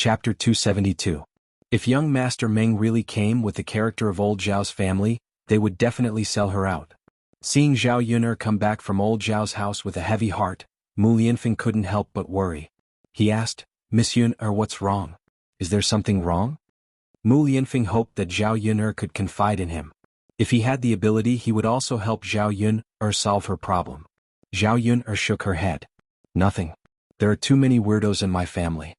Chapter 272. If young Master Meng really came with the character of old Zhao's family, they would definitely sell her out. Seeing Zhao Yun'er come back from old Zhao's house with a heavy heart, Mu Lianfeng couldn't help but worry. He asked, "Miss Yun'er, what's wrong? Is there something wrong?" Mu Lianfeng hoped that Zhao Yun'er could confide in him. If he had the ability, he would also help Zhao Yun'er solve her problem. Zhao Yun'er shook her head. "Nothing. There are too many weirdos in my family."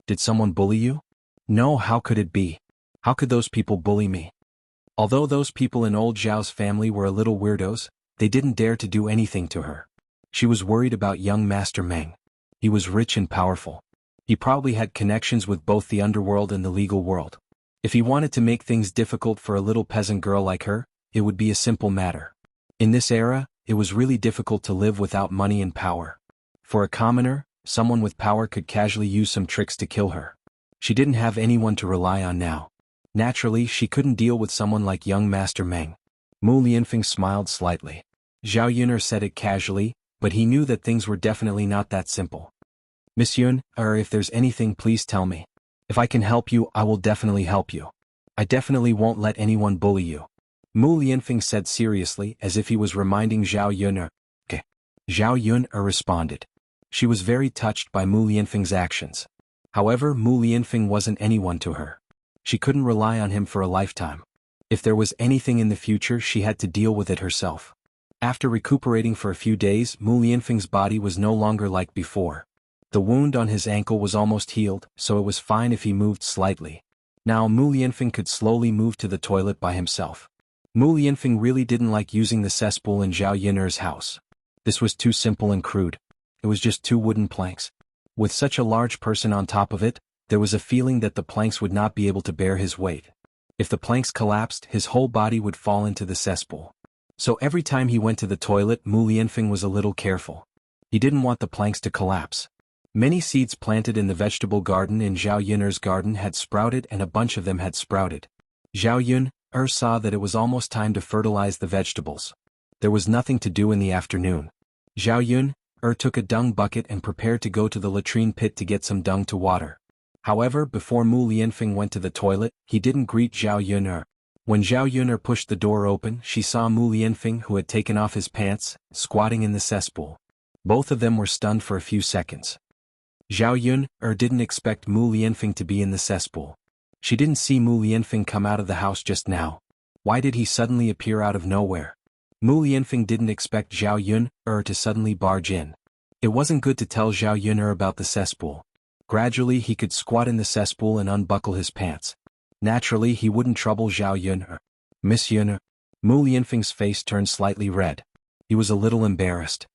"Did someone bully you?" "No, how could it be? How could those people bully me?" Although those people in old Zhao's family were a little weirdos, they didn't dare to do anything to her. She was worried about young Master Meng. He was rich and powerful. He probably had connections with both the underworld and the legal world. If he wanted to make things difficult for a little peasant girl like her, it would be a simple matter. In this era, it was really difficult to live without money and power. For a commoner, someone with power could casually use some tricks to kill her. She didn't have anyone to rely on now. Naturally, she couldn't deal with someone like young Master Meng. Mu Lianfeng smiled slightly. Zhao Yun'er said it casually, but he knew that things were definitely not that simple. "Miss Yun'er, if there's anything, please tell me. If I can help you, I will definitely help you. I definitely won't let anyone bully you," Mu Lianfeng said seriously, as if he was reminding Zhao Yun'er. "Okay." Zhao Yun'er responded. She was very touched by Mu Lianfeng's actions. However, Mu Lianfeng wasn't anyone to her. She couldn't rely on him for a lifetime. If there was anything in the future, she had to deal with it herself. After recuperating for a few days, Mu Lianfeng's body was no longer like before. The wound on his ankle was almost healed, so it was fine if he moved slightly. Now Mu Lianfeng could slowly move to the toilet by himself. Mu Lianfeng really didn't like using the cesspool in Zhao Yun'er's house. This was too simple and crude. It was just two wooden planks. With such a large person on top of it, there was a feeling that the planks would not be able to bear his weight. If the planks collapsed, his whole body would fall into the cesspool. So every time he went to the toilet, Mu Lianfeng was a little careful. He didn't want the planks to collapse. Many seeds planted in the vegetable garden in Zhao Yun'er's garden had sprouted, and a bunch of them had sprouted. Zhao Yun'er saw that it was almost time to fertilize the vegetables. There was nothing to do in the afternoon. Zhao Yun'er took a dung bucket and prepared to go to the latrine pit to get some dung to water. However, before Mu Lianfeng went to the toilet, he didn't greet Zhao Yun'er. When Zhao Yun'er pushed the door open, she saw Mu Lianfeng, who had taken off his pants, squatting in the cesspool. Both of them were stunned for a few seconds. Zhao Yun'er didn't expect Mu Lianfeng to be in the cesspool. She didn't see Mu Lianfeng come out of the house just now. Why did he suddenly appear out of nowhere? Mu Lianfeng didn't expect Zhao Yun'er to suddenly barge in. It wasn't good to tell Zhao Yun'er about the cesspool. Gradually he could squat in the cesspool and unbuckle his pants. Naturally he wouldn't trouble Zhao Yun'er. "Miss Yun'er." Mu Lianfeng's face turned slightly red. He was a little embarrassed.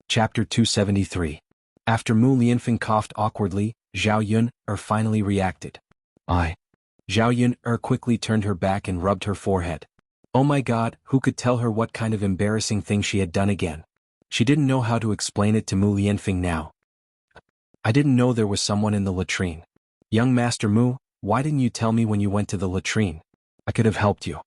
Chapter 273. After Mu Lianfeng coughed awkwardly, Zhao Yun'er finally reacted. "I." Zhao Yun'er quickly turned her back and rubbed her forehead. Oh my God, who could tell her what kind of embarrassing thing she had done again? She didn't know how to explain it to Mu Lianfeng now. "I didn't know there was someone in the latrine. Young Master Mu, why didn't you tell me when you went to the latrine? I could have helped you."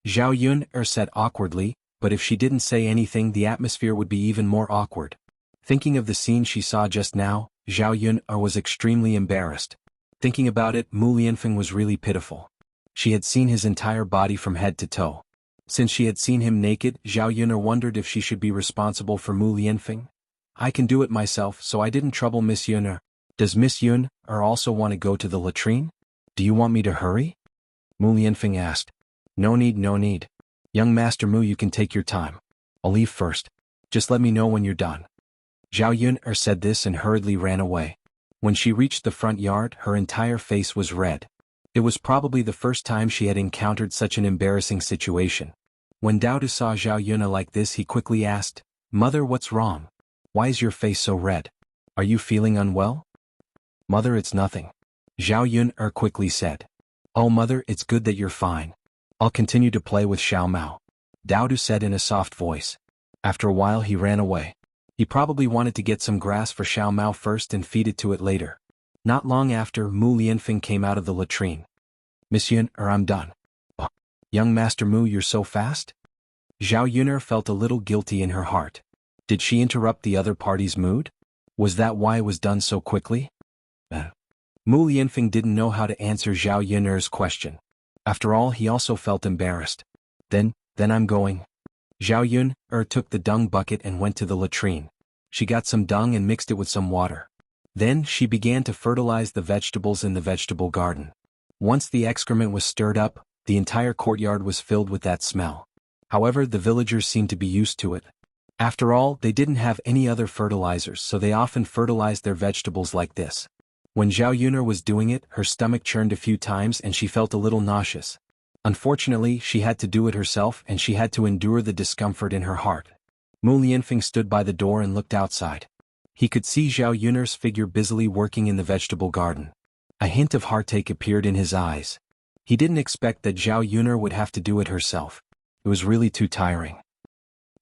Zhao Yun'er said awkwardly, but if she didn't say anything, the atmosphere would be even more awkward. Thinking of the scene she saw just now, Zhao Yun'er was extremely embarrassed. Thinking about it, Mu Lianfeng was really pitiful. She had seen his entire body from head to toe. Since she had seen him naked, Zhao Yun'er wondered if she should be responsible for Mu Lianfeng. "I can do it myself, so I didn't trouble Miss Yun'er. Does Miss Yun'er also want to go to the latrine? Do you want me to hurry?" Mu Lianfeng asked. No need. Young Master Mu, you can take your time. I'll leave first. Just let me know when you're done." Zhao Yun'er said this and hurriedly ran away. When she reached the front yard, her entire face was red. It was probably the first time she had encountered such an embarrassing situation. When Daodu saw Zhao Yun'er like this, he quickly asked, "Mother, what's wrong? Why is your face so red? Are you feeling unwell?" "Mother, it's nothing," Zhao Yun'er quickly said. "Oh mother, it's good that you're fine. I'll continue to play with Xiao Mao," Daodu said in a soft voice. After a while he ran away. He probably wanted to get some grass for Xiao Mao first and feed it to it later. Not long after, Mu Lianfeng came out of the latrine. "Miss Yun'er, I'm done." "Oh, young Master Mu, you're so fast?" Zhao Yun'er felt a little guilty in her heart. Did she interrupt the other party's mood? Was that why it was done so quickly? Mu Lianfeng didn't know how to answer Zhao Yuner's question. After all, he also felt embarrassed. Then I'm going. Zhao Yuner took the dung bucket and went to the latrine. She got some dung and mixed it with some water. Then she began to fertilize the vegetables in the vegetable garden. Once the excrement was stirred up, the entire courtyard was filled with that smell. However, the villagers seemed to be used to it. After all, they didn't have any other fertilizers, so they often fertilized their vegetables like this. When Zhao Yuner was doing it, her stomach churned a few times and she felt a little nauseous. Unfortunately, she had to do it herself and she had to endure the discomfort in her heart. Mu Lianfeng stood by the door and looked outside. He could see Zhao Yuner's figure busily working in the vegetable garden. A hint of heartache appeared in his eyes. He didn't expect that Zhao Yuner would have to do it herself. It was really too tiring.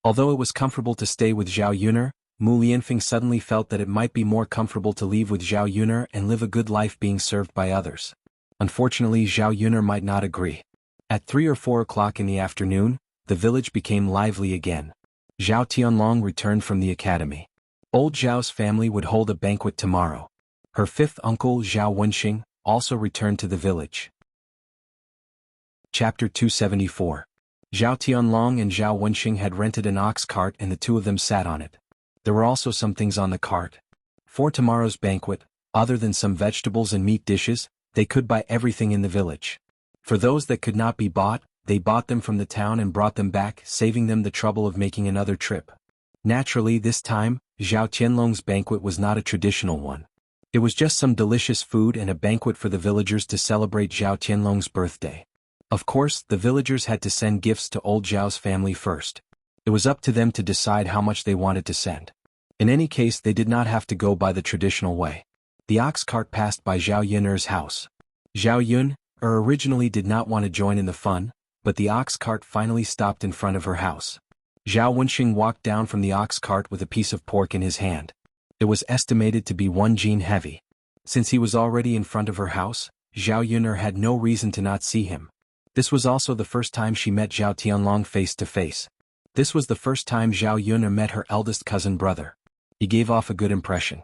Although it was comfortable to stay with Zhao Yuner, Mu Lianfeng suddenly felt that it might be more comfortable to leave with Zhao Yuner and live a good life being served by others. Unfortunately, Zhao Yuner might not agree. At 3 or 4 o'clock in the afternoon, the village became lively again. Zhao Tianlong returned from the academy. Old Zhao's family would hold a banquet tomorrow. Her fifth uncle, Zhao Wenxing, also returned to the village. Chapter 274. Zhao Tianlong and Zhao Wenxing had rented an ox cart and the two of them sat on it. There were also some things on the cart. For tomorrow's banquet, other than some vegetables and meat dishes, they could buy everything in the village. For those that could not be bought, they bought them from the town and brought them back, saving them the trouble of making another trip. Naturally, this time, Zhao Tianlong's banquet was not a traditional one. It was just some delicious food and a banquet for the villagers to celebrate Zhao Tianlong's birthday. Of course, the villagers had to send gifts to old Zhao's family first. It was up to them to decide how much they wanted to send. In any case, they did not have to go by the traditional way. The ox cart passed by Zhao Yuner's house. Zhao Yuner originally did not want to join in the fun, but the ox cart finally stopped in front of her house. Zhao Wenxing walked down from the ox cart with a piece of pork in his hand. It was estimated to be 1 jin heavy. Since he was already in front of her house, Zhao Yuner had no reason to not see him. This was also the first time she met Zhao Tianlong face to face. This was the first time Zhao Yuner met her eldest cousin brother. He gave off a good impression.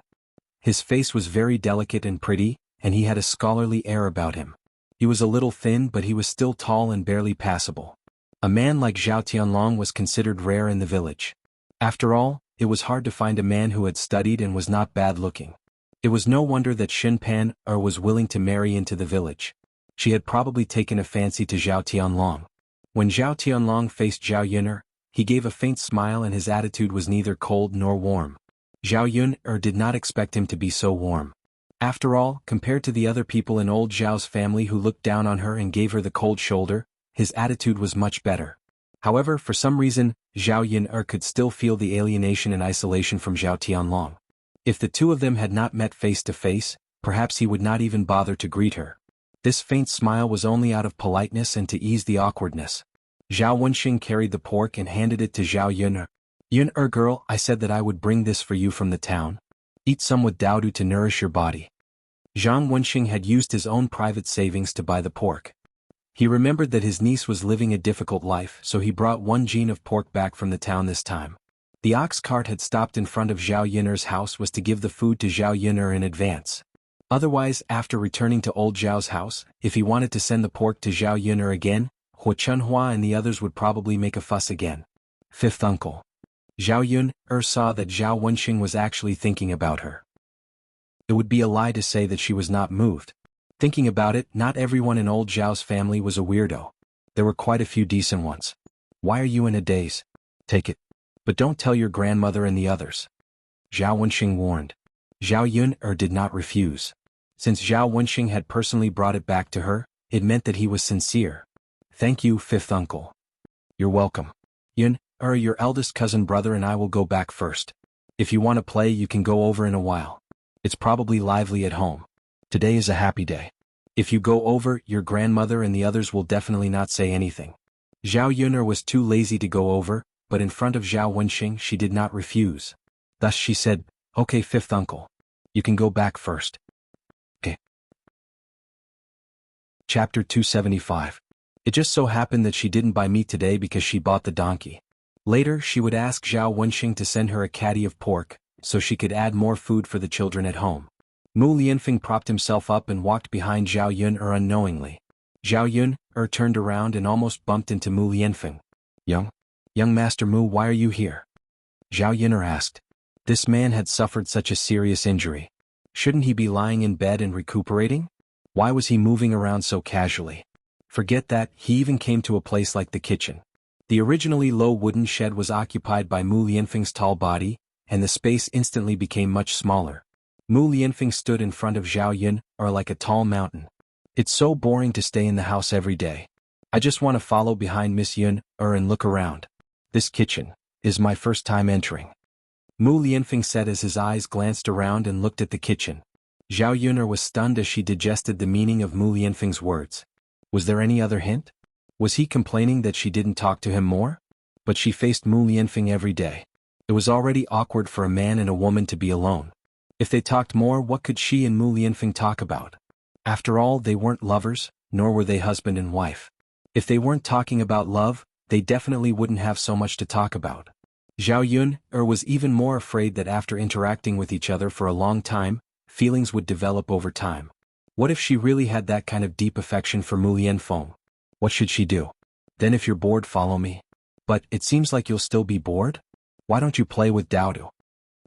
His face was very delicate and pretty, and he had a scholarly air about him. He was a little thin, but he was still tall and barely passable. A man like Zhao Tianlong was considered rare in the village. After all, it was hard to find a man who had studied and was not bad-looking. It was no wonder that Xin Pan was willing to marry into the village. She had probably taken a fancy to Zhao Tianlong. When Zhao Tianlong faced Zhao Yuner, he gave a faint smile and his attitude was neither cold nor warm. Zhao Yuner did not expect him to be so warm. After all, compared to the other people in old Zhao's family who looked down on her and gave her the cold shoulder, his attitude was much better. However, for some reason, Zhao Yuner could still feel the alienation and isolation from Zhao Tianlong. If the two of them had not met face to face, perhaps he would not even bother to greet her. This faint smile was only out of politeness and to ease the awkwardness. Zhao Wenxing carried the pork and handed it to Zhao Yuner. Yuner girl, I said that I would bring this for you from the town. Eat some with Daodu to nourish your body. Zhang Wenxing had used his own private savings to buy the pork. He remembered that his niece was living a difficult life, so he brought 1 jin of pork back from the town this time. The ox cart had stopped in front of Zhao Yuner's house was to give the food to Zhao Yuner in advance. Otherwise, after returning to old Zhao's house, if he wanted to send the pork to Zhao Yuner again, Hu Chunhua and the others would probably make a fuss again. Fifth uncle. Zhao Yuner saw that Zhao Wenxing was actually thinking about her. It would be a lie to say that she was not moved. Thinking about it, not everyone in old Zhao's family was a weirdo. There were quite a few decent ones. Why are you in a daze? Take it. But don't tell your grandmother and the others. Zhao Wenxing warned. Zhao Yuner did not refuse. Since Zhao Wenxing had personally brought it back to her, it meant that he was sincere. Thank you, fifth uncle. You're welcome. Yuner, your eldest cousin brother and I will go back first. If you want to play, you can go over in a while. It's probably lively at home. Today is a happy day. If you go over, your grandmother and the others will definitely not say anything. Zhao Yuner was too lazy to go over, but in front of Zhao Wenxing she did not refuse. Thus she said, okay fifth uncle. You can go back first. Okay. Chapter 275. It just so happened that she didn't buy meat today because she bought the donkey. Later she would ask Zhao Wenxing to send her a caddy of pork, so she could add more food for the children at home. Mu Lianfeng propped himself up and walked behind Zhao Yun unknowingly. Zhao Yun turned around and almost bumped into Mu Lianfeng. Young Master Mu, why are you here? Zhao Yun asked. This man had suffered such a serious injury. Shouldn't he be lying in bed and recuperating? Why was he moving around so casually? Forget that, he even came to a place like the kitchen. The originally low wooden shed was occupied by Mu Lianfeng's tall body, and the space instantly became much smaller. Mu Lianfeng stood in front of Zhao Yun, like a tall mountain. It's so boring to stay in the house every day. I just want to follow behind Miss Yun, and look around. This kitchen is my first time entering. Mu Lianfeng said as his eyes glanced around and looked at the kitchen. Zhao Yun was stunned as she digested the meaning of Mu Lianfeng's words. Was there any other hint? Was he complaining that she didn't talk to him more? But she faced Mu Lianfeng every day. It was already awkward for a man and a woman to be alone. If they talked more, what could she and Mu Lianfeng talk about? After all, they weren't lovers, nor were they husband and wife. If they weren't talking about love, they definitely wouldn't have so much to talk about. Zhao Yun was even more afraid that after interacting with each other for a long time, feelings would develop over time. What if she really had that kind of deep affection for Mu Lianfeng? What should she do? Then if you're bored, follow me. But it seems like you'll still be bored? Why don't you play with Daodu?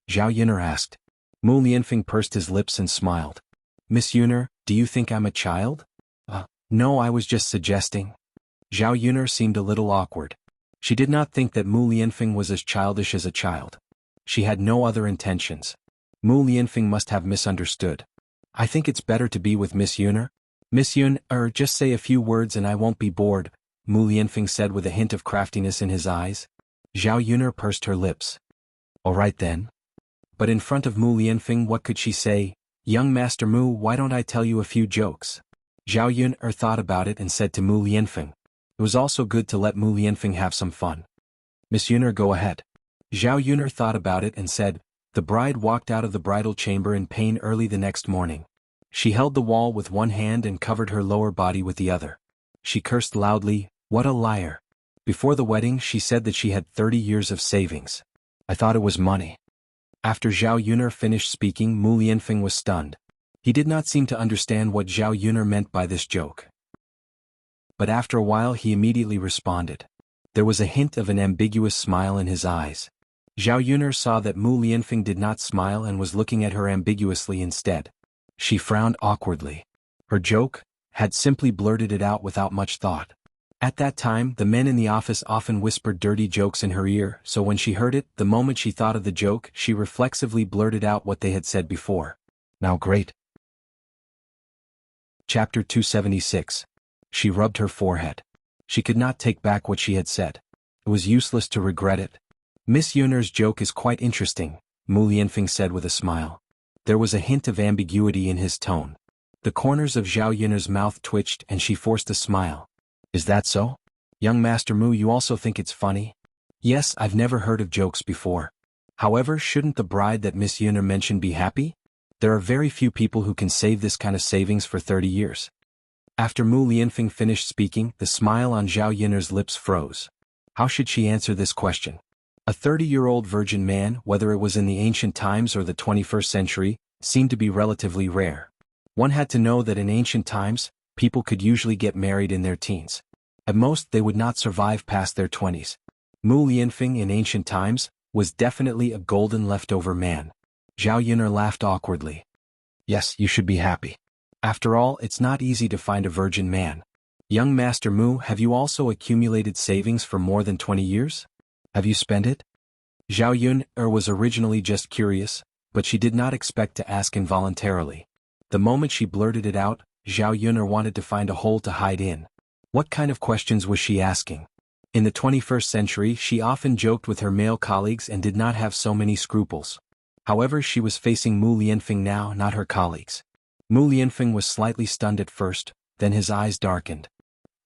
Zhao Yun asked. Mu Lianfeng pursed his lips and smiled. Miss Yun, do you think I'm a child? No, I was just suggesting. Zhao Yun seemed a little awkward. She did not think that Mu Lianfeng was as childish as a child. She had no other intentions. Mu Lianfeng must have misunderstood. I think it's better to be with Miss Yun. Miss Yun, just say a few words and I won't be bored, Mu Lianfeng said with a hint of craftiness in his eyes. Zhao Yun pursed her lips. All right then. But in front of Mu Lianfeng, what could she say? Young Master Mu, why don't I tell you a few jokes? Zhao Yun thought about it and said to Mu Lianfeng. It was also good to let Mu Lianfeng have some fun. Miss Yun, go ahead. Zhao Yun thought about it and said. The bride walked out of the bridal chamber in pain early the next morning. She held the wall with one hand and covered her lower body with the other. She cursed loudly, what a liar. Before the wedding she said that she had 30 years of savings. I thought it was money. After Zhao Yun finished speaking, Mu Lianfeng was stunned. He did not seem to understand what Zhao Yun meant by this joke. But after a while he immediately responded. There was a hint of an ambiguous smile in his eyes. Zhao Yun saw that Mu Lianfeng did not smile and was looking at her ambiguously instead. She frowned awkwardly. Her joke had simply blurted it out without much thought. At that time, the men in the office often whispered dirty jokes in her ear, so when she heard it, the moment she thought of the joke, she reflexively blurted out what they had said before. Now great. Chapter 276. She rubbed her forehead. She could not take back what she had said. It was useless to regret it. Miss Yun's joke is quite interesting, Mu Lianfeng said with a smile. There was a hint of ambiguity in his tone. The corners of Zhao Yun's mouth twitched and she forced a smile. Is that so? Young Master Mu, you also think it's funny? Yes, I've never heard of jokes before. However, shouldn't the bride that Miss Yun mentioned be happy? There are very few people who can save this kind of savings for 30 years. After Mu Lianfeng finished speaking, the smile on Zhao Yun's lips froze. How should she answer this question? A 30-year-old virgin man, whether it was in the ancient times or the 21st century, seemed to be relatively rare. One had to know that in ancient times, people could usually get married in their teens. At most, they would not survive past their 20s. Mu Lianfeng in ancient times was definitely a golden leftover man. Zhao Yun laughed awkwardly. Yes, you should be happy. After all, it's not easy to find a virgin man. Young Master Mu, have you also accumulated savings for more than 20 years? Have you spent it? Zhao Yun was originally just curious, but she did not expect to ask involuntarily. The moment she blurted it out, Zhao Yun wanted to find a hole to hide in. What kind of questions was she asking? In the 21st century, she often joked with her male colleagues and did not have so many scruples. However, she was facing Mu Lianfeng now, not her colleagues. Mu Lianfeng was slightly stunned at first, then his eyes darkened.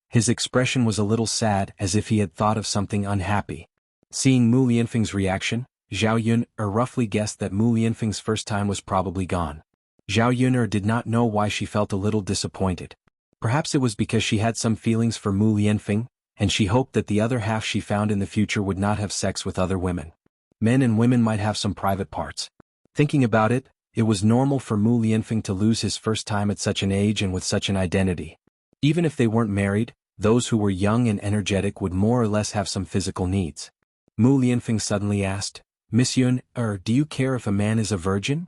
His expression was a little sad, as if he had thought of something unhappy. Seeing Mu Lianfeng's reaction, Zhao Yun roughly guessed that Mu Lianfeng's first time was probably gone. Zhao Yun did not know why she felt a little disappointed. Perhaps it was because she had some feelings for Mu Lianfeng, and she hoped that the other half she found in the future would not have sex with other women. Men and women might have some private parts. Thinking about it, It was normal for Mu Lianfeng to lose his first time at such an age and with such an identity. Even if they weren't married, those who were young and energetic would more or less have some physical needs. Mu Lianfeng suddenly asked, Miss Yun, do you care if a man is a virgin?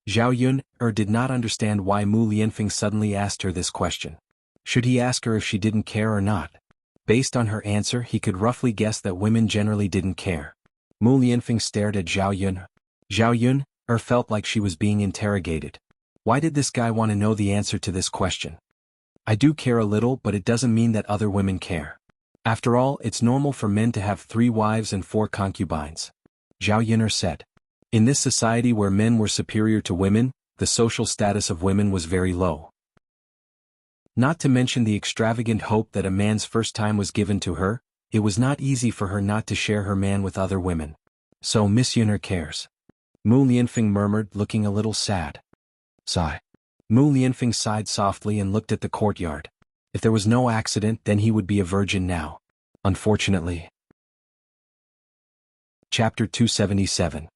Zhao Yun, did not understand why Mu Lianfeng suddenly asked her this question. Should he ask her if she didn't care or not? Based on her answer, he could roughly guess that women generally didn't care. Mu Lianfeng stared at Zhao Yun. Zhao Yun, felt like she was being interrogated. Why did this guy want to know the answer to this question? I do care a little, but it doesn't mean that other women care. After all, it's normal for men to have 3 wives and 4 concubines. Zhao Yun said. In this society where men were superior to women, the social status of women was very low. Not to mention the extravagant hope that a man's first time was given to her, it was not easy for her not to share her man with other women. So Miss Yun cares. Mu Lianfeng murmured, looking a little sad. Sigh. Mu Lianfeng sighed softly and looked at the courtyard. If there was no accident, then he would be a virgin now. Unfortunately. Chapter 277.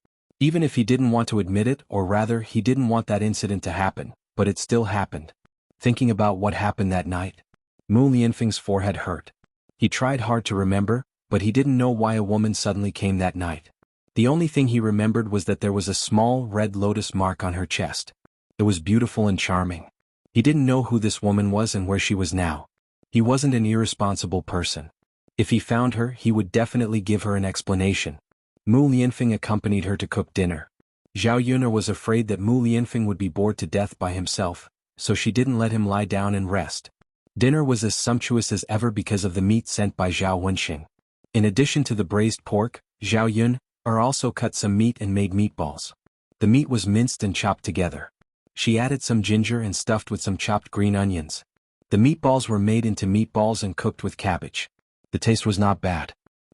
Even if he didn't want to admit it, or rather, he didn't want that incident to happen, but it still happened. Thinking about what happened that night, Mu Lianfeng's forehead hurt. He tried hard to remember, but he didn't know why a woman suddenly came that night. The only thing he remembered was that there was a small red lotus mark on her chest. It was beautiful and charming. He didn't know who this woman was and where she was now. He wasn't an irresponsible person. If he found her, he would definitely give her an explanation. Mu Lianfeng accompanied her to cook dinner. Zhao Yun was afraid that Mu Lianfeng would be bored to death by himself, so she didn't let him lie down and rest. Dinner was as sumptuous as ever because of the meat sent by Zhao Wenxing. In addition to the braised pork, Zhao Yun also cut some meat and made meatballs. The meat was minced and chopped together. She added some ginger and stuffed with some chopped green onions. The meatballs were made into meatballs and cooked with cabbage. The taste was not bad.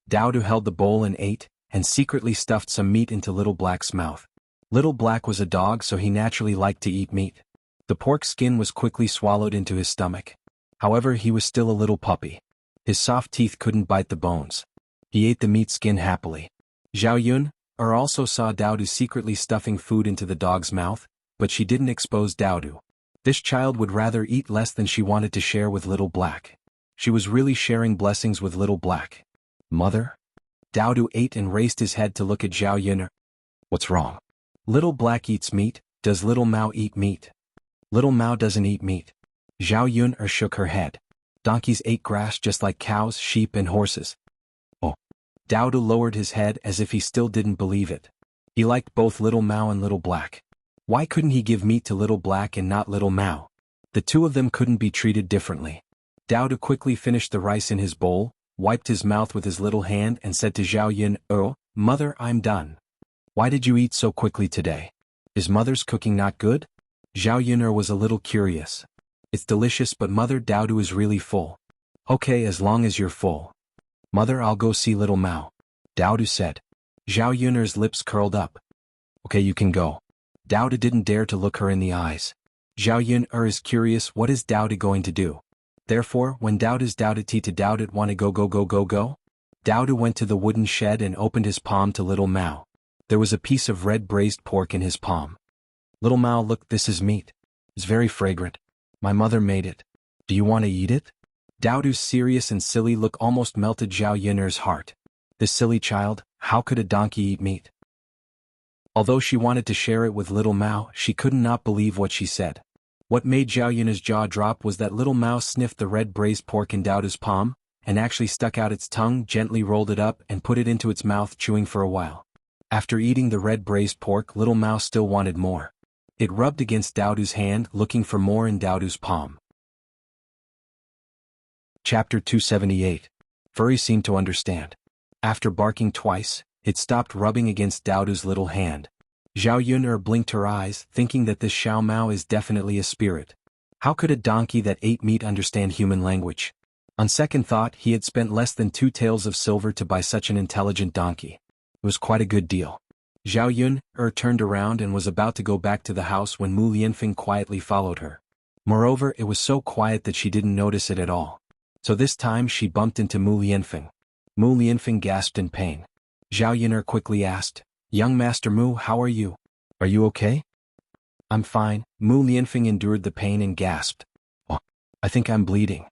Dowdu held the bowl and ate, and secretly stuffed some meat into Little Black's mouth. Little Black was a dog, so he naturally liked to eat meat. The pork skin was quickly swallowed into his stomach. However, he was still a little puppy. His soft teeth couldn't bite the bones. He ate the meat skin happily. Zhao Yun also saw Dowdu secretly stuffing food into the dog's mouth, but she didn't expose Dowdu. This child would rather eat less than she wanted to share with Little Black. She was really sharing blessings with Little Black. Mother? Dowdu ate and raised his head to look at Zhao Yun. What's wrong? Little Black eats meat. Does Little Mao eat meat? Little Mao doesn't eat meat. Zhao Yun shook her head. Donkeys ate grass just like cows, sheep and horses. Oh. Dowdu lowered his head as if he still didn't believe it. He liked both Little Mao and Little Black. Why couldn't he give meat to Little Black and not Little Mao? The two of them couldn't be treated differently. Dowdu quickly finished the rice in his bowl, wiped his mouth with his little hand and said to Zhao Yun, "Oh, Mother, I'm done. Why did you eat so quickly today? Is Mother's cooking not good?" Zhao Yun was a little curious. "It's delicious, but Mother, Dowdu is really full." "Okay, as long as you're full. Mother, I'll go see Little Mao," Dowdu said. Zhao Yun's lips curled up. "Okay, you can go." Dowdu didn't dare to look her in the eyes. Zhao Yun is curious, what is Dowdu going to do? Therefore, when Dowdu's Dowdu to Dowdu want to go. Dowdu went to the wooden shed and opened his palm to Little Mao. There was a piece of red braised pork in his palm. Little Mao, look, this is meat. It's very fragrant. My mother made it. Do you want to eat it? Dowdu's serious and silly look almost melted Zhao Yun's heart. This silly child, how could a donkey eat meat? Although she wanted to share it with Little Mao, she could not believe what she said. What made Zhao Yun's jaw drop was that Little Mao sniffed the red braised pork in Dowdu's palm, and actually stuck out its tongue, gently rolled it up and put it into its mouth, chewing for a while. After eating the red braised pork, Little Mao still wanted more. It rubbed against Dowdu's hand, looking for more in Dowdu's palm. Chapter 278. Furry seemed to understand. After barking twice, it stopped rubbing against Dowdu's little hand. Zhao Yun blinked her eyes, thinking that this Xiao Mao is definitely a spirit. How could a donkey that ate meat understand human language? On second thought, he had spent less than 2 taels of silver to buy such an intelligent donkey. It was quite a good deal. Zhao Yun turned around and was about to go back to the house when Mu Lianfeng quietly followed her. Moreover, it was so quiet that she didn't notice it at all. So this time she bumped into Mu Lianfeng. Mu Lianfeng gasped in pain. Zhao Yun quickly asked, "Young Master Mu, how are you?" Are you okay? I'm fine. Mu Lianfeng endured the pain and gasped. Oh, I think I'm bleeding.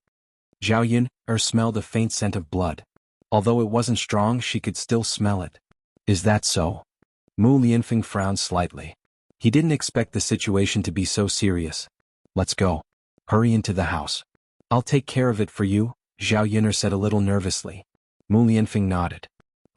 Zhao Yun smelled a faint scent of blood. Although it wasn't strong, she could still smell it. Is that so? Mu Lianfeng frowned slightly. He didn't expect the situation to be so serious. Let's go. Hurry into the house. I'll take care of it for you, Zhao Yun said a little nervously. Mu Lianfeng nodded.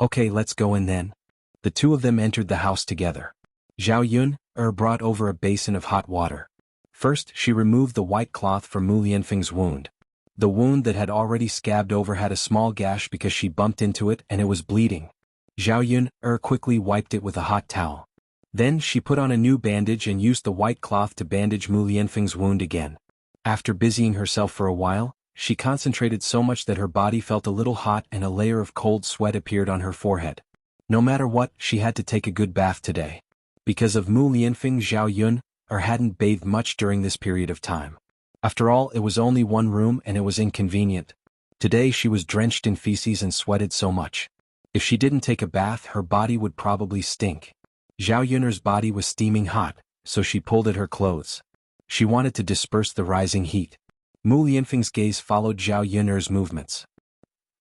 Okay, let's go in then. The two of them entered the house together. Zhao Yun brought over a basin of hot water. First, she removed the white cloth from Mu Lianfeng's wound. The wound that had already scabbed over had a small gash because she bumped into it and it was bleeding. Zhao Yun quickly wiped it with a hot towel. Then she put on a new bandage and used the white cloth to bandage Mu Lianfeng's wound again. After busying herself for a while, she concentrated so much that her body felt a little hot and a layer of cold sweat appeared on her forehead. No matter what, she had to take a good bath today. Because of Mu Lianfeng, Zhao Yun hadn't bathed much during this period of time. After all, it was only one room and it was inconvenient. Today she was drenched in feces and sweated so much. If she didn't take a bath, her body would probably stink. Zhao Yun's body was steaming hot, so she pulled at her clothes. She wanted to disperse the rising heat. Mu Lianfeng's gaze followed Zhao Yun's movements.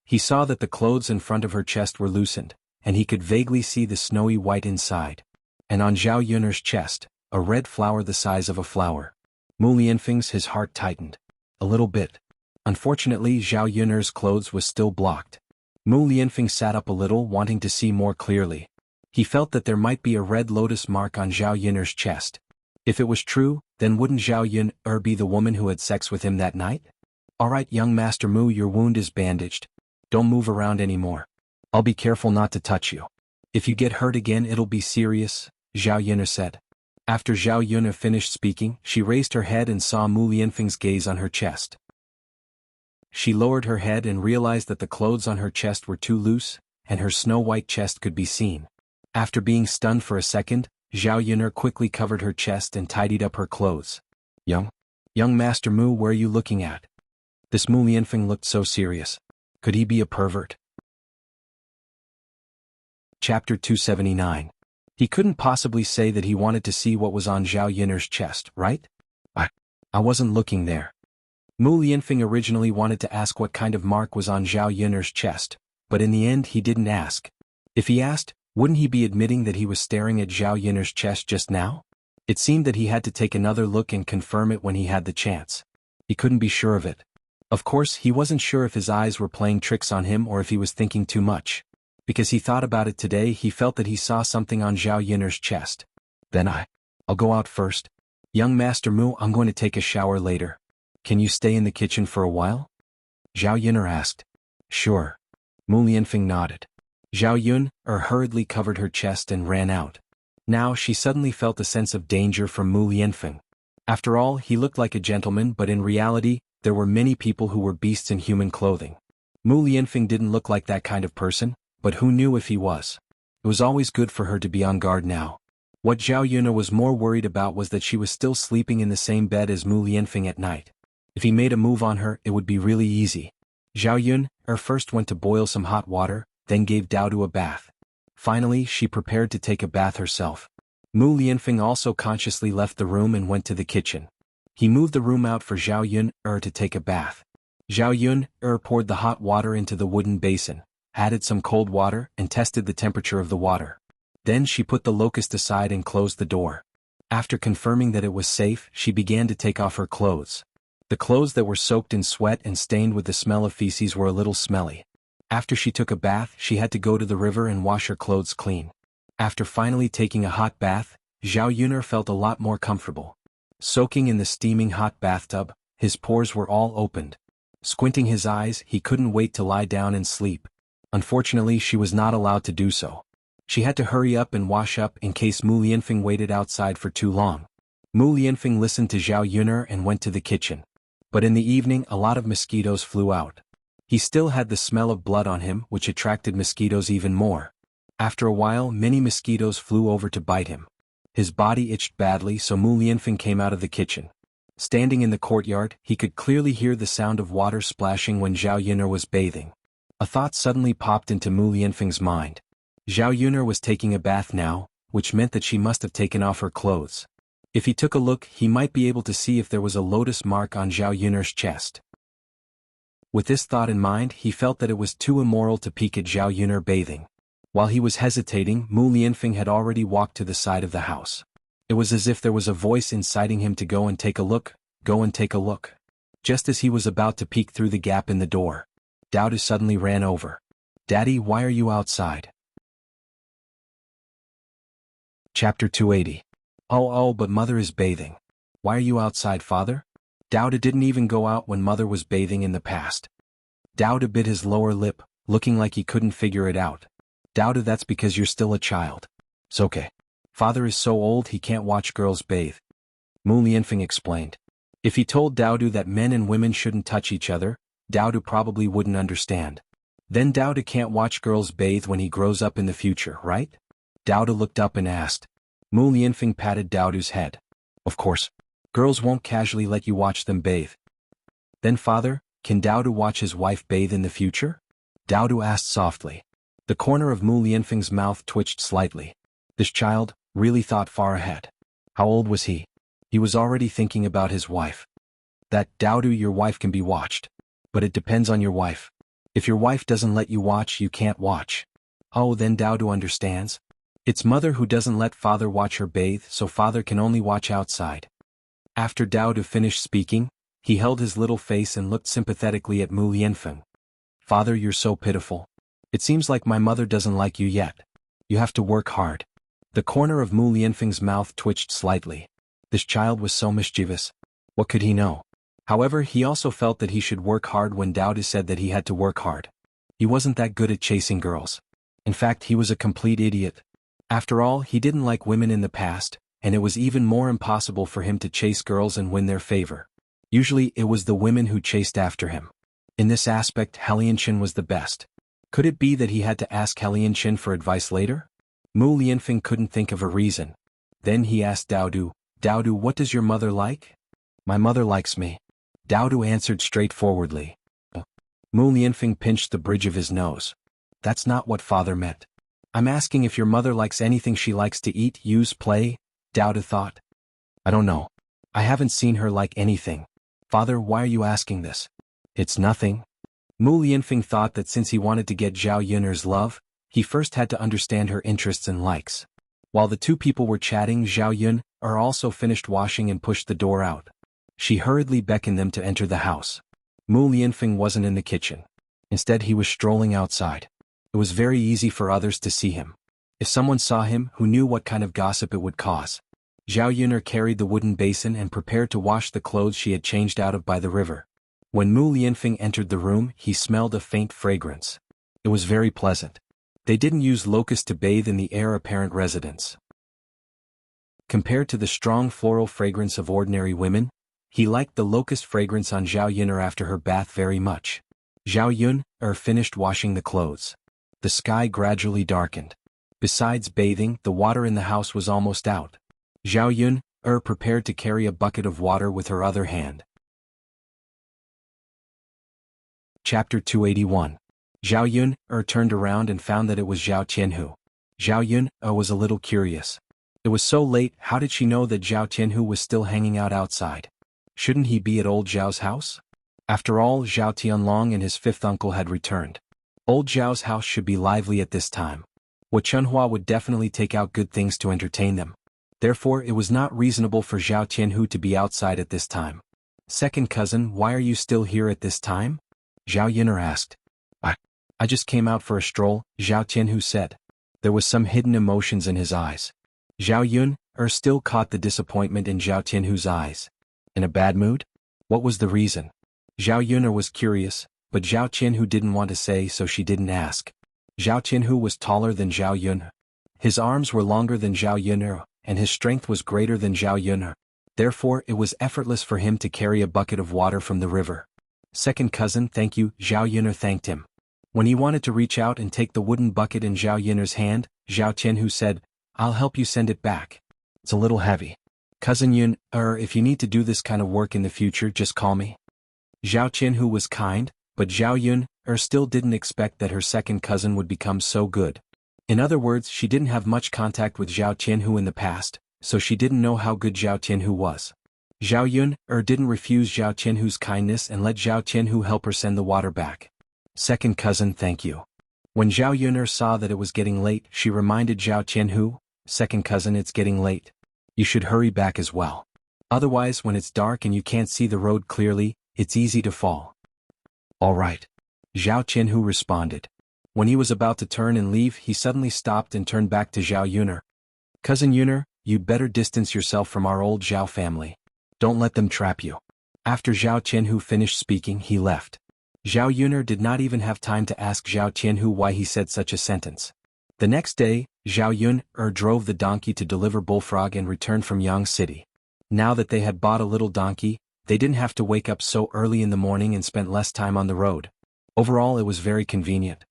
He saw that the clothes in front of her chest were loosened, and he could vaguely see the snowy white inside. And on Zhao Yun's chest, a red flower the size of a flower. Mu Lianfeng's his heart tightened. A little bit. Unfortunately, Zhao Yun's clothes was still blocked. Mu Lianfeng sat up a little, wanting to see more clearly. He felt that there might be a red lotus mark on Zhao Yun's chest. If it was true, then wouldn't Zhao Yun be the woman who had sex with him that night? Alright, young Master Mu, your wound is bandaged. Don't move around anymore. I'll be careful not to touch you. If you get hurt again, it'll be serious, Zhao Yun said. After Zhao Yun finished speaking, she raised her head and saw Mu Lianfeng's gaze on her chest. She lowered her head and realized that the clothes on her chest were too loose, and her snow-white chest could be seen. After being stunned for a second, Zhao Yun quickly covered her chest and tidied up her clothes. Young Master Mu, where are you looking at? This Mu Lianfeng looked so serious. Could he be a pervert? Chapter 279. He couldn't possibly say that he wanted to see what was on Zhao Yun's chest, right? I wasn't looking there. Mu Lianfeng originally wanted to ask what kind of mark was on Zhao Yun's chest, but in the end he didn't ask. If he asked, wouldn't he be admitting that he was staring at Zhao Yun's chest just now? It seemed that he had to take another look and confirm it when he had the chance. He couldn't be sure of it. Of course, he wasn't sure if his eyes were playing tricks on him or if he was thinking too much. Because he thought about it today, he felt that he saw something on Zhao Yun's chest. Then I'll go out first. Young Master Mu, I'm going to take a shower later. Can you stay in the kitchen for a while? Zhao Yun asked. Sure. Mu Lianfeng nodded. Zhao Yun hurriedly covered her chest and ran out. Now she suddenly felt a sense of danger from Mu Lianfeng. After all, he looked like a gentleman, but in reality, there were many people who were beasts in human clothing. Mu Lianfeng didn't look like that kind of person, but who knew if he was? It was always good for her to be on guard now. What Zhao Yun was more worried about was that she was still sleeping in the same bed as Mu Lianfeng at night. If he made a move on her, it would be really easy. Zhao Yun first went to boil some hot water, then gave Daodu a bath. Finally, she prepared to take a bath herself. Mu Lianfeng also consciously left the room and went to the kitchen. He moved the room out for Zhao Yun to take a bath. Zhao Yun poured the hot water into the wooden basin, added some cold water, and tested the temperature of the water. Then she put the locust aside and closed the door. After confirming that it was safe, she began to take off her clothes. The clothes that were soaked in sweat and stained with the smell of feces were a little smelly. After she took a bath, she had to go to the river and wash her clothes clean. After finally taking a hot bath, Zhao Yun felt a lot more comfortable. Soaking in the steaming hot bathtub, his pores were all opened. Squinting his eyes, he couldn't wait to lie down and sleep. Unfortunately, she was not allowed to do so. She had to hurry up and wash up in case Mu Lianfeng waited outside for too long. Mu Lianfeng listened to Zhao Yun and went to the kitchen. But in the evening, a lot of mosquitoes flew out. He still had the smell of blood on him, which attracted mosquitoes even more. After a while, many mosquitoes flew over to bite him. His body itched badly, so Mu Lianfeng came out of the kitchen. Standing in the courtyard, he could clearly hear the sound of water splashing when Zhao Yun was bathing. A thought suddenly popped into Mu Lianfeng's mind. Zhao Yun was taking a bath now, which meant that she must have taken off her clothes. If he took a look, he might be able to see if there was a lotus mark on Zhao Yun'er's chest. With this thought in mind, he felt that it was too immoral to peek at Zhao Yun'er bathing. While he was hesitating, Mu Lianfeng had already walked to the side of the house. It was as if there was a voice inciting him to go and take a look, go and take a look. Just as he was about to peek through the gap in the door, Dao Du suddenly ran over. "Daddy, why are you outside?" Chapter 280. Oh, but mother is bathing. Why are you outside, father? Dao Du didn't even go out when mother was bathing in the past. Dao Du bit his lower lip, looking like he couldn't figure it out. Dao Du, that's because you're still a child. It's okay. Father is so old he can't watch girls bathe. Mu Lianfeng explained. If he told Dao Du that men and women shouldn't touch each other, Dao Du probably wouldn't understand. Then Dao Du can't watch girls bathe when he grows up in the future, right? Dao Du looked up and asked. Mu Lianfeng patted Dao Du's head. Of course. Girls won't casually let you watch them bathe. Then father, can Dao Du watch his wife bathe in the future? Dao Du asked softly. The corner of Mu Lianfeng's mouth twitched slightly. This child really thought far ahead. How old was he? He was already thinking about his wife. That, Dao Du, your wife can be watched. But it depends on your wife. If your wife doesn't let you watch, you can't watch. Oh, then Dao Du understands. It's mother who doesn't let father watch her bathe, so father can only watch outside. After Dao Du finished speaking, he held his little face and looked sympathetically at Mu Lianfeng. Father, you're so pitiful. It seems like my mother doesn't like you yet. You have to work hard. The corner of Mu Lianfeng's mouth twitched slightly. This child was so mischievous. What could he know? However, he also felt that he should work hard when Dao Du said that he had to work hard. He wasn't that good at chasing girls. In fact, he was a complete idiot. After all, he didn't like women in the past, and it was even more impossible for him to chase girls and win their favor. Usually, it was the women who chased after him. In this aspect, Helianchen was the best. Could it be that he had to ask Helianchen for advice later? Mu Lianfeng couldn't think of a reason. Then he asked Dao Du, what does your mother like? My mother likes me. Dao Du answered straightforwardly. Mu Lianfeng pinched the bridge of his nose. That's not what father meant. I'm asking if your mother likes anything she likes to eat, use, play, Dao Du thought. I don't know. I haven't seen her like anything. Father, why are you asking this? It's nothing. Mu Lianfeng thought that since he wanted to get Zhao Yun'er's love, he first had to understand her interests and likes. While the two people were chatting, Zhao Yun'er also finished washing and pushed the door out. She hurriedly beckoned them to enter the house. Mu Lianfeng wasn't in the kitchen. Instead, he was strolling outside. It was very easy for others to see him. If someone saw him, who knew what kind of gossip it would cause? Zhao Yun'er carried the wooden basin and prepared to wash the clothes she had changed out of by the river. When Mu Lianfeng entered the room, he smelled a faint fragrance. It was very pleasant. They didn't use locust to bathe in the heir-apparent residence. Compared to the strong floral fragrance of ordinary women, he liked the locust fragrance on Zhao Yun'er after her bath very much. Zhao Yun'er finished washing the clothes. The sky gradually darkened. Besides bathing, the water in the house was almost out. Zhao Yun'er prepared to carry a bucket of water with her other hand. Chapter 281. Zhao Yun'er turned around and found that it was Zhao Tianhu. Zhao Yun'er was a little curious. It was so late, how did she know that Zhao Tianhu was still hanging out outside? Shouldn't he be at old Zhao's house? After all, Zhao Tianlong and his fifth uncle had returned. Old Zhao's house should be lively at this time. Wu Chunhua would definitely take out good things to entertain them. Therefore, it was not reasonable for Zhao Tianhu to be outside at this time. Second cousin, why are you still here at this time? Zhao Yun'er asked. I just came out for a stroll, Zhao Tianhu said. There was some hidden emotions in his eyes. Zhao Yun'er still caught the disappointment in Zhao Tianhu's eyes. In a bad mood? What was the reason? Zhao Yun'er was curious, but Zhao Tianhu didn't want to say, so she didn't ask. Zhao Tianhu was taller than Zhao Yun'er. His arms were longer than Zhao Yun'er, and his strength was greater than Zhao Yun'er. Therefore, it was effortless for him to carry a bucket of water from the river. Second cousin, thank you, Zhao Yun'er thanked him. When he wanted to reach out and take the wooden bucket in Zhao Yun'er's hand, Zhao Tianhu said, I'll help you send it back. It's a little heavy. Cousin Yun'er, if you need to do this kind of work in the future, just call me. Zhao Tianhu was kind, but Zhao Yun'er still didn't expect that her second cousin would become so good. In other words, she didn't have much contact with Zhao Tianhu in the past, so she didn't know how good Zhao Tianhu was. Zhao Yun didn't refuse Zhao Tianhu's kindness and let Zhao Tianhu help her send the water back. Second cousin, thank you. When Zhao Yun saw that it was getting late, she reminded Zhao Tianhu, second cousin, it's getting late. You should hurry back as well. Otherwise, when it's dark and you can't see the road clearly, it's easy to fall. All right. Zhao Tianhu responded. When he was about to turn and leave, he suddenly stopped and turned back to Zhao Yun. Cousin Yun, you'd better distance yourself from our old Zhao family. Don't let them trap you. After Zhao Tianhu finished speaking, he left. Zhao Yun did not even have time to ask Zhao Tianhu why he said such a sentence. The next day, Zhao Yun drove the donkey to deliver Bullfrog and returned from Yang City. Now that they had bought a little donkey, they didn't have to wake up so early in the morning and spent less time on the road. Overall, it was very convenient.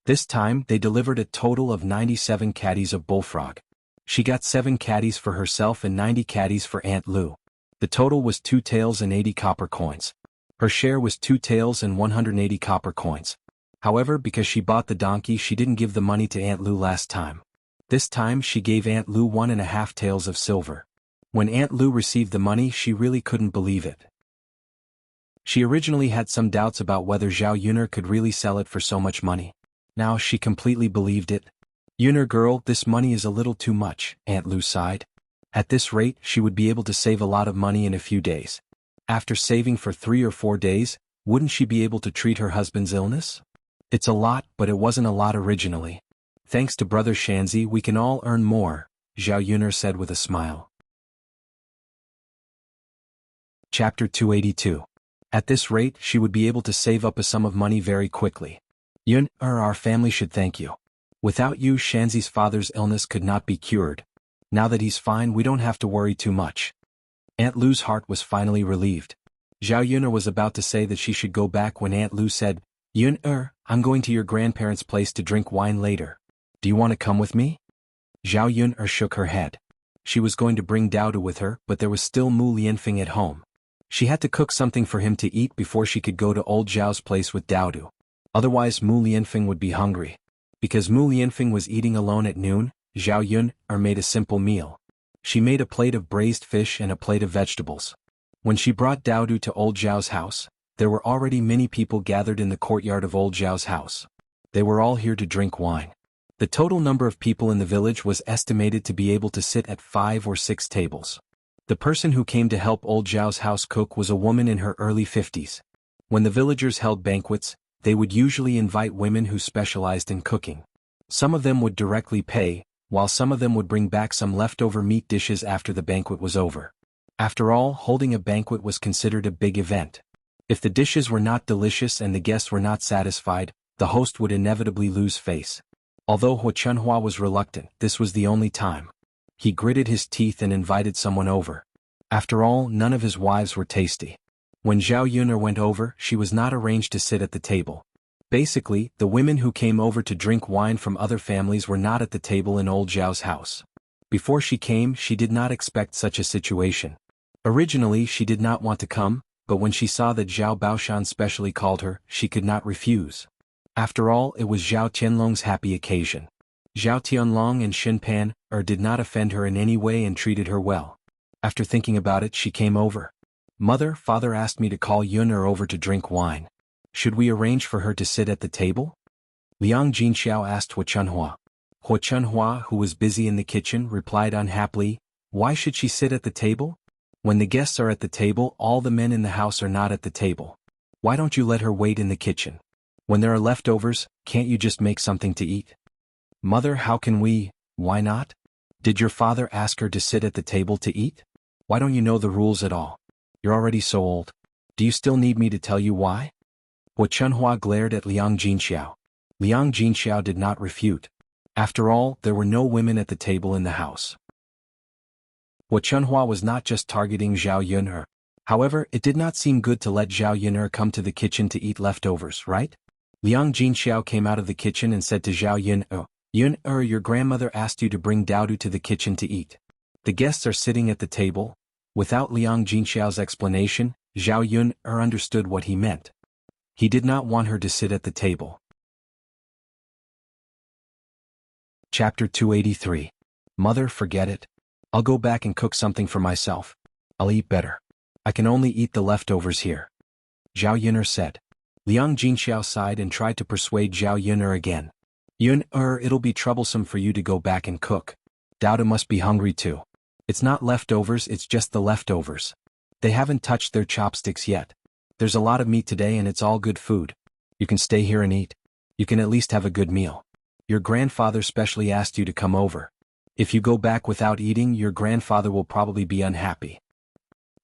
This time, they delivered a total of 97 caddies of Bullfrog. She got 7 caddies for herself and 90 caddies for Aunt Lu. The total was 2 taels and 80 copper coins. Her share was 2 taels and 180 copper coins. However, because she bought the donkey, she didn't give the money to Aunt Lu last time. This time she gave Aunt Lu 1.5 taels of silver. When Aunt Lu received the money, she really couldn't believe it. She originally had some doubts about whether Zhao Yun could really sell it for so much money. Now she completely believed it. Yun girl, this money is a little too much, Aunt Lu sighed. At this rate, she would be able to save a lot of money in a few days. After saving for 3 or 4 days, wouldn't she be able to treat her husband's illness? It's a lot, but it wasn't a lot originally. Thanks to Brother Shanzi, we can all earn more, Zhao Yun said with a smile. Chapter 282. At this rate, she would be able to save up a sum of money very quickly. Yun, our family should thank you. Without you, Shanzi's father's illness could not be cured. Now that he's fine, we don't have to worry too much. Aunt Lu's heart was finally relieved. Zhao Yun was about to say that she should go back when Aunt Lu said, Yun, I'm going to your grandparents' place to drink wine later. Do you want to come with me? Zhao Yun shook her head. She was going to bring Daodu with her, but there was still Mu Lianfeng at home. She had to cook something for him to eat before she could go to old Zhao's place with Daodu. Otherwise Mu Lianfeng would be hungry. Because Mu Lianfeng was eating alone at noon, Zhao Yun made a simple meal. She made a plate of braised fish and a plate of vegetables. When she brought Daodu to old Zhao's house, there were already many people gathered in the courtyard of old Zhao's house. They were all here to drink wine. The total number of people in the village was estimated to be able to sit at 5 or 6 tables. The person who came to help old Zhao's house cook was a woman in her early 50s. When the villagers held banquets, they would usually invite women who specialized in cooking. Some of them would directly pay, while some of them would bring back some leftover meat dishes after the banquet was over. After all, holding a banquet was considered a big event. If the dishes were not delicious and the guests were not satisfied, the host would inevitably lose face. Although Hu Chunhua was reluctant, this was the only time. He gritted his teeth and invited someone over. After all, none of his wives were tasty. When Zhao Yun went over, she was not arranged to sit at the table. Basically, the women who came over to drink wine from other families were not at the table in old Zhao's house. Before she came, she did not expect such a situation. Originally, she did not want to come, but when she saw that Zhao Baoshan specially called her, she could not refuse. After all, it was Zhao Tianlong's happy occasion. Zhao Tianlong and Xin Pan did not offend her in any way and treated her well. After thinking about it, she came over. Mother, father asked me to call Yun over to drink wine. Should we arrange for her to sit at the table? Liang Jinxiao asked Hu Chunhua. Hu Chunhua, who was busy in the kitchen, replied unhappily, why should she sit at the table? When the guests are at the table, all the men in the house are not at the table. Why don't you let her wait in the kitchen? When there are leftovers, can't you just make something to eat? Mother, how can we? Why not? Did your father ask her to sit at the table to eat? Why don't you know the rules at all? You're already so old. Do you still need me to tell you why? Hu Chunhua glared at Liang Jinxiao. Liang Jinxiao did not refute. After all, there were no women at the table in the house. Hu Chunhua was not just targeting Zhao Yun. However, it did not seem good to let Zhao Yun come to the kitchen to eat leftovers, right? Liang Jinxiao came out of the kitchen and said to Zhao Yun, Yun, your grandmother asked you to bring Daodu to the kitchen to eat. The guests are sitting at the table. Without Liang Jinxiao's explanation, Zhao Yun understood what he meant. He did not want her to sit at the table. Chapter 283. Mother, forget it. I'll go back and cook something for myself. I'll eat better. I can only eat the leftovers here. Zhao Yun'er said. Liang Jinxiao sighed and tried to persuade Zhao Yun'er again. Yun'er, it'll be troublesome for you to go back and cook. Dada must be hungry too. It's not leftovers, it's just the leftovers. They haven't touched their chopsticks yet. There's a lot of meat today and it's all good food. You can stay here and eat. You can at least have a good meal. Your grandfather specially asked you to come over. If you go back without eating, your grandfather will probably be unhappy.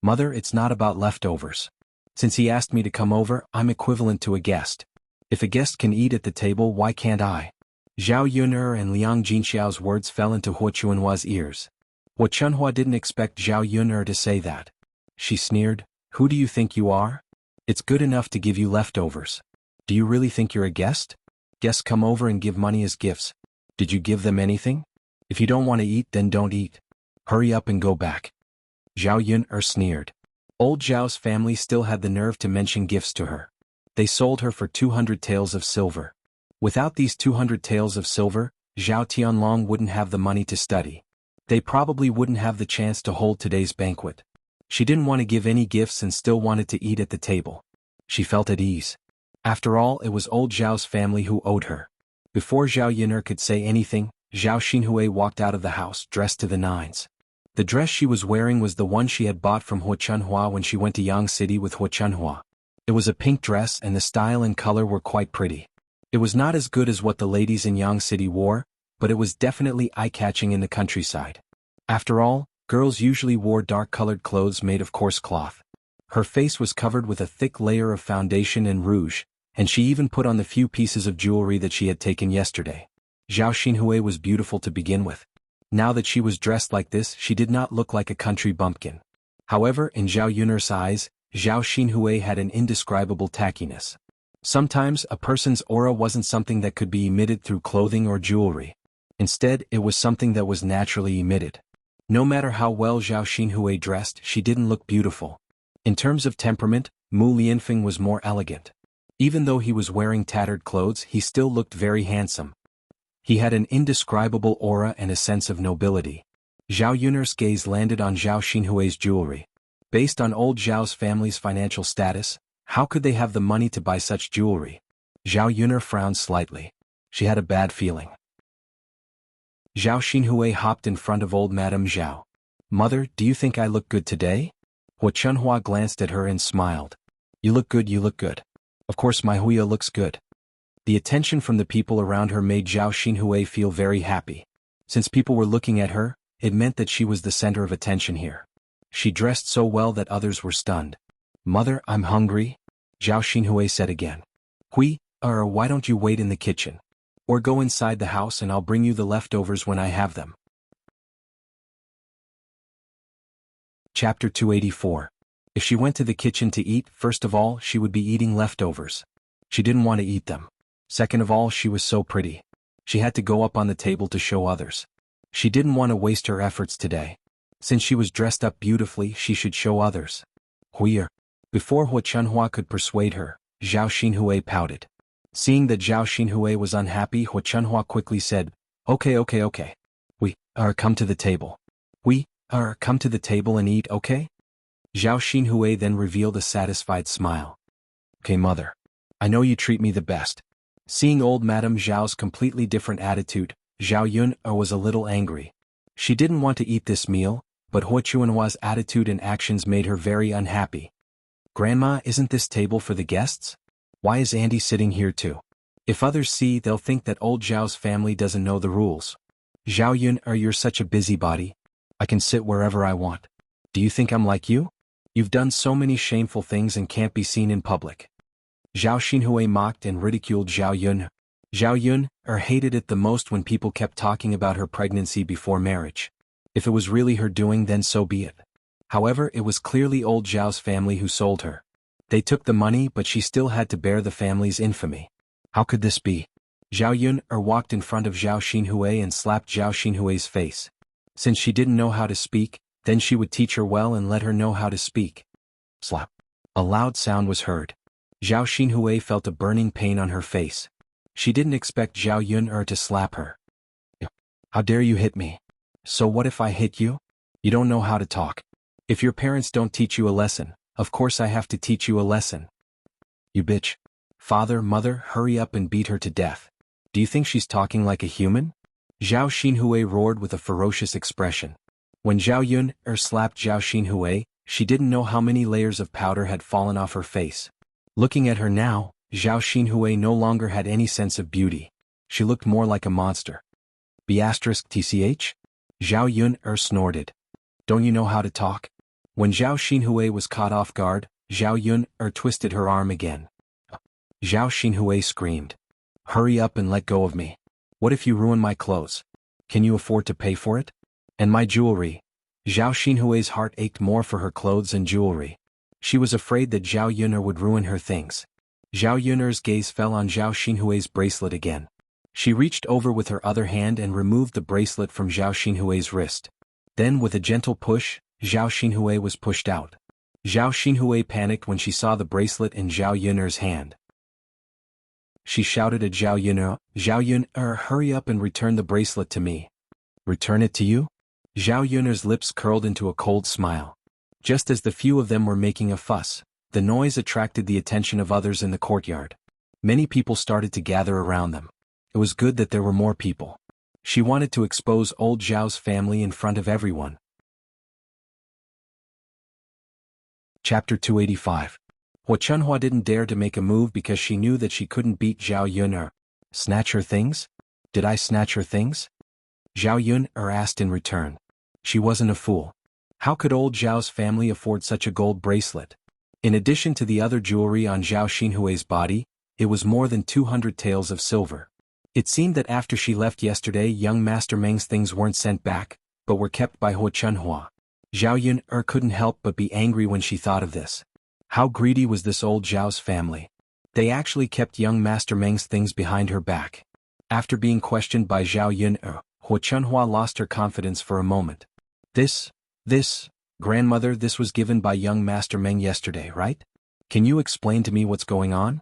Mother, it's not about leftovers. Since he asked me to come over, I'm equivalent to a guest. If a guest can eat at the table, why can't I? Zhao Yun'er and Liang Jinxiao's words fell into Huo Chunhua's ears. Huo Chunhua didn't expect Zhao Yun'er to say that. She sneered, Who do you think you are? It's good enough to give you leftovers. Do you really think you're a guest? Guests come over and give money as gifts. Did you give them anything? If you don't want to eat, then don't eat. Hurry up and go back. Zhao Yun'er sneered. Old Zhao's family still had the nerve to mention gifts to her. They sold her for 200 taels of silver. Without these 200 taels of silver, Zhao Tianlong wouldn't have the money to study. They probably wouldn't have the chance to hold today's banquet. She didn't want to give any gifts and still wanted to eat at the table. She felt at ease. After all, it was old Zhao's family who owed her. Before Zhao Yun'er could say anything, Zhao Xinhui walked out of the house dressed to the nines. The dress she was wearing was the one she had bought from Huo Chunhua when she went to Yang City with Huo Chunhua. It was a pink dress and the style and color were quite pretty. It was not as good as what the ladies in Yang City wore, but it was definitely eye-catching in the countryside. After all, girls usually wore dark-colored clothes made of coarse cloth. Her face was covered with a thick layer of foundation and rouge, and she even put on the few pieces of jewelry that she had taken yesterday. Zhao Xinhui was beautiful to begin with. Now that she was dressed like this, she did not look like a country bumpkin. However, in Zhao Yun'er's eyes, Zhao Xinhui had an indescribable tackiness. Sometimes, a person's aura wasn't something that could be emitted through clothing or jewelry. Instead, it was something that was naturally emitted. No matter how well Zhao Xinhui dressed, she didn't look beautiful. In terms of temperament, Mu Lianfeng was more elegant. Even though he was wearing tattered clothes, he still looked very handsome. He had an indescribable aura and a sense of nobility. Zhao Yun'er's gaze landed on Zhao Xinhui's jewelry. Based on old Zhao's family's financial status, how could they have the money to buy such jewelry? Zhao Yun'er frowned slightly. She had a bad feeling. Zhao Xinhui hopped in front of old Madame Zhao. Mother, do you think I look good today? Huo Chunhua glanced at her and smiled. You look good, you look good. Of course my Huya looks good. The attention from the people around her made Zhao Xinhui feel very happy. Since people were looking at her, it meant that she was the center of attention here. She dressed so well that others were stunned. Mother, I'm hungry, Zhao Xinhui said again. Why don't you wait in the kitchen? Or go inside the house and I'll bring you the leftovers when I have them. Chapter 284. If she went to the kitchen to eat, first of all, she would be eating leftovers. She didn't want to eat them. Second of all, she was so pretty. She had to go up on the table to show others. She didn't want to waste her efforts today. Since she was dressed up beautifully, she should show others. Before Huo Chunhua could persuade her, Zhao Xinhui pouted. Seeing that Zhao Xinhui was unhappy, Huo Chunhua quickly said, Okay. Come to the table. Come to the table and eat, okay? Zhao Xinhui then revealed a satisfied smile. Okay, mother. I know you treat me the best. Seeing old Madame Zhao's completely different attitude, Zhao Yun'er was a little angry. She didn't want to eat this meal, but Huo Chunhua's attitude and actions made her very unhappy. Grandma, isn't this table for the guests? Why is Andy sitting here too? If others see, they'll think that old Zhao's family doesn't know the rules. Zhao Yun'er, you're such a busybody. I can sit wherever I want. Do you think I'm like you? You've done so many shameful things and can't be seen in public. Zhao Xinhui mocked and ridiculed Zhao Yun'er. Zhao Yun'er hated it the most when people kept talking about her pregnancy before marriage. If it was really her doing, then so be it. However, it was clearly old Zhao's family who sold her. They took the money, but she still had to bear the family's infamy. How could this be? Zhao Yun'er walked in front of Zhao Xinhui and slapped Zhao Xinhui's face. Since she didn't know how to speak, then she would teach her well and let her know how to speak. Slap. A loud sound was heard. Zhao Xinhui felt a burning pain on her face. She didn't expect Zhao Yun'er to slap her. How dare you hit me? So what if I hit you? You don't know how to talk. If your parents don't teach you a lesson, of course I have to teach you a lesson. You bitch. Father, mother, hurry up and beat her to death. Do you think she's talking like a human? Zhao Xinhui roared with a ferocious expression. When Zhao Yun slapped Zhao Xinhui, she didn't know how many layers of powder had fallen off her face. Looking at her now, Zhao Xinhui no longer had any sense of beauty. She looked more like a monster. B*TCH? Zhao Yun snorted. Don't you know how to talk? When Zhao Xinhui was caught off guard, Zhao Yun twisted her arm again. Zhao Xinhui screamed. Hurry up and let go of me. What if you ruin my clothes? Can you afford to pay for it? And my jewelry? Zhao Xinhui's heart ached more for her clothes and jewelry. She was afraid that Zhao Yun'er would ruin her things. Zhao Yun'er's gaze fell on Zhao Xinhui's bracelet again. She reached over with her other hand and removed the bracelet from Zhao Xinhui's wrist. Then with a gentle push, Zhao Xinhui was pushed out. Zhao Xinhui panicked when she saw the bracelet in Zhao Yun'er's hand. She shouted at Zhao Yun'er, hurry up and return the bracelet to me. Return it to you? Zhao Yun'er's lips curled into a cold smile. Just as the few of them were making a fuss, the noise attracted the attention of others in the courtyard. Many people started to gather around them. It was good that there were more people. She wanted to expose old Zhao's family in front of everyone. Chapter 285. Hua Chunhua didn't dare to make a move because she knew that she couldn't beat Zhao Yun'er. Snatch her things? Did I snatch her things? Zhao Yun'er asked in return. She wasn't a fool. How could old Zhao's family afford such a gold bracelet? In addition to the other jewelry on Zhao Xinhui's body, it was more than 200 taels of silver. It seemed that after she left yesterday, young Master Meng's things weren't sent back, but were kept by Hua Chunhua. Zhao Yun'er couldn't help but be angry when she thought of this. How greedy was this old Zhao's family? They actually kept young Master Meng's things behind her back. After being questioned by Zhao Yun'er, Hua Chunhua lost her confidence for a moment. This, grandmother, this was given by young Master Meng yesterday, right? Can you explain to me what's going on?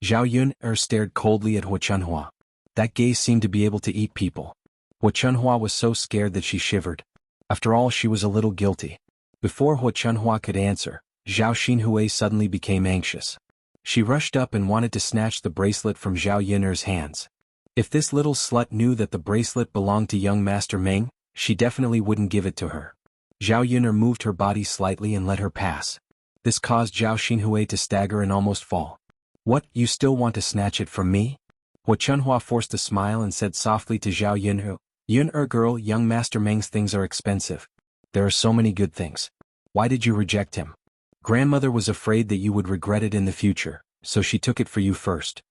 Zhao Yun'er stared coldly at Hua Chunhua. That gaze seemed to be able to eat people. Hua Chunhua was so scared that she shivered. After all, she was a little guilty. Before Hua Chunhua could answer, Zhao Xinhui suddenly became anxious. She rushed up and wanted to snatch the bracelet from Zhao Yun'er's hands. If this little slut knew that the bracelet belonged to young Master Meng, she definitely wouldn't give it to her. Zhao Yun'er moved her body slightly and let her pass. This caused Zhao Xinhui to stagger and almost fall. What, you still want to snatch it from me? Hua Chunhua forced a smile and said softly to Zhao Yun'er, Yun'er girl, young Master Meng's things are expensive. There are so many good things. Why did you reject him? Grandmother was afraid that you would regret it in the future, so she took it for you first.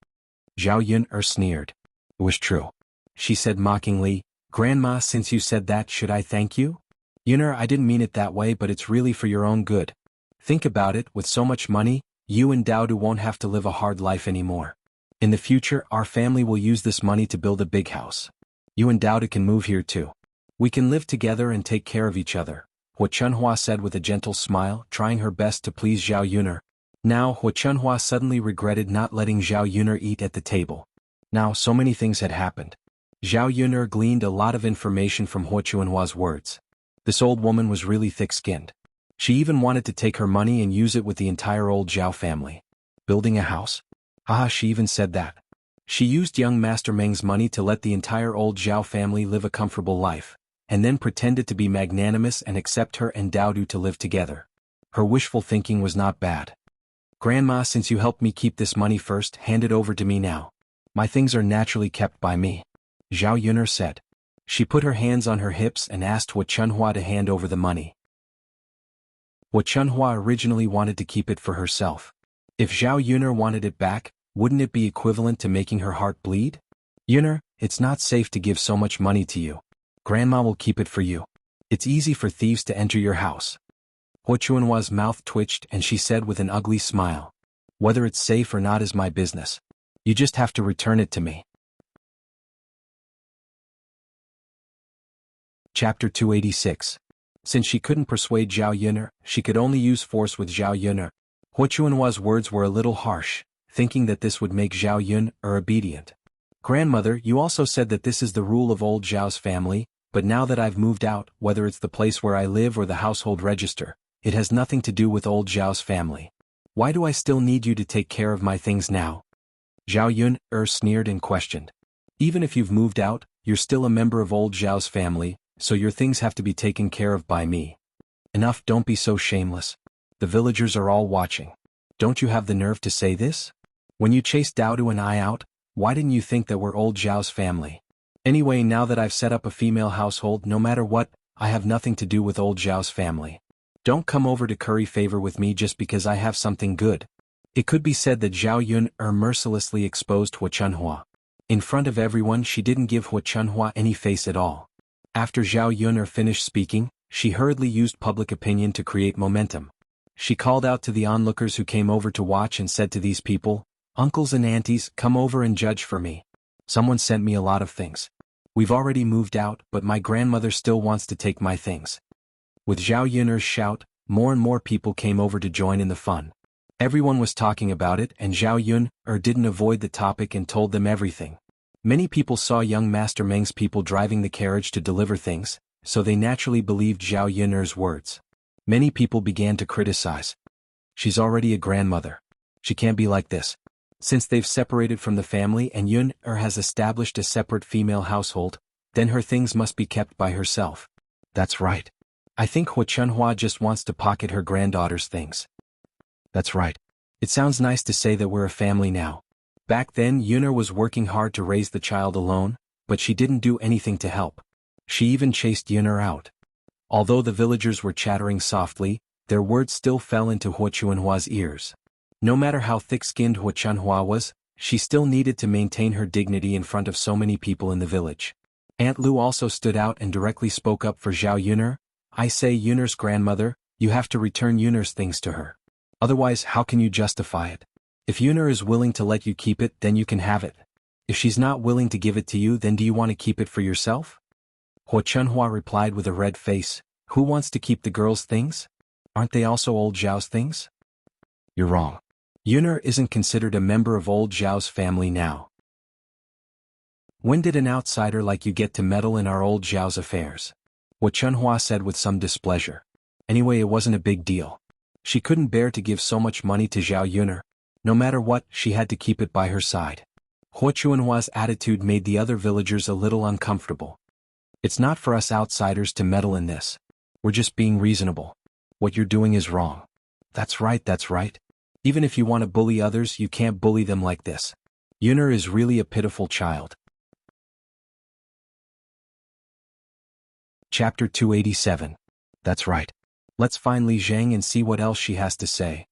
Zhao Yun'er sneered. It was true. She said mockingly, Grandma, since you said that, should I thank you? Yun'er, I didn't mean it that way, but it's really for your own good. Think about it, with so much money, you and Daodu won't have to live a hard life anymore. In the future, our family will use this money to build a big house. You and Daodu can move here too. We can live together and take care of each other, Hua Chunhua said with a gentle smile, trying her best to please Zhao Yun'er. Now, Hua Chunhua suddenly regretted not letting Zhao Yun'er eat at the table. Now, so many things had happened. Zhao Yun'er gleaned a lot of information from Hua Chunhua's words. This old woman was really thick-skinned. She even wanted to take her money and use it with the entire old Zhao family. Building a house? Haha, she even said that. She used young Master Meng's money to let the entire old Zhao family live a comfortable life, and then pretended to be magnanimous and accept her and Daodu to live together. Her wishful thinking was not bad. Grandma, since you helped me keep this money first, hand it over to me now. My things are naturally kept by me. Zhao Yun'er said. She put her hands on her hips and asked Hua Chunhua to hand over the money. Hua Chunhua originally wanted to keep it for herself. If Zhao Yun'er wanted it back, wouldn't it be equivalent to making her heart bleed? Yun'er, it's not safe to give so much money to you. Grandma will keep it for you. It's easy for thieves to enter your house. Hua Chunhua's mouth twitched and she said with an ugly smile. Whether it's safe or not is my business. You just have to return it to me. Chapter 286. Since she couldn't persuade Zhao Yun'er, she could only use force with Zhao Yun'er. Hua Chunhua's words were a little harsh, thinking that this would make Zhao Yun'er obedient. Grandmother, you also said that this is the rule of old Zhao's family, but now that I've moved out, whether it's the place where I live or the household register, it has nothing to do with old Zhao's family. Why do I still need you to take care of my things now? Zhao Yun sneered and questioned. Even if you've moved out, you're still a member of old Zhao's family, so your things have to be taken care of by me. Enough, don't be so shameless. The villagers are all watching. Don't you have the nerve to say this? When you chased Daodu and I out, why didn't you think that we're old Zhao's family? Anyway, now that I've set up a female household, no matter what, I have nothing to do with old Zhao's family. Don't come over to curry favor with me just because I have something good. It could be said that Zhao Yun mercilessly exposed Hua Chunhua. In front of everyone, she didn't give Hua Chunhua any face at all. After Zhao Yun finished speaking, she hurriedly used public opinion to create momentum. She called out to the onlookers who came over to watch and said to these people, "Uncles and aunties, come over and judge for me. Someone sent me a lot of things. We've already moved out, but my grandmother still wants to take my things." With Zhao Yun's shout, more and more people came over to join in the fun. Everyone was talking about it, and Zhao Yun didn't avoid the topic and told them everything. Many people saw young Master Meng's people driving the carriage to deliver things, so they naturally believed Zhao Yun's words. Many people began to criticize. She's already a grandmother. She can't be like this. Since they've separated from the family and Yun has established a separate female household, then her things must be kept by herself. That's right. I think Hua Chunhua just wants to pocket her granddaughter's things. That's right. It sounds nice to say that we're a family now. Back then, Yun was working hard to raise the child alone, but she didn't do anything to help. She even chased Yun out. Although the villagers were chattering softly, their words still fell into Hua Chunhua's ears. No matter how thick-skinned Hua Chunhua was, she still needed to maintain her dignity in front of so many people in the village. Aunt Lu also stood out and directly spoke up for Zhao Yun. "I say, Yun's grandmother, you have to return Yun's things to her. Otherwise, how can you justify it? If Yun is willing to let you keep it, then you can have it. If she's not willing to give it to you, then do you want to keep it for yourself?" Hua Chunhua replied with a red face, "Who wants to keep the girl's things? Aren't they also old Zhao's things?" "You're wrong. Yun isn't considered a member of old Zhao's family now. When did an outsider like you get to meddle in our old Zhao's affairs?" Hua Chunhua said with some displeasure. Anyway, it wasn't a big deal. She couldn't bear to give so much money to Zhao Yun. No matter what, she had to keep it by her side. Hua Chunhua's attitude made the other villagers a little uncomfortable. "It's not for us outsiders to meddle in this. We're just being reasonable. What you're doing is wrong." That's right, that's right. Even if you want to bully others, you can't bully them like this. Yun is really a pitiful child. Chapter 287. That's right. Let's find Li Zheng and see what else she has to say.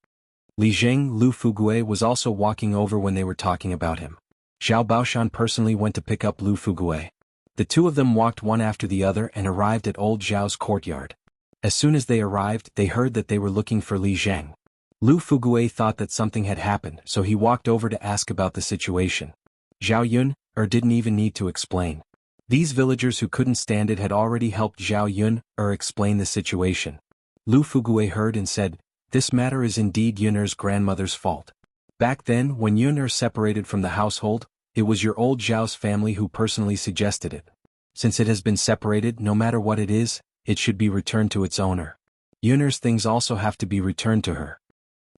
Li Zheng, Lu Fugue was also walking over when they were talking about him. Zhao Baoshan personally went to pick up Lu Fugue. The two of them walked one after the other and arrived at old Zhao's courtyard. As soon as they arrived, they heard that they were looking for Li Zheng. Lu Fugue thought that something had happened, so he walked over to ask about the situation. Zhao Yun didn't even need to explain. These villagers who couldn't stand it had already helped Zhao Yun explain the situation. Lu Fugue heard and said, "This matter is indeed Yun's grandmother's fault. Back then, when Yun separated from the household, it was your old Zhao's family who personally suggested it. Since it has been separated, no matter what it is, it should be returned to its owner. Yun's things also have to be returned to her."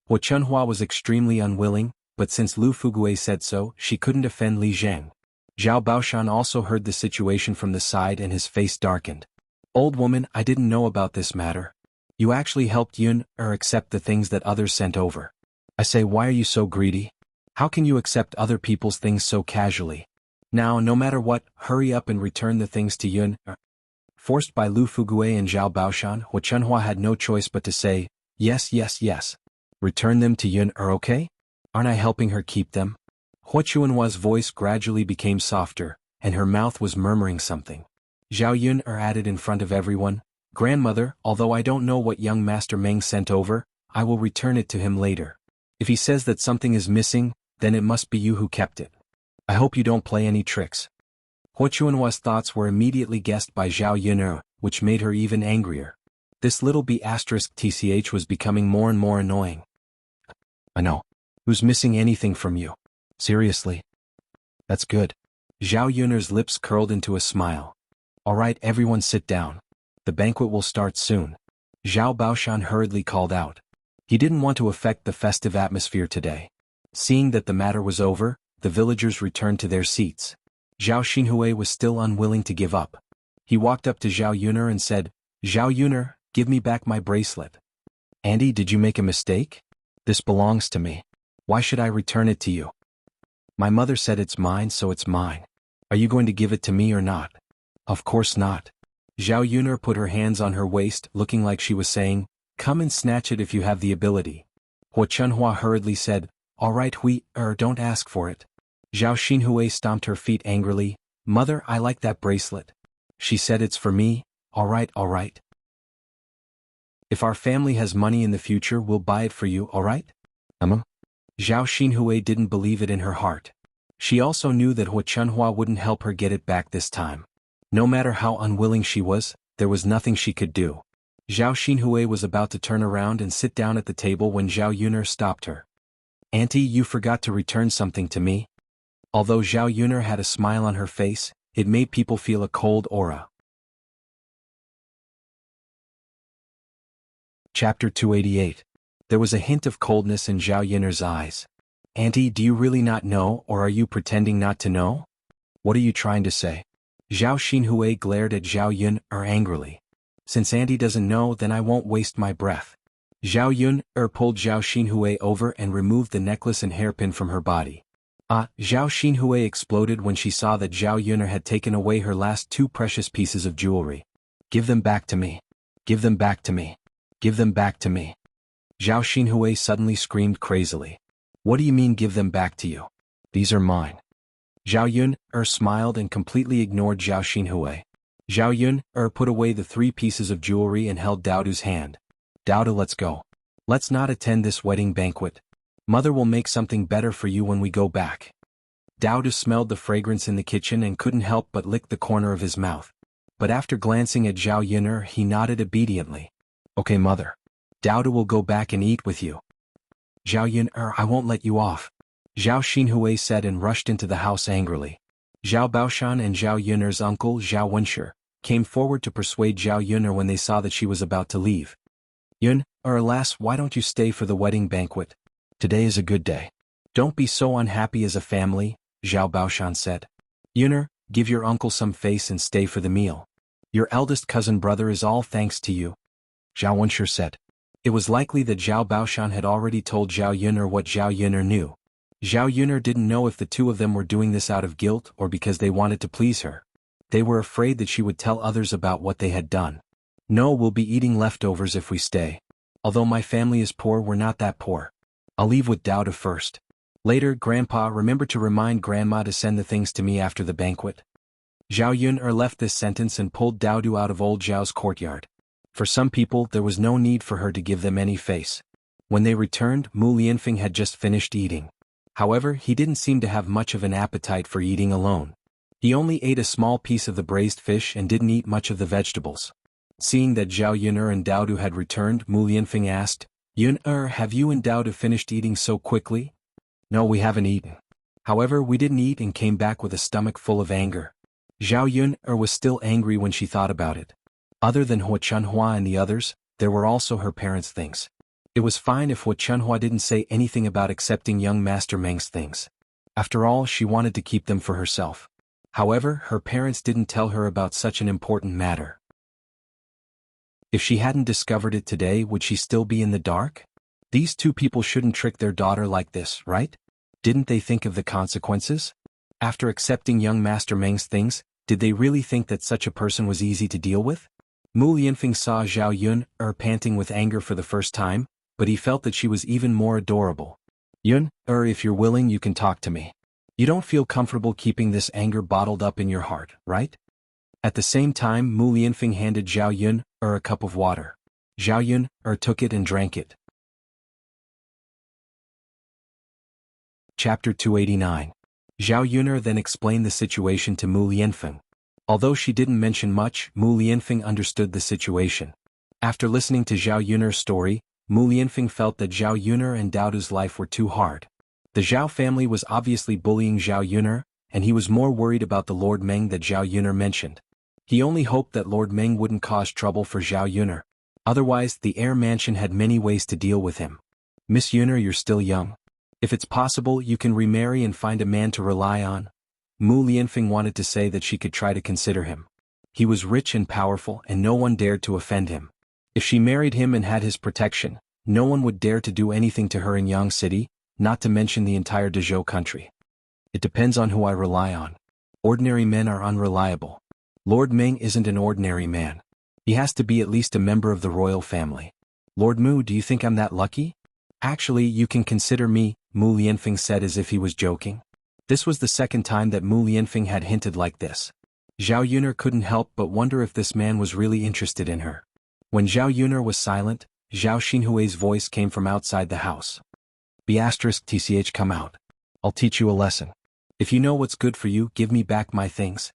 Hua Chunhua was extremely unwilling, but since Lu Fugue said so, she couldn't offend Li Zheng. Zhao Baoshan also heard the situation from the side and his face darkened. "Old woman, I didn't know about this matter. You actually helped Yun accept the things that others sent over. I say, why are you so greedy? How can you accept other people's things so casually? Now, no matter what, hurry up and return the things to Yun." Forced by Lu Fugue and Zhao Baoshan, Hua Chunhua had no choice but to say, "Yes, yes, yes. Return them to Yun, okay? Aren't I helping her keep them?" Hua Chunhua's voice gradually became softer, and her mouth was murmuring something. Zhao Yun added in front of everyone, "Grandmother, although I don't know what young Master Meng sent over, I will return it to him later. If he says that something is missing, then it must be you who kept it. I hope you don't play any tricks." Hua Chunhua's thoughts were immediately guessed by Zhao Yun, which made her even angrier. This little B***TCH was becoming more and more annoying. "I know. Who's missing anything from you? Seriously? That's good. Zhao Yun'er's lips curled into a smile. All right, everyone sit down. The banquet will start soon. Zhao Baoshan hurriedly called out. He didn't want to affect the festive atmosphere today. Seeing that the matter was over, the villagers returned to their seats. Zhao Xinhui was still unwilling to give up. He walked up to Zhao Yun'er and said, Zhao Yun'er, give me back my bracelet. Auntie, did you make a mistake? This belongs to me. Why should I return it to you? My mother said it's mine, so it's mine. Are you going to give it to me or not? Of course not. Zhao Yun'er put her hands on her waist, looking like she was saying, come and snatch it if you have the ability. Hua Chunhua hurriedly said, all right, don't ask for it. Zhao Xinhui stomped her feet angrily. Mother, I like that bracelet. She said it's for me. All right. If our family has money in the future, we'll buy it for you, all right? Zhao Xinhui didn't believe it in her heart. She also knew that Hua Chunhua wouldn't help her get it back this time. No matter how unwilling she was, there was nothing she could do. Zhao Xinhui was about to turn around and sit down at the table when Zhao Yun'er stopped her. Auntie, you forgot to return something to me. Although Zhao Yun'er had a smile on her face, it made people feel a cold aura. Chapter 288. There was a hint of coldness in Zhao Yun'er's eyes. Auntie, do you really not know, or are you pretending not to know? What are you trying to say? Zhao Xinhui glared at Zhao Yun'er angrily. Since Auntie doesn't know, then I won't waste my breath. Zhao Yun'er pulled Zhao Xinhui over and removed the necklace and hairpin from her body. Zhao Xinhui exploded when she saw that Zhao Yun'er had taken away her last two precious pieces of jewelry. Give them back to me. Give them back to me. Give them back to me. Zhao Xinhui suddenly screamed crazily. What do you mean give them back to you? These are mine. Zhao Yun'er smiled and completely ignored Zhao Xinhui. Zhao Yun'er put away the 3 pieces of jewelry and held Daodu's hand. Daodu, let's go. Let's not attend this wedding banquet. Mother will make something better for you when we go back. Daodu smelled the fragrance in the kitchen and couldn't help but lick the corner of his mouth. But after glancing at Zhao Yun'er, he nodded obediently. Okay, mother. Daodu will go back and eat with you. Zhao Yun'er, I won't let you off. Zhao Xinhui said and rushed into the house angrily. Zhao Baoshan and Zhao Yun'er's uncle, Zhao Wenshi, came forward to persuade Zhao Yun'er when they saw that she was about to leave. Yun'er, alas, why don't you stay for the wedding banquet? Today is a good day. Don't be so unhappy as a family, Zhao Baoshan said. Yun'er, give your uncle some face and stay for the meal. Your eldest cousin brother is all thanks to you. Zhao Wenshi said. It was likely that Zhao Baoshan had already told Zhao Yun'er what Zhao Yun'er knew. Zhao Yun'er didn't know if the two of them were doing this out of guilt or because they wanted to please her. They were afraid that she would tell others about what they had done. No, we'll be eating leftovers if we stay. Although my family is poor, we're not that poor. I'll leave with Daodu first. Later, Grandpa, remember to remind Grandma to send the things to me after the banquet. Zhao Yun'er left this sentence and pulled Daodu out of old Zhao's courtyard. For some people, there was no need for her to give them any face. When they returned, Mu Lianfeng had just finished eating. However, he didn't seem to have much of an appetite for eating alone. He only ate a small piece of the braised fish and didn't eat much of the vegetables. Seeing that Zhao Yun'er and Daodu had returned, Mu Lianfeng asked, Yun'er, have you and Daodu finished eating so quickly? No, we haven't eaten. However, we didn't eat and came back with a stomach full of anger. Zhao Yun'er was still angry when she thought about it. Other than Hua Chunhua and the others, there were also her parents' things. It was fine if Hua Chunhua didn't say anything about accepting young Master Meng's things. After all, she wanted to keep them for herself. However, her parents didn't tell her about such an important matter. If she hadn't discovered it today, would she still be in the dark? These two people shouldn't trick their daughter like this, right? Didn't they think of the consequences? After accepting young Master Meng's things, did they really think that such a person was easy to deal with? Mu Lianfeng saw Zhao Yun'er panting with anger for the first time, but he felt that she was even more adorable. Yun'er, if you're willing, you can talk to me. You don't feel comfortable keeping this anger bottled up in your heart, right? At the same time, Mu Lianfeng handed Zhao Yun'er a cup of water. Zhao Yun'er took it and drank it. Chapter 289. Zhao Yun'er then explained the situation to Mu Lianfeng. Although she didn't mention much, Mu Lianfeng understood the situation. After listening to Zhao Yun'er's story, Mu Lianfeng felt that Zhao Yun'er and Daodu's life were too hard. The Zhao family was obviously bullying Zhao Yun'er, and he was more worried about the Lord Meng that Zhao Yuner mentioned. He only hoped that Lord Meng wouldn't cause trouble for Zhao Yuner. Otherwise, the heir mansion had many ways to deal with him. Miss Yuner, you're still young. If it's possible, you can remarry and find a man to rely on. Mu Lianfeng wanted to say that she could try to consider him. He was rich and powerful, and no one dared to offend him. If she married him and had his protection, no one would dare to do anything to her in Yang City, not to mention the entire Dezhou country. It depends on who I rely on. Ordinary men are unreliable. Lord Ming isn't an ordinary man. He has to be at least a member of the royal family. Lord Mu, do you think I'm that lucky? Actually, you can consider me, Mu Lianfeng said as if he was joking. This was the second time that Mu Lianfeng had hinted like this. Zhao Yuner couldn't help but wonder if this man was really interested in her. When Zhao Yuner was silent, Zhao Xinhui's voice came from outside the house. B***tch come out. I'll teach you a lesson. If you know what's good for you, give me back my things.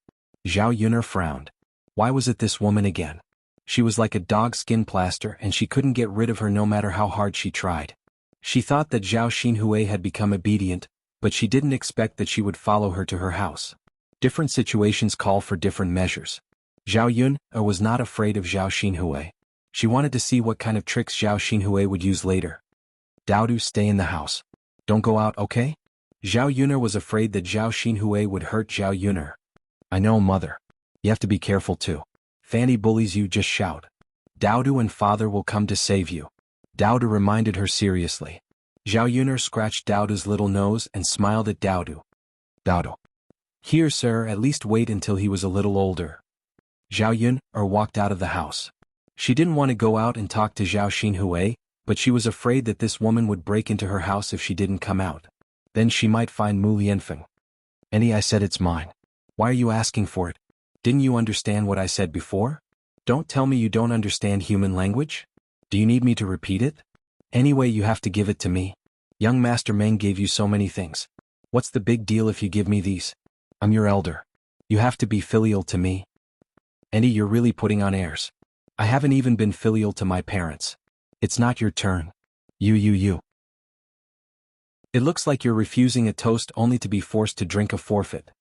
Zhao Yuner frowned. Why was it this woman again? She was like a dog skin plaster and she couldn't get rid of her no matter how hard she tried. She thought that Zhao Xinhui had become obedient, but she didn't expect that she would follow her to her house. Different situations call for different measures. Zhao Yun was not afraid of Zhao Xinhui. She wanted to see what kind of tricks Zhao Xinhui would use later. Daodu, stay in the house. Don't go out, okay? Zhao Yuner was afraid that Zhao Xinhui would hurt Zhao Yuner. I know, mother. You have to be careful too. Fanny bullies you, just shout. Daodu and father will come to save you. Daodu reminded her seriously. Zhao Yuner scratched Daodu's little nose and smiled at Daodu. Daodu. Here, sir, at least wait until he was a little older. Zhao Yun walked out of the house. She didn't want to go out and talk to Zhao Xinhui, but she was afraid that this woman would break into her house if she didn't come out. Then she might find Mu Lianfeng. Annie, I said it's mine. Why are you asking for it? Didn't you understand what I said before? Don't tell me you don't understand human language. Do you need me to repeat it? Anyway, you have to give it to me. Young Master Meng gave you so many things. What's the big deal if you give me these? I'm your elder. You have to be filial to me. Annie, you're really putting on airs. I haven't even been filial to my parents. It's not your turn. You. It looks like you're refusing a toast only to be forced to drink a forfeit.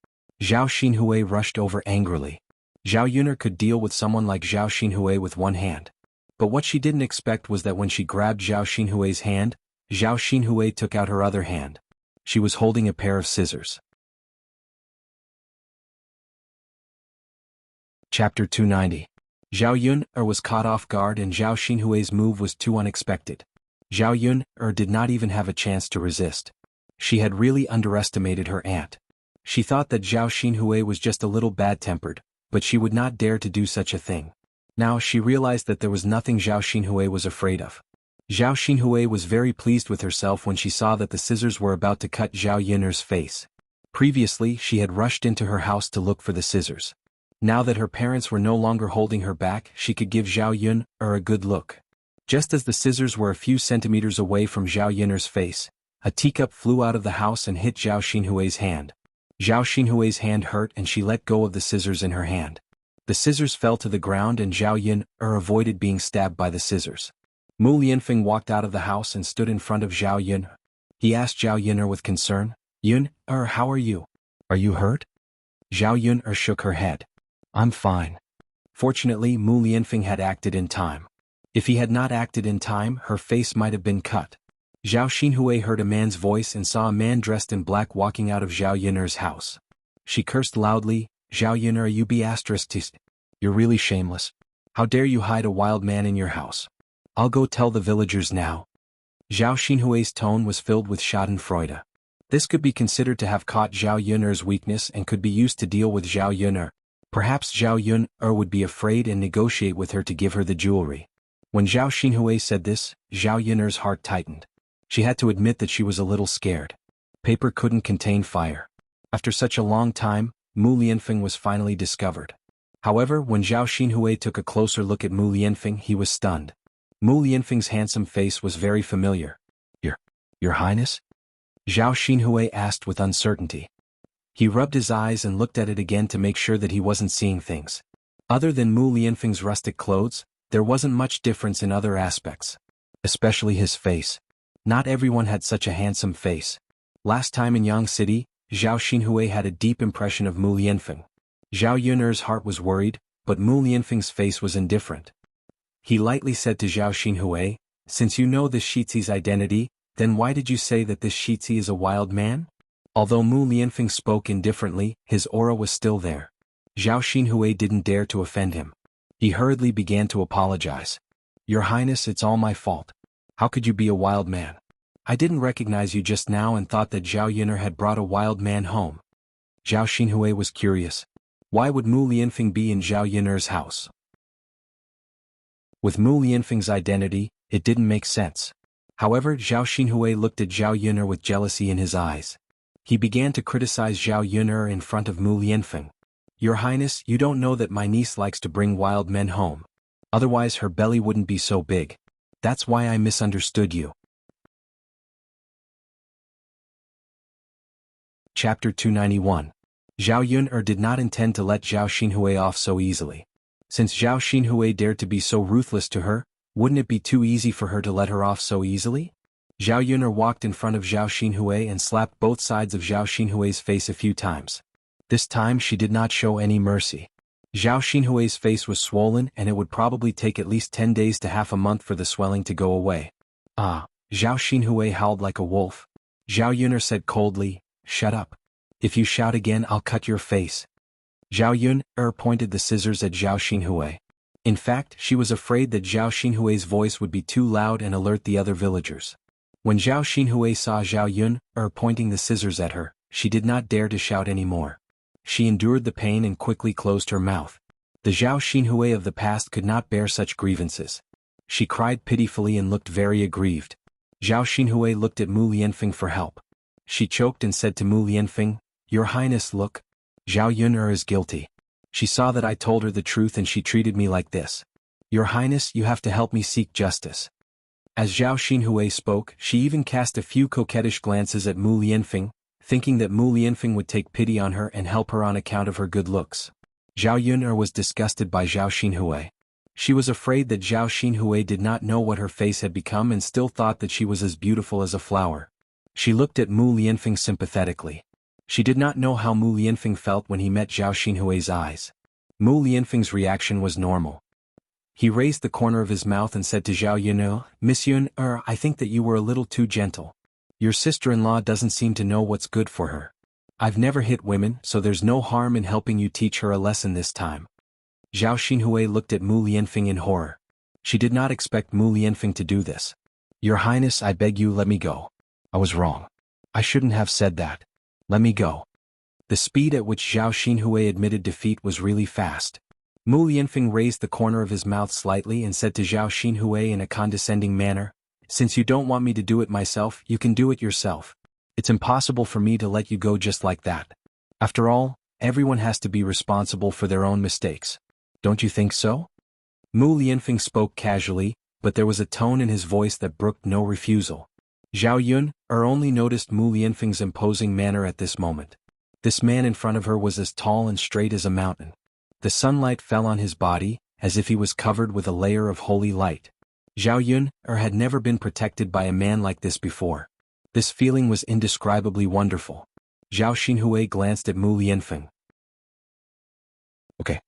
Zhao Xinhui rushed over angrily. Zhao Yuner could deal with someone like Zhao Xinhui with one hand. But what she didn't expect was that when she grabbed Zhao Xinhui's hand, Zhao Xinhui took out her other hand. She was holding a pair of scissors. Chapter 290. Zhao Yun was caught off guard and Zhao Xinhui's move was too unexpected. Zhao Yun did not even have a chance to resist. She had really underestimated her aunt. She thought that Zhao Xinhui was just a little bad-tempered, but she would not dare to do such a thing. Now she realized that there was nothing Zhao Xinhui was afraid of. Zhao Xinhui was very pleased with herself when she saw that the scissors were about to cut Zhao Yuner's face. Previously, she had rushed into her house to look for the scissors. Now that her parents were no longer holding her back, she could give Zhao Yun a good look. Just as the scissors were a few centimeters away from Zhao Yuner's face, a teacup flew out of the house and hit Zhao Xinhui's hand. Zhao Xinhui's hand hurt and she let go of the scissors in her hand. The scissors fell to the ground and Zhao Yun avoided being stabbed by the scissors. Mu Lianfeng walked out of the house and stood in front of Zhao Yun. He asked Zhao Yun with concern, Yun, how are you? Are you hurt? Zhao Yun shook her head. I'm fine. Fortunately, Mu Lianfeng had acted in time. If he had not acted in time, her face might have been cut. Zhao Xinhui heard a man's voice and saw a man dressed in black walking out of Zhao Yuner's house. She cursed loudly, Zhao Yuner, you be****. You're really shameless. How dare you hide a wild man in your house? I'll go tell the villagers now. Zhao Xinhui's tone was filled with schadenfreude. This could be considered to have caught Zhao Yuner's weakness and could be used to deal with Zhao Yuner. Perhaps Zhao Yun would be afraid and negotiate with her to give her the jewelry. When Zhao Xinhui said this, Zhao Yuner's heart tightened. She had to admit that she was a little scared. Paper couldn't contain fire. After such a long time, Mu Lianfeng was finally discovered. However, when Zhao Xinhui took a closer look at Mu Lianfeng, he was stunned. Mu Lianfeng's handsome face was very familiar. Your Highness? Zhao Xinhui asked with uncertainty. He rubbed his eyes and looked at it again to make sure that he wasn't seeing things. Other than Mu Lianfeng's rustic clothes, there wasn't much difference in other aspects. Especially his face. Not everyone had such a handsome face. Last time in Yang City, Zhao Xinhui had a deep impression of Mu Lianfeng. Zhao Yun'er's heart was worried, but Mu Lianfeng's face was indifferent. He lightly said to Zhao Xinhui, "Since you know this Shizi's identity, then why did you say that this Shizi is a wild man?" Although Mu Lianfeng spoke indifferently, his aura was still there. Zhao Xinhui didn't dare to offend him. He hurriedly began to apologize. "Your Highness, it's all my fault. How could you be a wild man? I didn't recognize you just now and thought that Zhao Yun'er had brought a wild man home." Zhao Xinhui was curious. Why would Mu Lianfeng be in Zhao Yun'er's house? With Mu Lianfeng's identity, it didn't make sense. However, Zhao Xinhui looked at Zhao Yun'er with jealousy in his eyes. He began to criticize Zhao Yun'er in front of Mu Lianfeng. "Your Highness, you don't know that my niece likes to bring wild men home. Otherwise her belly wouldn't be so big. That's why I misunderstood you." Chapter 291. Zhao Yun'er did not intend to let Zhao Xinhui off so easily. Since Zhao Xinhui dared to be so ruthless to her, wouldn't it be too easy for her to let her off so easily? Zhao Yun'er walked in front of Zhao Xinhui and slapped both sides of Zhao Xinhui's face a few times. This time she did not show any mercy. Zhao Xinhui's face was swollen and it would probably take at least 10 days to half a month for the swelling to go away. "Ah!" Zhao Xinhui howled like a wolf. Zhao Yun'er said coldly, "Shut up. If you shout again I'll cut your face." Zhao Yun'er pointed the scissors at Zhao Xinhui. In fact, she was afraid that Zhao Xinhui's voice would be too loud and alert the other villagers. When Zhao Xinhui saw Zhao Yun'er pointing the scissors at her, she did not dare to shout anymore. She endured the pain and quickly closed her mouth. The Zhao Xinhui of the past could not bear such grievances. She cried pitifully and looked very aggrieved. Zhao Xinhui looked at Mu Lianfeng for help. She choked and said to Mu Lianfeng, "Your Highness, look. Zhao Yun'er is guilty. She saw that I told her the truth and she treated me like this. Your Highness, you have to help me seek justice." As Zhao Xinhui spoke, she even cast a few coquettish glances at Mu Lianfeng, thinking that Mu Lianfeng would take pity on her and help her on account of her good looks. Zhao Yun'er was disgusted by Zhao Xinhui. She was afraid that Zhao Xinhui did not know what her face had become and still thought that she was as beautiful as a flower. She looked at Mu Lianfeng sympathetically. She did not know how Mu Lianfeng felt when he met Zhao Xinhui's eyes. Mu Lianfeng's reaction was normal. He raised the corner of his mouth and said to Zhao Yun'er, "Miss Yun'er, I think that you were a little too gentle. Your sister-in-law doesn't seem to know what's good for her. I've never hit women, so there's no harm in helping you teach her a lesson this time." Zhao Xinhui looked at Mu Lianfeng in horror. She did not expect Mu Lianfeng to do this. "Your Highness, I beg you, let me go. I was wrong. I shouldn't have said that. Let me go." The speed at which Zhao Xinhui admitted defeat was really fast. Mu Lianfeng raised the corner of his mouth slightly and said to Zhao Xinhui in a condescending manner, "Since you don't want me to do it myself, you can do it yourself. It's impossible for me to let you go just like that. After all, everyone has to be responsible for their own mistakes. Don't you think so?" Mu Lianfeng spoke casually, but there was a tone in his voice that brooked no refusal. Zhao Yun'er only noticed Mu Lianfeng's imposing manner at this moment. This man in front of her was as tall and straight as a mountain. The sunlight fell on his body, as if he was covered with a layer of holy light. Zhao Yun'er had never been protected by a man like this before. This feeling was indescribably wonderful. Zhao Xinhui glanced at Mu Lianfeng. Okay.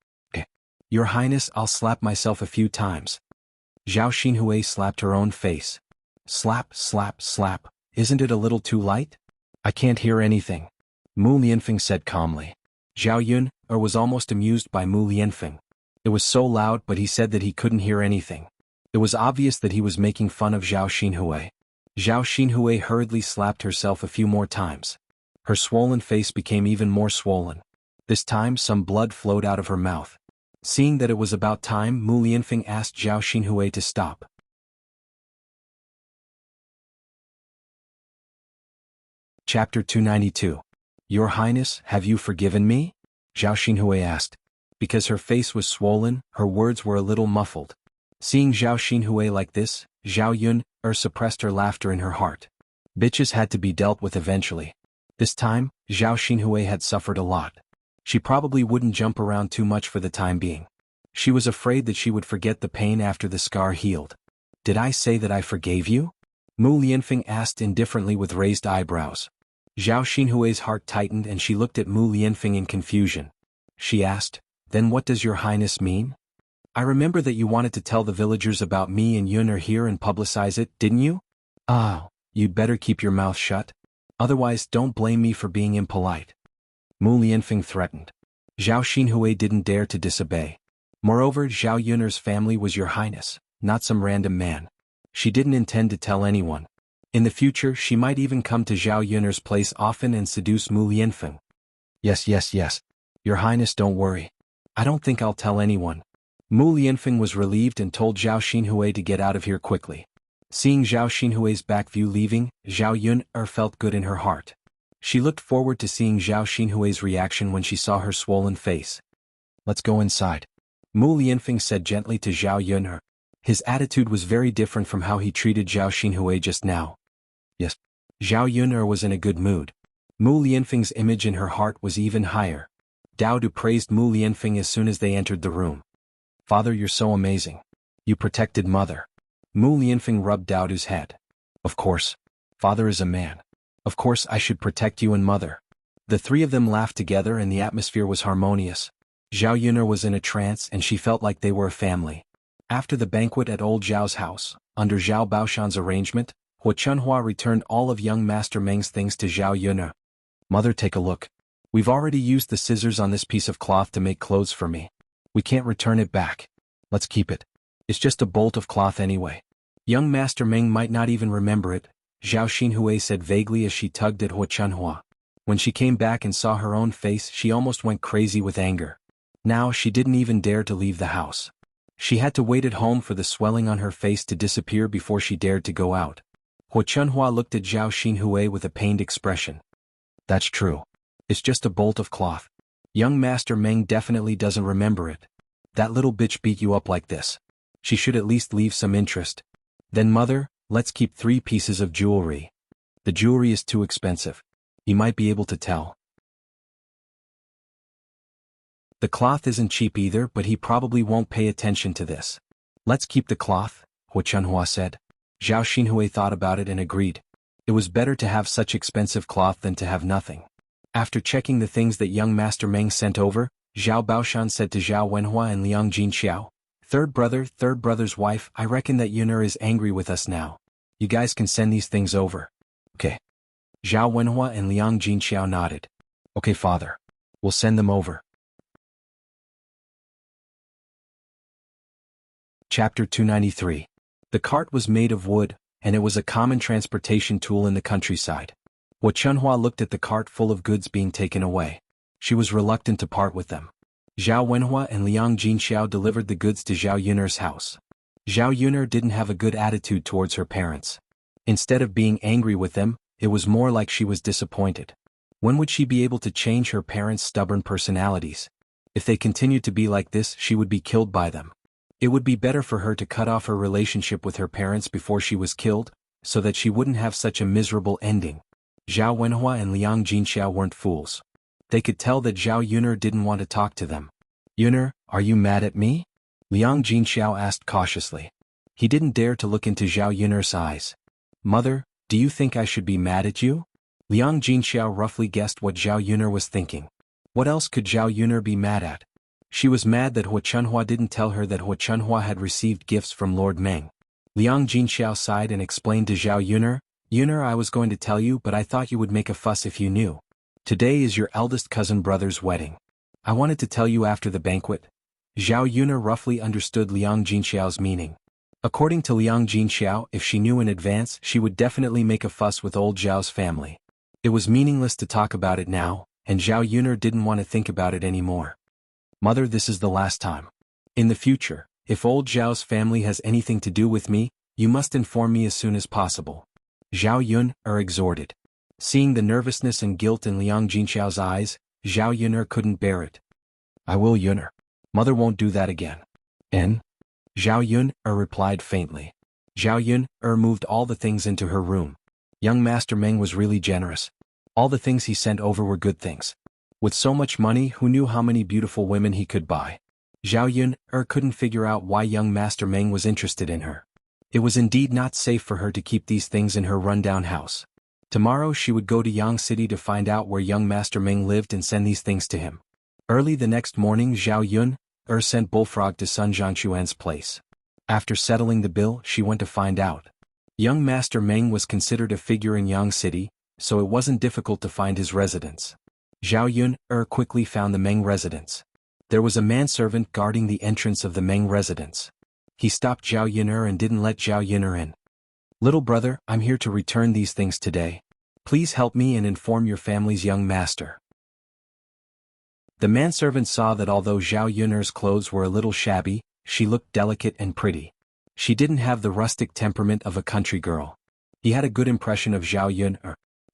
Your Highness, I'll slap myself a few times." Zhao Xinhui slapped her own face. Slap, slap, slap. "Isn't it a little too light? I can't hear anything," Mu Lianfeng said calmly. Zhao Yun'er was almost amused by Mu Lianfeng. It was so loud, but he said that he couldn't hear anything. It was obvious that he was making fun of Zhao Xinhui. Zhao Xinhui hurriedly slapped herself a few more times. Her swollen face became even more swollen. This time some blood flowed out of her mouth. Seeing that it was about time, Mu Lianfeng asked Zhao Xinhui to stop. Chapter 292. Your Highness, have you forgiven me? Zhao Xinhui asked. Because her face was swollen, her words were a little muffled. Seeing Zhao Xinhui like this, Zhao Yun'er suppressed her laughter in her heart. Bitches had to be dealt with eventually. This time, Zhao Xinhui had suffered a lot. She probably wouldn't jump around too much for the time being. She was afraid that she would forget the pain after the scar healed. Did I say that I forgave you? Mu Lianfeng asked indifferently with raised eyebrows. Zhao Xinhui's heart tightened and she looked at Mu Lianfeng in confusion. She asked, "Then what does your highness mean? I remember that you wanted to tell the villagers about me and Yun are here and publicize it, didn't you? Ah, you'd better keep your mouth shut. Otherwise don't blame me for being impolite." Mu Lianfeng threatened. Zhao Xinhui didn't dare to disobey. Moreover, Zhao Yun'er's family was your highness, not some random man. She didn't intend to tell anyone. In the future she might even come to Zhao Yun'er's place often and seduce Mu Lianfeng. Yes. Your highness, don't worry. I don't think I'll tell anyone. Mu Lianfeng was relieved and told Zhao Xinhui to get out of here quickly. Seeing Zhao Xinhui's back view leaving, Zhao Yun'er felt good in her heart. She looked forward to seeing Zhao Xinhui's reaction when she saw her swollen face. Let's go inside, Mu Lianfeng said gently to Zhao Yun'er. His attitude was very different from how he treated Zhao Xinhui just now. Yes. Zhao Yun'er was in a good mood. Mu Lianfeng's image in her heart was even higher. Dao Du praised Mu Lianfeng as soon as they entered the room. Father, you're so amazing. You protected mother. Mu Lianfeng rubbed Dao Du's head. Of course. Father is a man. Of course I should protect you and mother. The three of them laughed together and the atmosphere was harmonious. Zhao Yun'er was in a trance and she felt like they were a family. After the banquet at old Zhao's house, under Zhao Baoshan's arrangement, Hua Chunhua returned all of young Master Meng's things to Zhao Yun'er. Mother, take a look. We've already used the scissors on this piece of cloth to make clothes for me. We can't return it back. Let's keep it. It's just a bolt of cloth anyway. Young Master Meng might not even remember it, Zhao Xinhui said vaguely as she tugged at Hua Chunhua. When she came back and saw her own face, she almost went crazy with anger. Now she didn't even dare to leave the house. She had to wait at home for the swelling on her face to disappear before she dared to go out. Hua Chunhua looked at Zhao Xinhui with a pained expression. That's true. It's just a bolt of cloth. Young Master Meng definitely doesn't remember it. That little bitch beat you up like this. She should at least leave some interest. Then mother, let's keep 3 pieces of jewelry. The jewelry is too expensive. You might be able to tell. The cloth isn't cheap either, but he probably won't pay attention to this. Let's keep the cloth, Hua Chunhua said. Zhao Xinhui thought about it and agreed. It was better to have such expensive cloth than to have nothing. After checking the things that young Master Meng sent over, Zhao Baoshan said to Zhao Wenhua and Liang Jinxiao, third brother's wife, I reckon that Yun'er is angry with us now. You guys can send these things over. Okay. Zhao Wenhua and Liang Jinxiao nodded. Okay, father. We'll send them over. Chapter 293. The cart was made of wood, and it was a common transportation tool in the countryside. Hua Chunhua looked at the cart full of goods being taken away. She was reluctant to part with them. Zhao Wenhua and Liang Jinxiao delivered the goods to Zhao Yun'er's house. Zhao Yun'er didn't have a good attitude towards her parents. Instead of being angry with them, it was more like she was disappointed. When would she be able to change her parents' stubborn personalities? If they continued to be like this, she would be killed by them. It would be better for her to cut off her relationship with her parents before she was killed, so that she wouldn't have such a miserable ending. Zhao Wenhua and Liang Jinxiao weren't fools. They could tell that Zhao Yun'er didn't want to talk to them. Yun'er, are you mad at me? Liang Jinxiao asked cautiously. He didn't dare to look into Zhao Yun'er's eyes. Mother, do you think I should be mad at you? Liang Jinxiao roughly guessed what Zhao Yun'er was thinking. What else could Zhao Yun'er be mad at? She was mad that Hua Chunhua didn't tell her that Hua Chunhua had received gifts from Lord Meng. Liang Jinxiao sighed and explained to Zhao Yun'er, Yun'er, I was going to tell you, but I thought you would make a fuss if you knew. Today is your eldest cousin brother's wedding. I wanted to tell you after the banquet. Zhao Yun'er roughly understood Liang Jinxiao's meaning. According to Liang Jinxiao, if she knew in advance, she would definitely make a fuss with old Zhao's family. It was meaningless to talk about it now, and Zhao Yun'er didn't want to think about it anymore. Mother, this is the last time. In the future, if old Zhao's family has anything to do with me, you must inform me as soon as possible. Zhao Yun'er exhorted. Seeing the nervousness and guilt in Liang Jinxiao's eyes, Zhao Yun'er couldn't bear it. I will, Yun'er. Mother won't do that again. N? Zhao Yun'er replied faintly. Zhao Yun'er moved all the things into her room. Young Master Meng was really generous. All the things he sent over were good things. With so much money, who knew how many beautiful women he could buy? Zhao Yun'er couldn't figure out why young Master Meng was interested in her. It was indeed not safe for her to keep these things in her rundown house. Tomorrow she would go to Yang City to find out where young Master Ming lived and send these things to him. Early the next morning Zhao Yun sent Bullfrog to Sun Zhangquan's place. After settling the bill she went to find out. Young Master Meng was considered a figure in Yang City, so it wasn't difficult to find his residence. Zhao Yun quickly found the Meng residence. There was a manservant guarding the entrance of the Meng residence. He stopped Zhao Yun and didn't let Zhao Yun in. "Little brother, I'm here to return these things today. Please help me and inform your family's young master." The manservant saw that although Zhao Yun's clothes were a little shabby, she looked delicate and pretty. She didn't have the rustic temperament of a country girl. He had a good impression of Zhao Yun.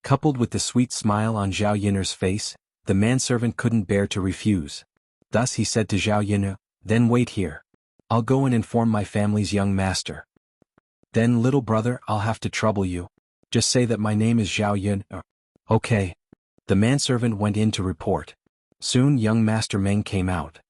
Coupled with the sweet smile on Zhao Yun's face, the manservant couldn't bear to refuse. Thus he said to Zhao Yun, "Then wait here. I'll go and inform my family's young master. Then little brother, I'll have to trouble you. Just say that my name is Zhao Yun." "Okay." The manservant went in to report. Soon young Master Meng came out.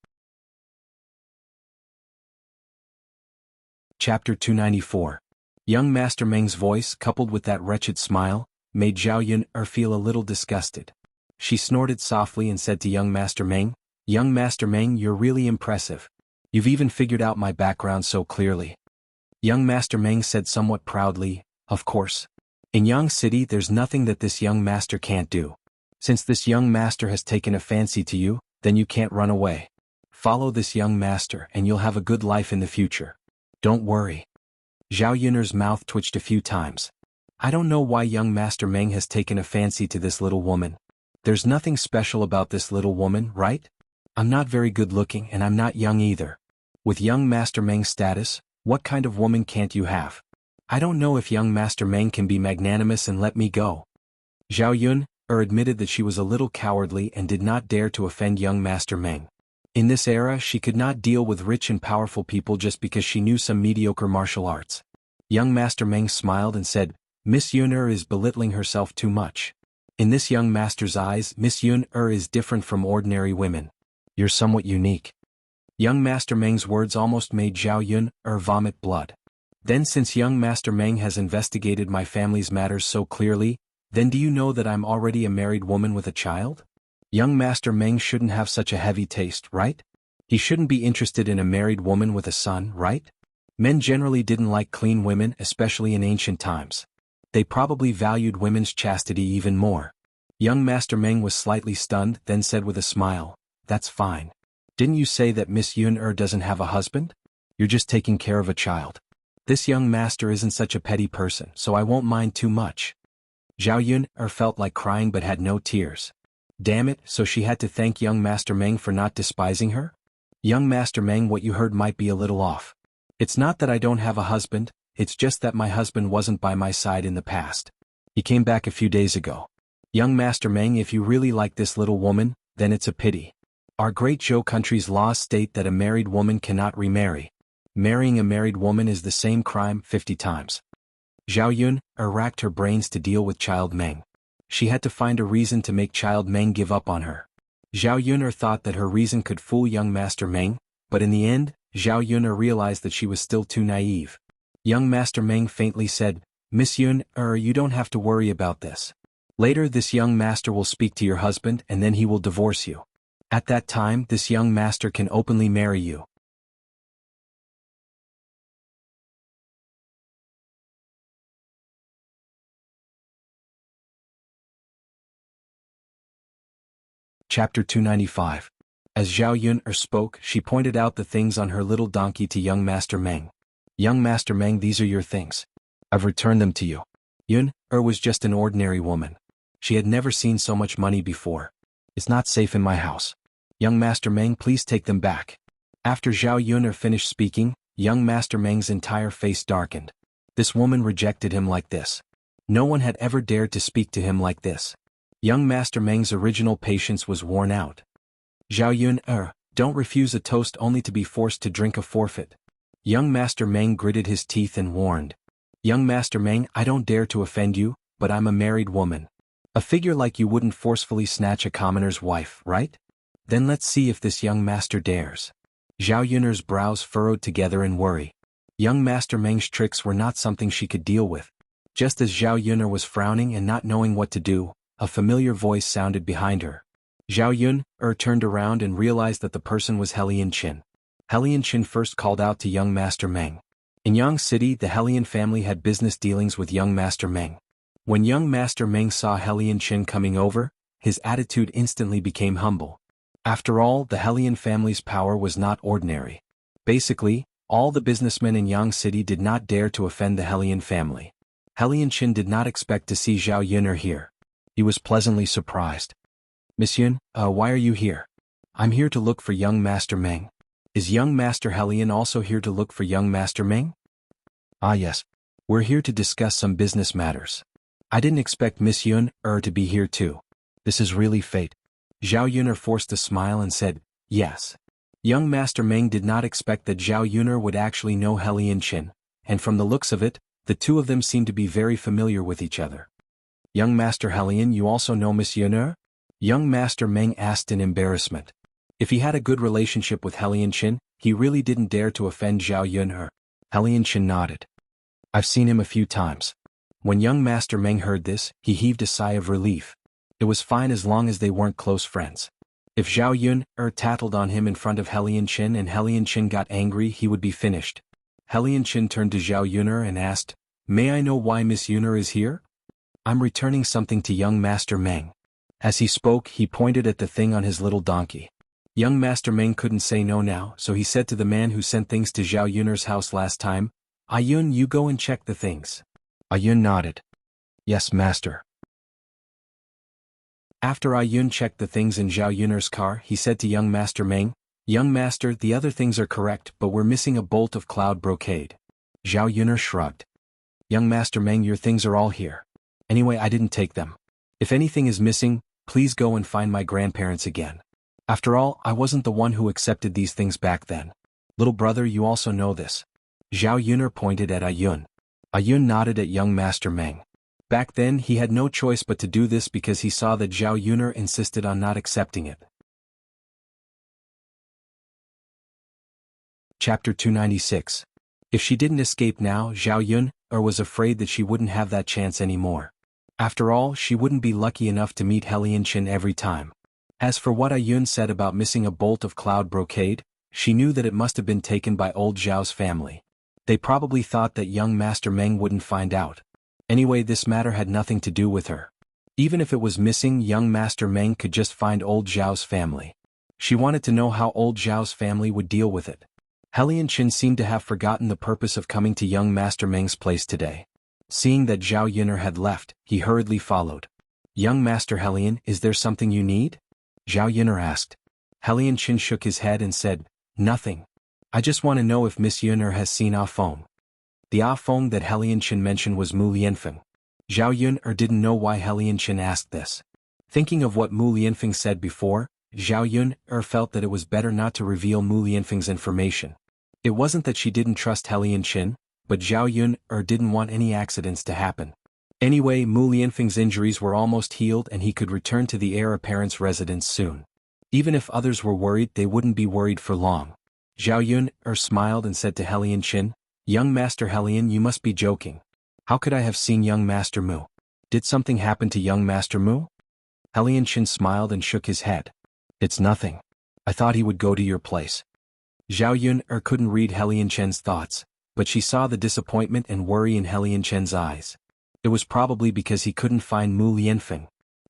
Chapter 294. Young Master Meng's voice, coupled with that wretched smile, made Zhao Yun feel a little disgusted. She snorted softly and said to young Master Meng, "Young Master Meng, you're really impressive. You've even figured out my background so clearly." Young Master Meng said somewhat proudly, "Of course. In Yang City there's nothing that this young master can't do. Since this young master has taken a fancy to you, then you can't run away. Follow this young master and you'll have a good life in the future. Don't worry." Zhao Yun's mouth twitched a few times. "I don't know why young Master Meng has taken a fancy to this little woman. There's nothing special about this little woman, right? I'm not very good looking and I'm not young either. With young Master Meng's status, what kind of woman can't you have? I don't know if young Master Meng can be magnanimous and let me go." Zhao Yun admitted that she was a little cowardly and did not dare to offend young Master Meng. In this era she could not deal with rich and powerful people just because she knew some mediocre martial arts. Young Master Meng smiled and said, "Miss Yun is belittling herself too much. In this young master's eyes Miss Yun is different from ordinary women. You're somewhat unique." Young Master Meng's words almost made Zhao Yun vomit blood. "Then since young Master Meng has investigated my family's matters so clearly, then do you know that I'm already a married woman with a child? Young Master Meng shouldn't have such a heavy taste, right? He shouldn't be interested in a married woman with a son, right? Men generally didn't like clean women, especially in ancient times. They probably valued women's chastity even more." Young Master Meng was slightly stunned, then said with a smile, "That's fine. Didn't you say that Miss Yun doesn't have a husband? You're just taking care of a child. This young master isn't such a petty person, so I won't mind too much." Zhao Yun felt like crying but had no tears. Damn it, so she had to thank young Master Meng for not despising her? "Young Master Meng, what you heard might be a little off. It's not that I don't have a husband, it's just that my husband wasn't by my side in the past. He came back a few days ago. Young Master Meng, if you really like this little woman, then it's a pity. Our great Zhou country's laws state that a married woman cannot remarry. Marrying a married woman is the same crime 50 times. Zhao Yun racked her brains to deal with Child Meng. She had to find a reason to make Child Meng give up on her. Zhao Yun thought that her reason could fool young Master Meng, but in the end, Zhao Yun realized that she was still too naive. Young Master Meng faintly said, "Miss Yun, you don't have to worry about this. Later this young master will speak to your husband and then he will divorce you. At that time this young master can openly marry you." Chapter 295. As Zhao Yun spoke, she pointed out the things on her little donkey to young Master Meng. "Young Master Meng, these are your things. I've returned them to you." Yun was just an ordinary woman. She had never seen so much money before. "It's not safe in my house. Young Master Meng, please take them back." After Zhao Yun finished speaking, young Master Meng's entire face darkened. This woman rejected him like this. No one had ever dared to speak to him like this. Young Master Meng's original patience was worn out. "Zhao Yun, don't refuse a toast only to be forced to drink a forfeit." Young Master Meng gritted his teeth and warned. "Young Master Meng, I don't dare to offend you, but I'm a married woman. A figure like you wouldn't forcefully snatch a commoner's wife, right? Then let's see if this young master dares." Zhao Yun's brows furrowed together in worry. Young Master Meng's tricks were not something she could deal with. Just as Zhao Yun'er was frowning and not knowing what to do, a familiar voice sounded behind her. Zhao Yun'er turned around and realized that the person was Helian Qin. Helian Qin first called out to young Master Meng. In Yang City, the Helian family had business dealings with young Master Meng. When young Master Meng saw Helian Qin coming over, his attitude instantly became humble. After all, the Helian family's power was not ordinary. Basically, all the businessmen in Yang City did not dare to offend the Helian family. Helian Qin did not expect to see Zhao Yun'er here. He was pleasantly surprised. Miss Yun, why are you here? I'm here to look for young Master Meng. Is young Master Helian also here to look for young Master Meng? Ah yes. We're here to discuss some business matters. I didn't expect Miss Yun'er to be here too. This is really fate. Zhao Yun'er forced a smile and said, yes. Young Master Meng did not expect that Zhao Yun'er would actually know Helian Qin, and from the looks of it, the two of them seemed to be very familiar with each other. Young Master Helian, you also know Miss Yun'er? Young Master Meng asked in embarrassment. If he had a good relationship with Helian Qin, he really didn't dare to offend Zhao Yun'er. Helian Qin nodded. I've seen him a few times. When young Master Meng heard this, he heaved a sigh of relief. It was fine as long as they weren't close friends. If Zhao Yun'er tattled on him in front of Helian Qin and Helian Qin got angry, he would be finished. Helian Qin turned to Zhao Yun'er and asked, May I know why Miss Yun'er is here? I'm returning something to young Master Meng. As he spoke, he pointed at the thing on his little donkey. Young Master Meng couldn't say no now, so he said to the man who sent things to Zhao Yun'er's house last time, Ayun, you go and check the things. Ayun nodded. Yes, master. After Ayun checked the things in Zhao Yun'er's car, he said to young Master Meng, Young Master, the other things are correct, but we're missing a bolt of cloud brocade. Zhao Yun'er shrugged. Young Master Meng, your things are all here. Anyway, I didn't take them. If anything is missing, please go and find my grandparents again. After all, I wasn't the one who accepted these things back then. Little brother, you also know this. Zhao Yun'er pointed at Ayun. Ayun nodded at young Master Meng. Back then, he had no choice but to do this because he saw that Zhao Yun'er insisted on not accepting it. Chapter 296. If she didn't escape now, Zhao Yun'er was afraid that she wouldn't have that chance anymore. After all, she wouldn't be lucky enough to meet Helian Qin every time. As for what Ayun said about missing a bolt of cloud brocade, she knew that it must have been taken by old Zhao's family. They probably thought that young Master Meng wouldn't find out. Anyway, this matter had nothing to do with her. Even if it was missing, young Master Meng could just find old Zhao's family. She wanted to know how old Zhao's family would deal with it. Helian Qin seemed to have forgotten the purpose of coming to young Master Meng's place today. Seeing that Zhao Yun'er had left, he hurriedly followed. Young Master Helian, is there something you need? Zhao Yun'er asked. Helian Qin shook his head and said, Nothing. I just want to know if Miss Yun'er has seen Ah Feng. The Ah Feng that Helian Qin mentioned was Mu Lianfeng. Zhao Yun'er didn't know why Helian Qin asked this. Thinking of what Mu Lianfeng said before, Zhao Yun'er felt that it was better not to reveal Mu Lianfeng's information. It wasn't that she didn't trust Helian Qin, but Zhao Yun'er didn't want any accidents to happen. Anyway, Mu Lianfeng's injuries were almost healed and he could return to the heir apparent's residence soon. Even if others were worried, they wouldn't be worried for long. Zhao Yun'er smiled and said to Helian Qin, Young Master Helian, you must be joking. How could I have seen young Master Mu? Did something happen to young Master Mu? Helian Qin smiled and shook his head. It's nothing. I thought he would go to your place. Zhao Yun'er couldn't read Helian Qin's thoughts, but she saw the disappointment and worry in Helian Qin's eyes. It was probably because he couldn't find Mu Lianfeng.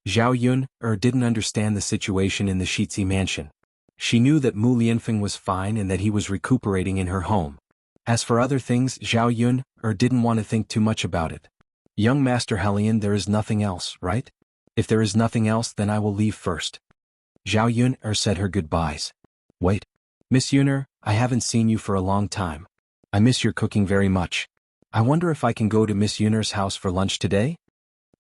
Zhao Yun'er didn't understand the situation in the Shizi mansion. She knew that Mu Lianfeng was fine and that he was recuperating in her home. As for other things, Zhao Yun'er didn't want to think too much about it. Young Master Helian, there is nothing else, right? If there is nothing else, then I will leave first. Zhao Yun'er said her goodbyes. Wait. Miss Yun'er, I haven't seen you for a long time. I miss your cooking very much. I wonder if I can go to Miss Yun'er's house for lunch today?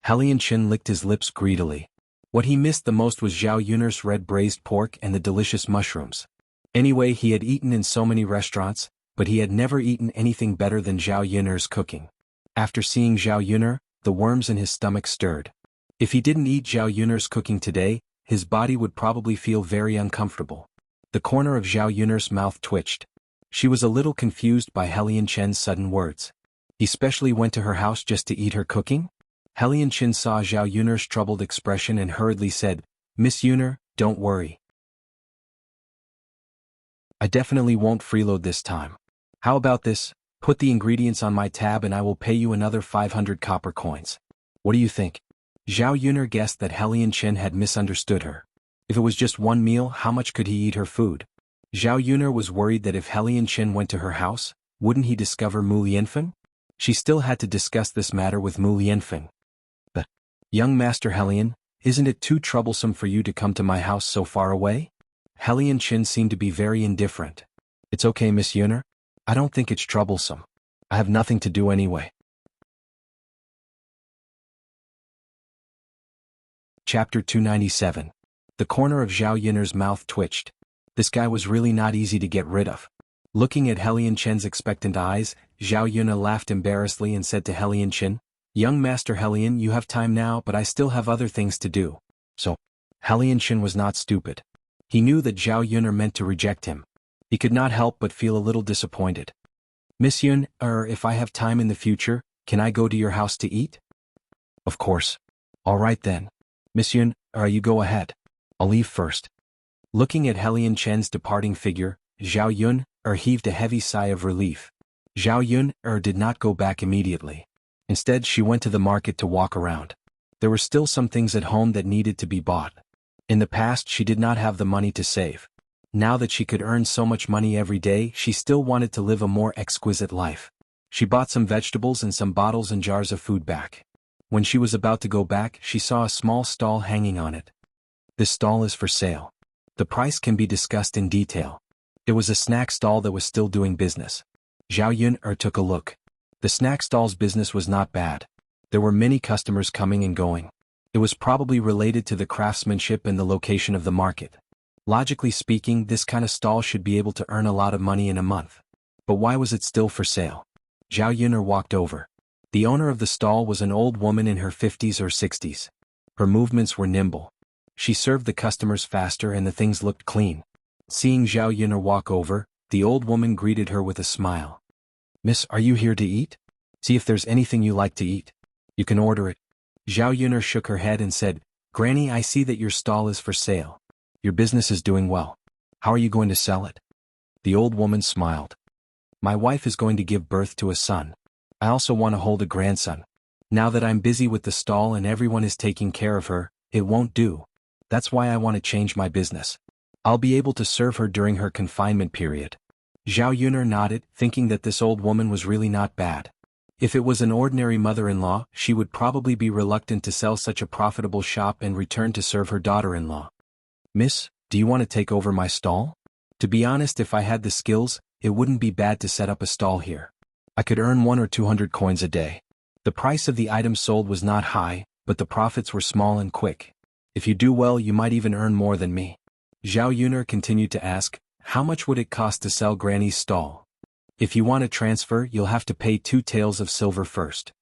Helian Qin licked his lips greedily. What he missed the most was Zhao Yun'er's red braised pork and the delicious mushrooms. Anyway, he had eaten in so many restaurants, but he had never eaten anything better than Zhao Yun'er's cooking. After seeing Zhao Yun'er, the worms in his stomach stirred. If he didn't eat Zhao Yun'er's cooking today, his body would probably feel very uncomfortable. The corner of Zhao Yun'er's mouth twitched. She was a little confused by Helian Qin's sudden words. He specially went to her house just to eat her cooking? Helian Chin saw Zhao Yun'er's troubled expression and hurriedly said, Miss Yun'er, don't worry. I definitely won't freeload this time. How about this? Put the ingredients on my tab and I will pay you another 500 copper coins. What do you think? Zhao Yun'er guessed that Helian Chen had misunderstood her. If it was just one meal, how much could he eat her food? Zhao Yun'er was worried that if Helian Chen went to her house, wouldn't he discover Mu Lianfen? She still had to discuss this matter with Mu Lianfen. But, young Master Helian, isn't it too troublesome for you to come to my house so far away? Helian Chen seemed to be very indifferent. It's okay, Miss Yun'er. I don't think it's troublesome. I have nothing to do anyway. Chapter 297. The corner of Zhao Yun'er's mouth twitched. This guy was really not easy to get rid of. Looking at Helian Chen's expectant eyes, Zhao Yun'er laughed embarrassedly and said to Helian Chen, Young Master Helian, you have time now, but I still have other things to do. So, Helian Chen was not stupid. He knew that Zhao Yun'er meant to reject him. He could not help but feel a little disappointed. Miss Yun, if I have time in the future, can I go to your house to eat? Of course. All right then. Miss Yun, you go ahead. I'll leave first. Looking at Helian Chen's departing figure, Zhao Yun, heaved a heavy sigh of relief. Zhao Yun, did not go back immediately. Instead, she went to the market to walk around. There were still some things at home that needed to be bought. In the past, she did not have the money to save. Now that she could earn so much money every day, she still wanted to live a more exquisite life. She bought some vegetables and some bottles and jars of food back. When she was about to go back, she saw a small stall hanging on it. This stall is for sale. The price can be discussed in detail. It was a snack stall that was still doing business. Zhao Yun took a look. The snack stall's business was not bad. There were many customers coming and going. It was probably related to the craftsmanship and the location of the market. Logically speaking, this kind of stall should be able to earn a lot of money in a month. But why was it still for sale? Zhao Yun walked over. The owner of the stall was an old woman in her 50s or 60s. Her movements were nimble. She served the customers faster and the things looked clean. Seeing Zhao Yun walk over, the old woman greeted her with a smile. Miss, are you here to eat? See if there's anything you like to eat. You can order it. Zhao Yun shook her head and said, Granny, I see that your stall is for sale. Your business is doing well. How are you going to sell it? The old woman smiled. My wife is going to give birth to a son. I also want to hold a grandson. Now that I'm busy with the stall and everyone is taking care of her, it won't do. That's why I want to change my business. I'll be able to serve her during her confinement period. Zhao Yun'er nodded, thinking that this old woman was really not bad. If it was an ordinary mother-in-law, she would probably be reluctant to sell such a profitable shop and return to serve her daughter-in-law. Miss, do you want to take over my stall? To be honest, if I had the skills, it wouldn't be bad to set up a stall here. I could earn 100 or 200 coins a day. The price of the items sold was not high, but the profits were small and quick. If you do well, you might even earn more than me. Zhao Yun'er continued to ask, how much would it cost to sell Granny's stall? If you want to transfer, you'll have to pay 2 taels of silver first.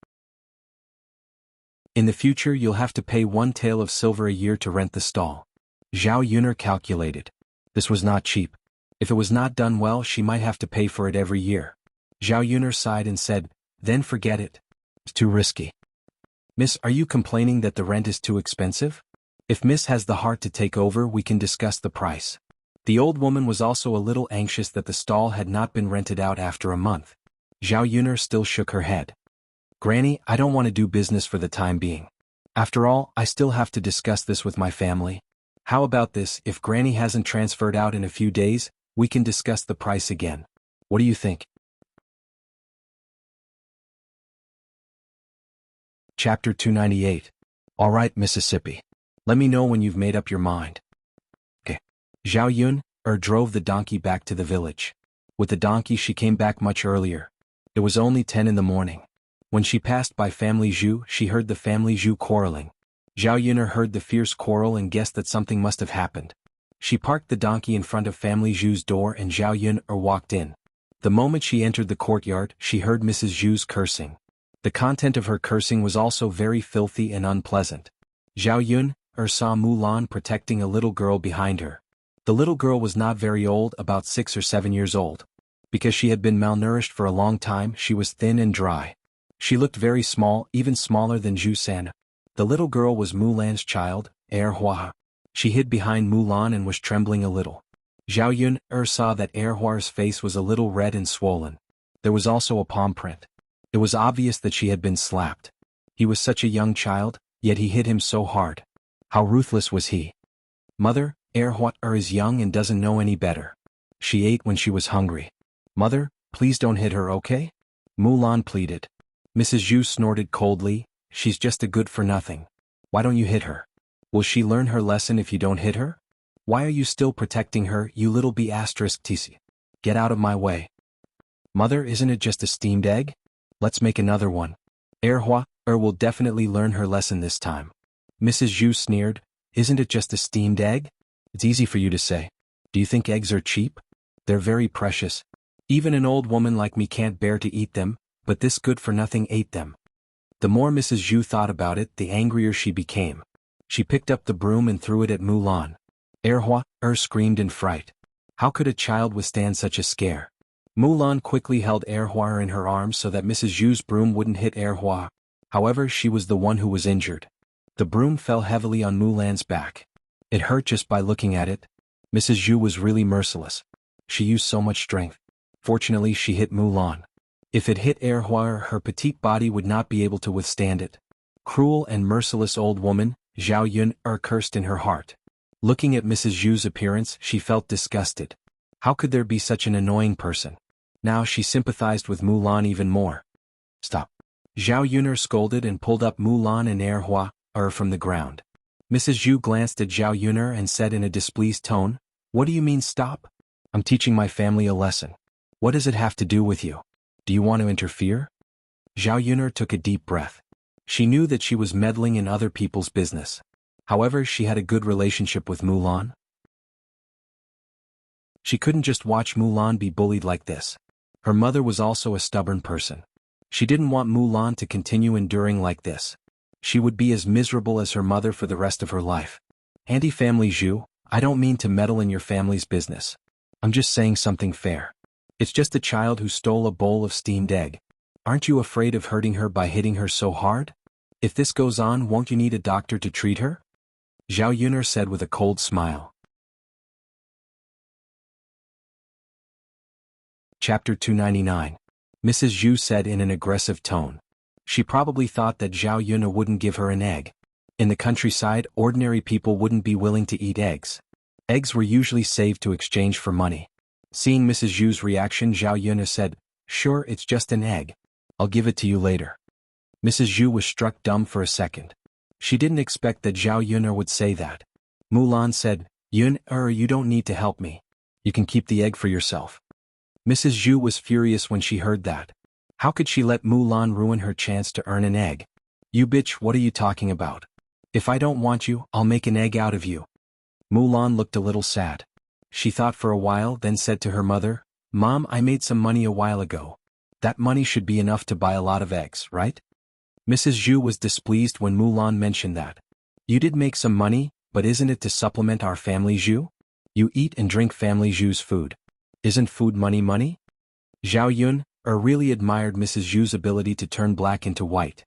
In the future, you'll have to pay 1 tael of silver a year to rent the stall. Zhao Yun'er calculated. This was not cheap. If it was not done well, she might have to pay for it every year. Zhao Yun'er sighed and said, then forget it. It's too risky. Miss, are you complaining that the rent is too expensive? If Miss has the heart to take over, we can discuss the price. The old woman was also a little anxious that the stall had not been rented out after a month. Zhao Yun'er still shook her head. Granny, I don't want to do business for the time being. After all, I still have to discuss this with my family. How about this, if Granny hasn't transferred out in a few days, we can discuss the price again. What do you think? Chapter 298. All right, Mississippi. Let me know when you've made up your mind. Okay. Zhao Yun drove the donkey back to the village. With the donkey she came back much earlier. It was only 10 in the morning. When she passed by Family Zhu, she heard the Family Zhu quarreling. Zhao Yun heard the fierce quarrel and guessed that something must have happened. She parked the donkey in front of Family Zhu's door and Zhao Yun walked in. The moment she entered the courtyard, she heard Mrs. Zhu's cursing. The content of her cursing was also very filthy and unpleasant. Zhao Yun saw Mulan protecting a little girl behind her. The little girl was not very old, about 6 or 7 years old. Because she had been malnourished for a long time, she was thin and dry. She looked very small, even smaller than Zhu San. The little girl was Mulan's child, Hua. She hid behind Mulan and was trembling a little. Zhao Yun saw that Hua's face was a little red and swollen. There was also a palm print. It was obvious that she had been slapped. He was such a young child, yet he hit him so hard. How ruthless was he? Mother, Hua is young and doesn't know any better. She ate when she was hungry. Mother, please don't hit her, okay? Mulan pleaded. Mrs. Zhu snorted coldly, she's just a good-for-nothing. Why don't you hit her? Will she learn her lesson if you don't hit her? Why are you still protecting her, you little b*tc? Get out of my way. Mother, isn't it just a steamed egg? Let's make another one. Hua will definitely learn her lesson this time. Mrs. Zhu sneered, isn't it just a steamed egg? It's easy for you to say. Do you think eggs are cheap? They're very precious. Even an old woman like me can't bear to eat them, but this good-for-nothing ate them. The more Mrs. Zhu thought about it, the angrier she became. She picked up the broom and threw it at Mulan. Hua screamed in fright. How could a child withstand such a scare? Mulan quickly held Hua in her arms so that Mrs. Zhu's broom wouldn't hit Hua. However, she was the one who was injured. The broom fell heavily on Mulan's back. It hurt just by looking at it. Mrs. Zhu was really merciless. She used so much strength. Fortunately, she hit Mulan. If it hit Hua, her petite body would not be able to withstand it. Cruel and merciless old woman, Zhao Yun cursed in her heart. Looking at Mrs. Zhu's appearance, she felt disgusted. How could there be such an annoying person? Now she sympathized with Mulan even more. Stop. Zhao Yun scolded and pulled up Mulan and Hua from the ground. Mrs. Zhu glanced at Zhao Yun and said in a displeased tone, what do you mean stop? I'm teaching my family a lesson. What does it have to do with you? Do you want to interfere? Zhao Yun took a deep breath. She knew that she was meddling in other people's business. However, she had a good relationship with Mulan. She couldn't just watch Mulan be bullied like this. Her mother was also a stubborn person. She didn't want Mulan to continue enduring like this. She would be as miserable as her mother for the rest of her life. Anti-family Zhu, I don't mean to meddle in your family's business. I'm just saying something fair. It's just a child who stole a bowl of steamed egg. Aren't you afraid of hurting her by hitting her so hard? If this goes on, won't you need a doctor to treat her? Zhao Yun said with a cold smile. Chapter 299. Mrs. Zhu said in an aggressive tone. She probably thought that Zhao Yun wouldn't give her an egg. In the countryside, ordinary people wouldn't be willing to eat eggs. Eggs were usually saved to exchange for money. Seeing Mrs. Zhu's reaction, Zhao Yun said, sure, it's just an egg. I'll give it to you later. Mrs. Zhu was struck dumb for a second. She didn't expect that Zhao Yun would say that. Mulan said, Yun, you don't need to help me. You can keep the egg for yourself. Mrs. Zhu was furious when she heard that. How could she let Mulan ruin her chance to earn an egg? You bitch, what are you talking about? If I don't want you, I'll make an egg out of you. Mulan looked a little sad. She thought for a while, then said to her mother, Mom, I made some money a while ago. That money should be enough to buy a lot of eggs, right? Mrs. Zhu was displeased when Mulan mentioned that. You did make some money, but isn't it to supplement our family Zhu? You eat and drink family Zhu's food. Isn't food money money? Zhao Yun really admired Mrs. Zhu's ability to turn black into white.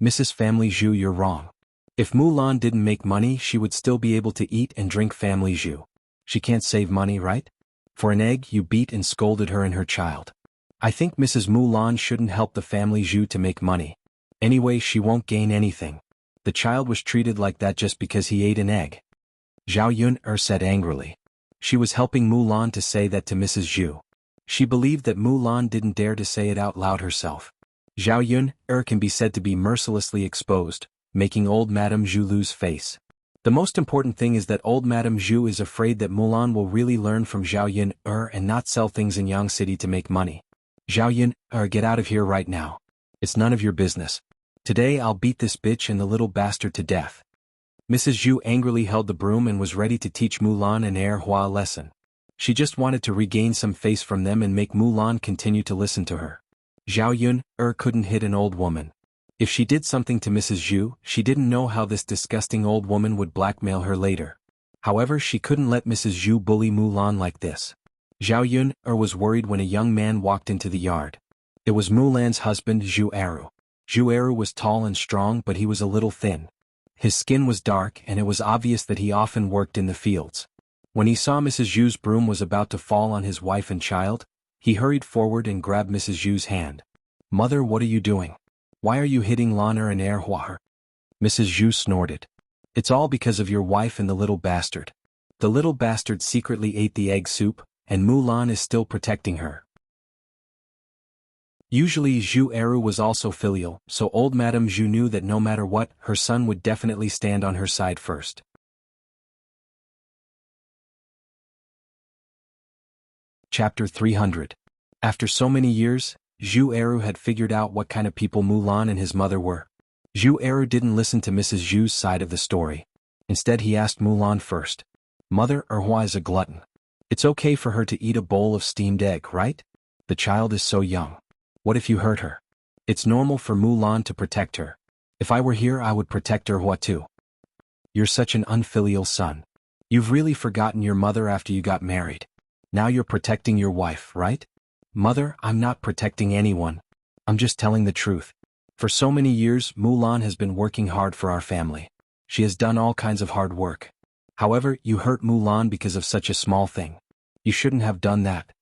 Mrs. Family Zhu, you're wrong. If Mulan didn't make money, she would still be able to eat and drink family Zhu. She can't save money, right? For an egg, you beat and scolded her and her child. I think Mrs. Mulan shouldn't help the family Zhu to make money. Anyway, she won't gain anything. The child was treated like that just because he ate an egg. Zhao Yun said angrily. She was helping Mulan to say that to Mrs. Zhu. She believed that Mulan didn't dare to say it out loud herself. Zhao Yun can be said to be mercilessly exposed, making old Madame Zhu lose face. The most important thing is that old Madame Zhu is afraid that Mulan will really learn from Zhao Yun and not sell things in Yang City to make money. Zhao Yun get out of here right now. It's none of your business. Today I'll beat this bitch and the little bastard to death. Mrs. Zhu angrily held the broom and was ready to teach Mulan and Hua a lesson. She just wanted to regain some face from them and make Mulan continue to listen to her. Zhao Yun couldn't hit an old woman. If she did something to Mrs. Zhu, she didn't know how this disgusting old woman would blackmail her later. However, she couldn't let Mrs. Zhu bully Mulan like this. Zhao Yun was worried when a young man walked into the yard. It was Mulan's husband, Zhu Eru. Zhu was tall and strong, but he was a little thin. His skin was dark, and it was obvious that he often worked in the fields. When he saw Mrs. Zhu's broom was about to fall on his wife and child, he hurried forward and grabbed Mrs. Zhu's hand. "Mother, what are you doing? Why are you hitting Lan and Hua?" Mrs. Zhu snorted. "It's all because of your wife and the little bastard. The little bastard secretly ate the egg soup, and Mulan is still protecting her." Usually Zhu was also filial, so old Madame Zhu knew that no matter what, her son would definitely stand on her side first. Chapter 300. After so many years, Zhu had figured out what kind of people Mulan and his mother were. Zhu didn't listen to Mrs. Zhu's side of the story. Instead he asked Mulan first. "Mother, Hua is a glutton. It's okay for her to eat a bowl of steamed egg, right? The child is so young. What if you hurt her? It's normal for Mulan to protect her. If I were here I would protect Hua too. You're such an unfilial son. You've really forgotten your mother after you got married. Now you're protecting your wife, right?" "Mother, I'm not protecting anyone. I'm just telling the truth. For so many years Mulan has been working hard for our family. She has done all kinds of hard work. However, you hurt Mulan because of such a small thing. You shouldn't have done that."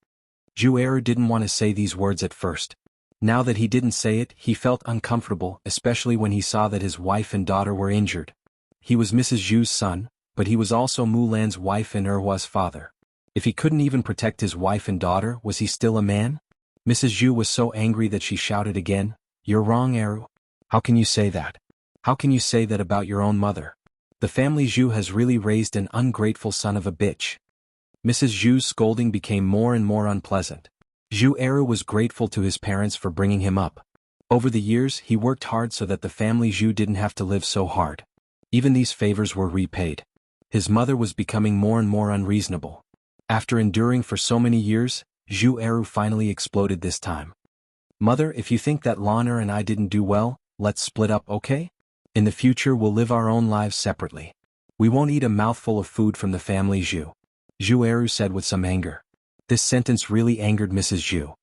Zhu didn't want to say these words at first. Now that he didn't say it, he felt uncomfortable, especially when he saw that his wife and daughter were injured. He was Mrs. Zhu's son, but he was also Mulan's wife and Hua's father. If he couldn't even protect his wife and daughter, was he still a man? Mrs. Zhu was so angry that she shouted again, "You're wrong, Eru. How can you say that? How can you say that about your own mother? The family Zhu has really raised an ungrateful son of a bitch." Mrs. Zhu's scolding became more and more unpleasant. Zhu was grateful to his parents for bringing him up. Over the years he worked hard so that the family Zhu didn't have to live so hard. Even these favors were repaid. His mother was becoming more and more unreasonable. After enduring for so many years, Zhu finally exploded this time. "Mother, if you think that Lana and I didn't do well, let's split up, okay? In the future we'll live our own lives separately. We won't eat a mouthful of food from the family Zhu," Zhu said with some anger. This sentence really angered Mrs. Zhu.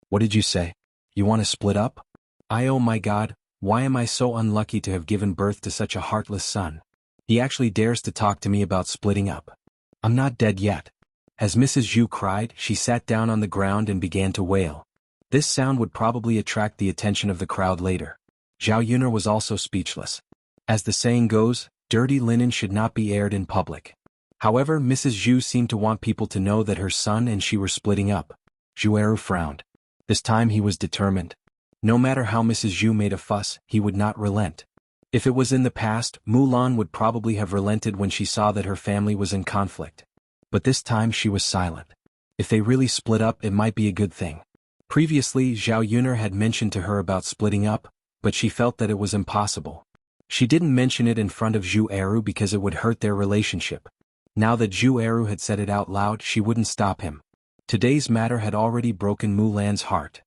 "What did you say? You want to split up? Oh my God, why am I so unlucky to have given birth to such a heartless son? He actually dares to talk to me about splitting up. I'm not dead yet." As Mrs. Zhu cried, she sat down on the ground and began to wail. This sound would probably attract the attention of the crowd later. Zhao Yuner was also speechless. As the saying goes, dirty linen should not be aired in public. However, Mrs. Zhu seemed to want people to know that her son and she were splitting up. Zhu frowned. This time he was determined. No matter how Mrs. Zhu made a fuss, he would not relent. If it was in the past, Mulan would probably have relented when she saw that her family was in conflict. But this time she was silent. If they really split up, it might be a good thing. Previously, Zhao Yuner had mentioned to her about splitting up, but she felt that it was impossible. She didn't mention it in front of Zhu because it would hurt their relationship. Now that Zhu had said it out loud, she wouldn't stop him. Today's matter had already broken Mulan's heart.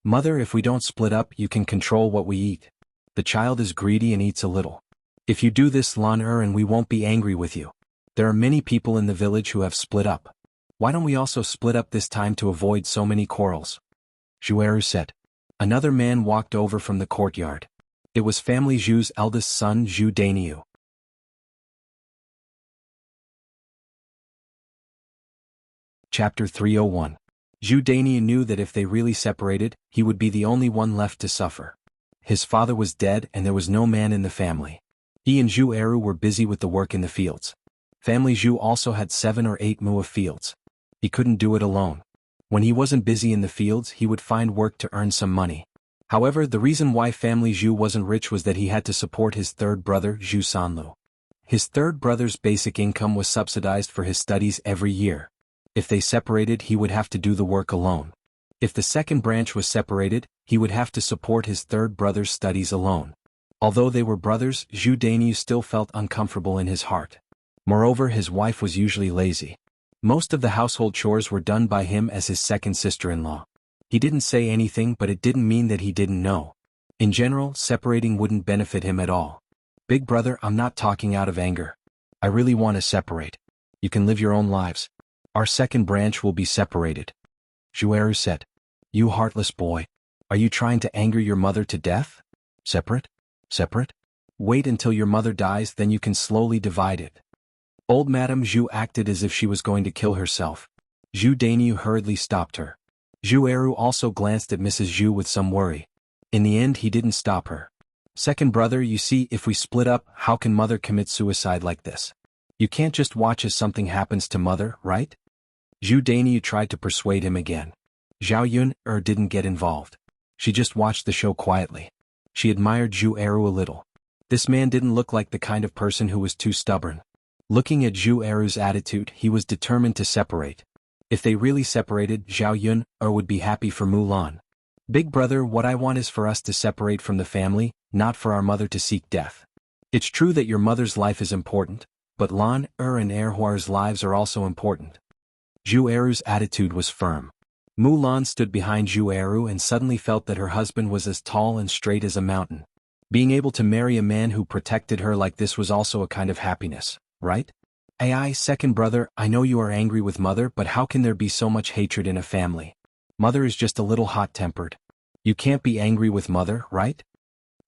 "Mother, if we don't split up, you can control what we eat. The child is greedy and eats a little. If you do this, Lan and we won't be angry with you. There are many people in the village who have split up. Why don't we also split up this time to avoid so many quarrels?" Zhu said. Another man walked over from the courtyard. It was family Zhu's eldest son, Zhu Dainiu. Chapter 301. Zhu Dainiu knew that if they really separated, he would be the only one left to suffer. His father was dead and there was no man in the family. He and Zhu were busy with the work in the fields. Family Zhu also had 7 or 8 mu of fields. He couldn't do it alone. When he wasn't busy in the fields, he would find work to earn some money. However, the reason why family Zhu wasn't rich was that he had to support his third brother, Zhu Sanlu. His third brother's basic income was subsidized for his studies every year. If they separated, he would have to do the work alone. If the second branch was separated, he would have to support his third brother's studies alone. Although they were brothers, Zhu Dainiu still felt uncomfortable in his heart. Moreover, his wife was usually lazy. Most of the household chores were done by him as his second sister-in-law. He didn't say anything, but it didn't mean that he didn't know. In general, separating wouldn't benefit him at all. "Big brother, I'm not talking out of anger. I really want to separate. You can live your own lives. Our second branch will be separated," Zhu said. "You heartless boy. Are you trying to anger your mother to death? Separate? Separate? Wait until your mother dies, then you can slowly divide it. Old Madame Zhu acted as if she was going to kill herself. Zhu Dainyu hurriedly stopped her. Zhu Eru also glanced at Mrs. Zhu with some worry. In the end, he didn't stop her. Second brother, you see, if we split up, how can mother commit suicide like this? You can't just watch as something happens to mother, right? Zhu Dainyu tried to persuade him again. Zhao Yun didn't get involved. She just watched the show quietly. She admired Zhu Eru a little. This man didn't look like the kind of person who was too stubborn. Looking at Zhu Eru's attitude, he was determined to separate. If they really separated, Zhao Yun would be happy for Mulan. Big brother, what I want is for us to separate from the family, not for our mother to seek death. It's true that your mother's life is important, but Lan and Erhua's lives are also important. Zhu Eru's attitude was firm. Mulan stood behind Zhu Eru and suddenly felt that her husband was as tall and straight as a mountain. Being able to marry a man who protected her like this was also a kind of happiness, right? Ai, second brother, I know you are angry with mother, but how can there be so much hatred in a family? Mother is just a little hot-tempered. You can't be angry with mother, right?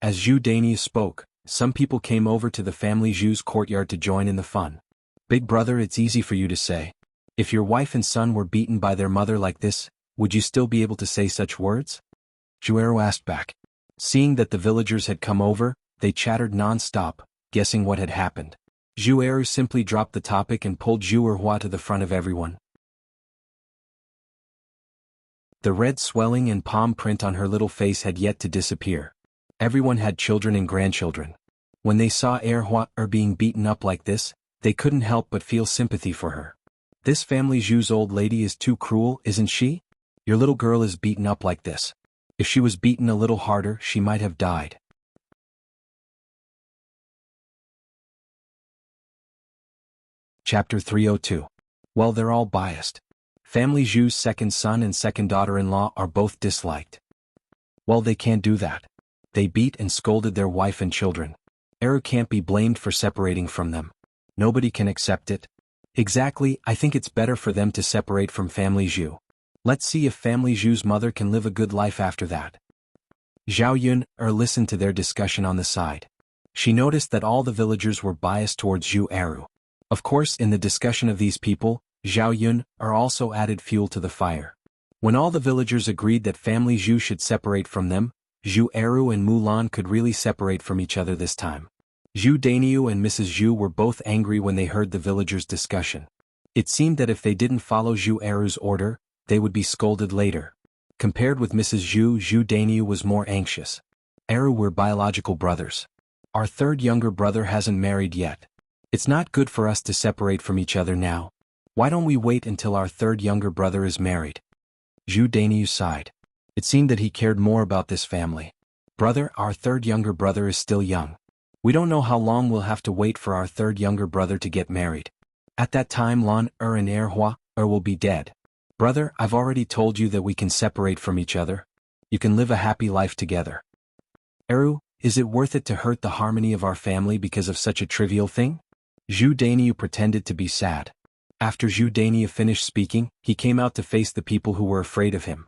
As Zhu Dainyu spoke, some people came over to the family Zhu's courtyard to join in the fun. Big brother, it's easy for you to say. If your wife and son were beaten by their mother like this, would you still be able to say such words? Zhu Eru asked back. Seeing that the villagers had come over, they chattered non-stop, guessing what had happened. Zhu Eru simply dropped the topic and pulled Zhu Erhua to the front of everyone. The red swelling and palm print on her little face had yet to disappear. Everyone had children and grandchildren. When they saw Erhua being beaten up like this, they couldn't help but feel sympathy for her. This family Zhu's old lady is too cruel, isn't she? Your little girl is beaten up like this. If she was beaten a little harder, she might have died. Chapter 302. Well, they're all biased. Family Zhu's second son and second daughter-in-law are both disliked. Well, they can't do that. They beat and scolded their wife and children. Eru can't be blamed for separating from them. Nobody can accept it. Exactly, I think it's better for them to separate from family Zhu. Let's see if family Zhu's mother can live a good life after that. Zhao Yun listened to their discussion on the side. She noticed that all the villagers were biased towards Zhu Eru. Of course, in the discussion of these people, Zhao Yun also added fuel to the fire. When all the villagers agreed that family Zhu should separate from them, Zhu Eru and Mulan could really separate from each other this time. Zhu Dainyu and Mrs. Zhu were both angry when they heard the villagers' discussion. It seemed that if they didn't follow Zhu Eru's order, they would be scolded later. Compared with Mrs. Zhu, Zhu Dainyu was more anxious. Eru, we're biological brothers. Our third younger brother hasn't married yet. It's not good for us to separate from each other now. Why don't we wait until our third younger brother is married? Zhu Dainyu sighed. It seemed that he cared more about this family. Brother, our third younger brother is still young. We don't know how long we'll have to wait for our third younger brother to get married. At that time Lan and Erhua will be dead. Brother, I've already told you that we can separate from each other. You can live a happy life together. Eru, is it worth it to hurt the harmony of our family because of such a trivial thing? Zhu Dainyu pretended to be sad. After Zhu Dainyu finished speaking, he came out to face the people who were afraid of him.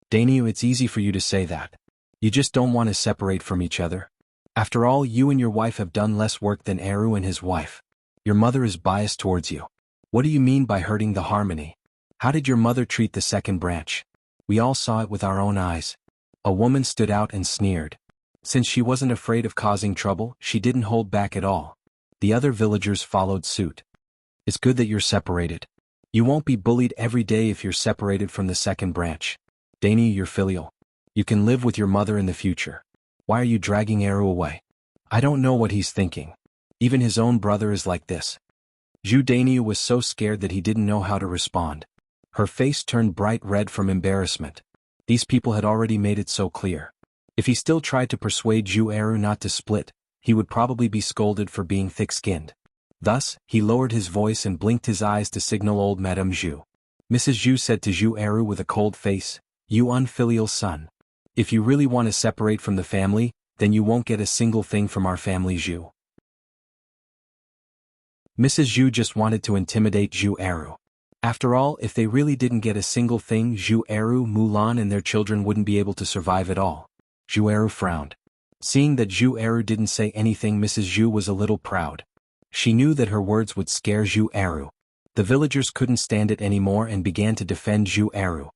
Dainyu, it's easy for you to say that. You just don't want to separate from each other. After all, you and your wife have done less work than Eru and his wife. Your mother is biased towards you. What do you mean by hurting the harmony? How did your mother treat the second branch? We all saw it with our own eyes. A woman stood out and sneered. Since she wasn't afraid of causing trouble, she didn't hold back at all. The other villagers followed suit. It's good that you're separated. You won't be bullied every day if you're separated from the second branch. Dainyu, you're filial. You can live with your mother in the future. Why are you dragging Eru away? I don't know what he's thinking. Even his own brother is like this. Zhu Dainyu was so scared that he didn't know how to respond. Her face turned bright red from embarrassment. These people had already made it so clear. If he still tried to persuade Zhu Eru not to split, he would probably be scolded for being thick-skinned. Thus, he lowered his voice and blinked his eyes to signal old Madame Zhu. Mrs. Zhu said to Zhu Eru with a cold face, "You unfilial son. If you really want to separate from the family, then you won't get a single thing from our family Zhu." Mrs. Zhu just wanted to intimidate Zhu Eru. After all, if they really didn't get a single thing, Zhu Eru, Mulan and their children wouldn't be able to survive at all. Zhu Eru frowned. Seeing that Zhu Eru didn't say anything, Mrs. Zhu was a little proud. She knew that her words would scare Zhu Eru. The villagers couldn't stand it anymore and began to defend Zhu Eru.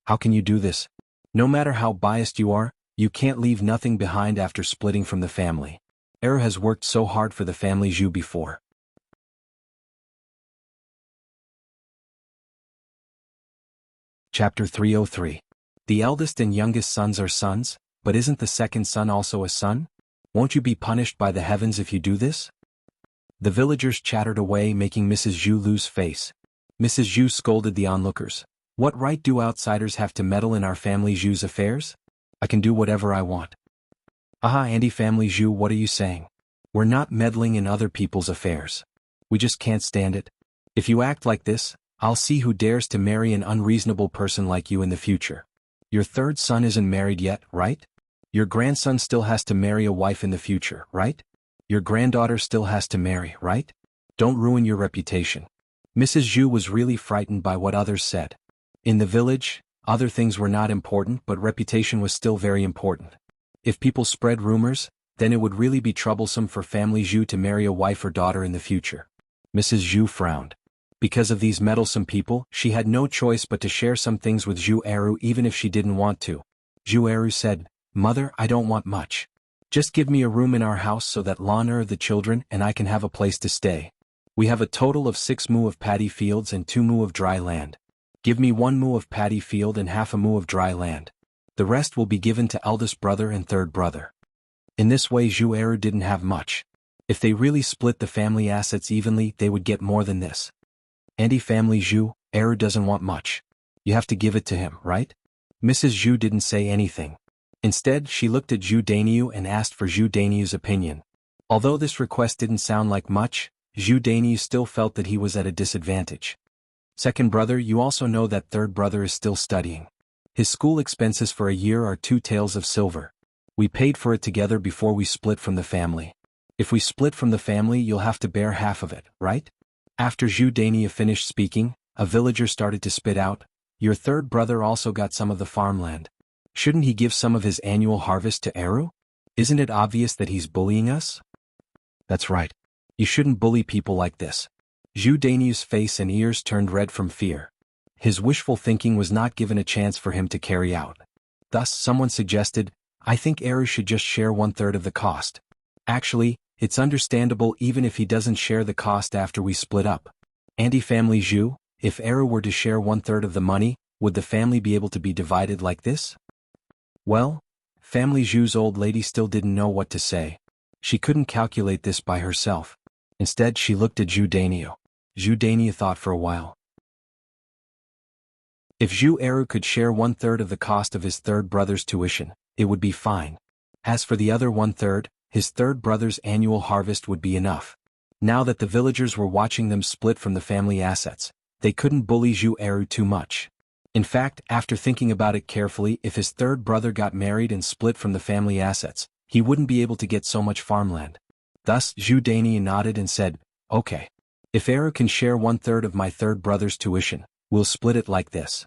How can you do this? No matter how biased you are, you can't leave nothing behind after splitting from the family. Eru has worked so hard for the family Zhu before. Chapter 303. The eldest and youngest sons are sons, but isn't the second son also a son? Won't you be punished by the heavens if you do this? The villagers chattered away, making Mrs. Zhu lose face. Mrs. Zhu scolded the onlookers. What right do outsiders have to meddle in our family Zhu's affairs? I can do whatever I want. Aha, Andy family Zhu, what are you saying? We're not meddling in other people's affairs. We just can't stand it. If you act like this, I'll see who dares to marry an unreasonable person like you in the future. Your third son isn't married yet, right? Your grandson still has to marry a wife in the future, right? Your granddaughter still has to marry, right? Don't ruin your reputation. Mrs. Zhu was really frightened by what others said. In the village, other things were not important, but reputation was still very important. If people spread rumors, then it would really be troublesome for family Zhu to marry a wife or daughter in the future. Mrs. Zhu frowned. Because of these meddlesome people, she had no choice but to share some things with Zhu Eru even if she didn't want to. Zhu Eru said, Mother, I don't want much. Just give me a room in our house so that Lana, the children, and I can have a place to stay. We have a total of 6 mu of paddy fields and 2 mu of dry land. Give me 1 mu of paddy field and half a mu of dry land. The rest will be given to eldest brother and third brother. In this way Zhu Eru didn't have much. If they really split the family assets evenly, they would get more than this. Andy family Zhu, Eru doesn't want much. You have to give it to him, right? Mrs. Zhu didn't say anything. Instead, she looked at Zhu Dainiu and asked for Zhu Dainiu's opinion. Although this request didn't sound like much, Zhu Dainiu still felt that he was at a disadvantage. Second brother, you also know that third brother is still studying. His school expenses for a year are 2 taels of silver. We paid for it together before we split from the family. If we split from the family, you'll have to bear half of it, right? After Zhu Dainiu finished speaking, a villager started to spit out, Your third brother also got some of the farmland. Shouldn't he give some of his annual harvest to Eru? Isn't it obvious that he's bullying us? That's right. You shouldn't bully people like this. Zhu Dainiu's face and ears turned red from fear. His wishful thinking was not given a chance for him to carry out. Thus, someone suggested, I think Eru should just share 1/3 of the cost. Actually, it's understandable even if he doesn't share the cost after we split up. Andy family Zhu, if Eru were to share 1/3 of the money, would the family be able to be divided like this? Well, family Zhu's old lady still didn't know what to say. She couldn't calculate this by herself. Instead, she looked at Zhu Dainiu. Zhu Dainiu thought for a while. If Zhu Eru could share 1/3 of the cost of his third brother's tuition, it would be fine. As for the other 1/3, his third brother's annual harvest would be enough. Now that the villagers were watching them split from the family assets, they couldn't bully Zhu Eru too much. In fact, after thinking about it carefully, if his third brother got married and split from the family assets, he wouldn't be able to get so much farmland. Thus, Zhu Dainiu nodded and said, Okay. If Eru can share 1/3 of my third brother's tuition, we'll split it like this.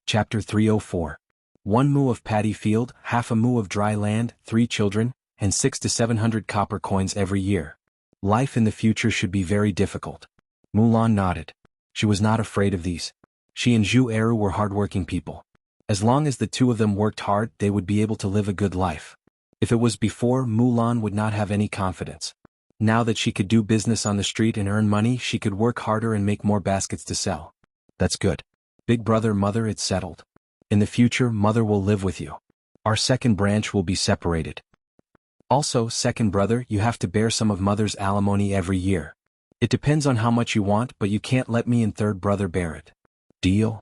Chapter 304. 1 mu of paddy field, half a mu of dry land, 3 children, and 600 to 700 copper coins every year. Life in the future should be very difficult. Mulan nodded. She was not afraid of these. She and Zhu Eru were hardworking people. As long as the two of them worked hard, they would be able to live a good life. If it was before, Mulan would not have any confidence. Now that she could do business on the street and earn money, she could work harder and make more baskets to sell. That's good. Big brother, mother, it's settled. In the future, mother will live with you. Our second branch will be separated. Also, second brother, you have to bear some of mother's alimony every year. It depends on how much you want, but you can't let me and third brother bear it. Deal?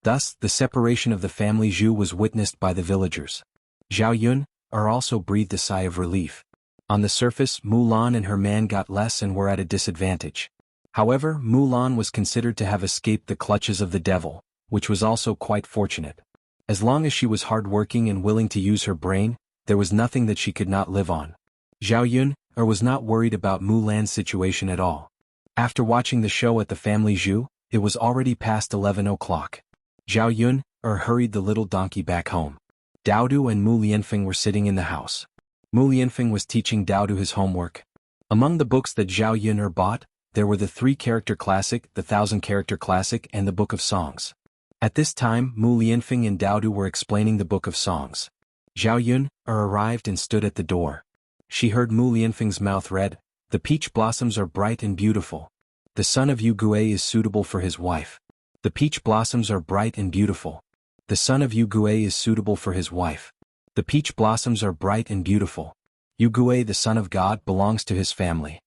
Thus, the separation of the family Zhu was witnessed by the villagers. Zhao Yun also breathed a sigh of relief. On the surface, Mulan and her man got less and were at a disadvantage. However, Mulan was considered to have escaped the clutches of the devil, which was also quite fortunate. As long as she was hardworking and willing to use her brain, there was nothing that she could not live on. Zhao Yun was not worried about Mulan's situation at all. After watching the show at the family zoo, it was already past 11 o'clock. Zhao Yun hurried the little donkey back home. Daodu and Mu Lianfeng were sitting in the house. Mu Lianfeng was teaching Daodu his homework. Among the books that Zhao Yun bought, there were the 3-character classic, the 1,000-character classic, and the Book of Songs. At this time, Mu Lianfeng and Daodu were explaining the Book of Songs. Zhao Yun arrived and stood at the door. She heard Mu Lianfeng's mouth read, "The peach blossoms are bright and beautiful. The son of Yu Gui is suitable for his wife. The peach blossoms are bright and beautiful. The son of Yu Gui is suitable for his wife. The peach blossoms are bright and beautiful. Yu Gui, the son of God, belongs to his family."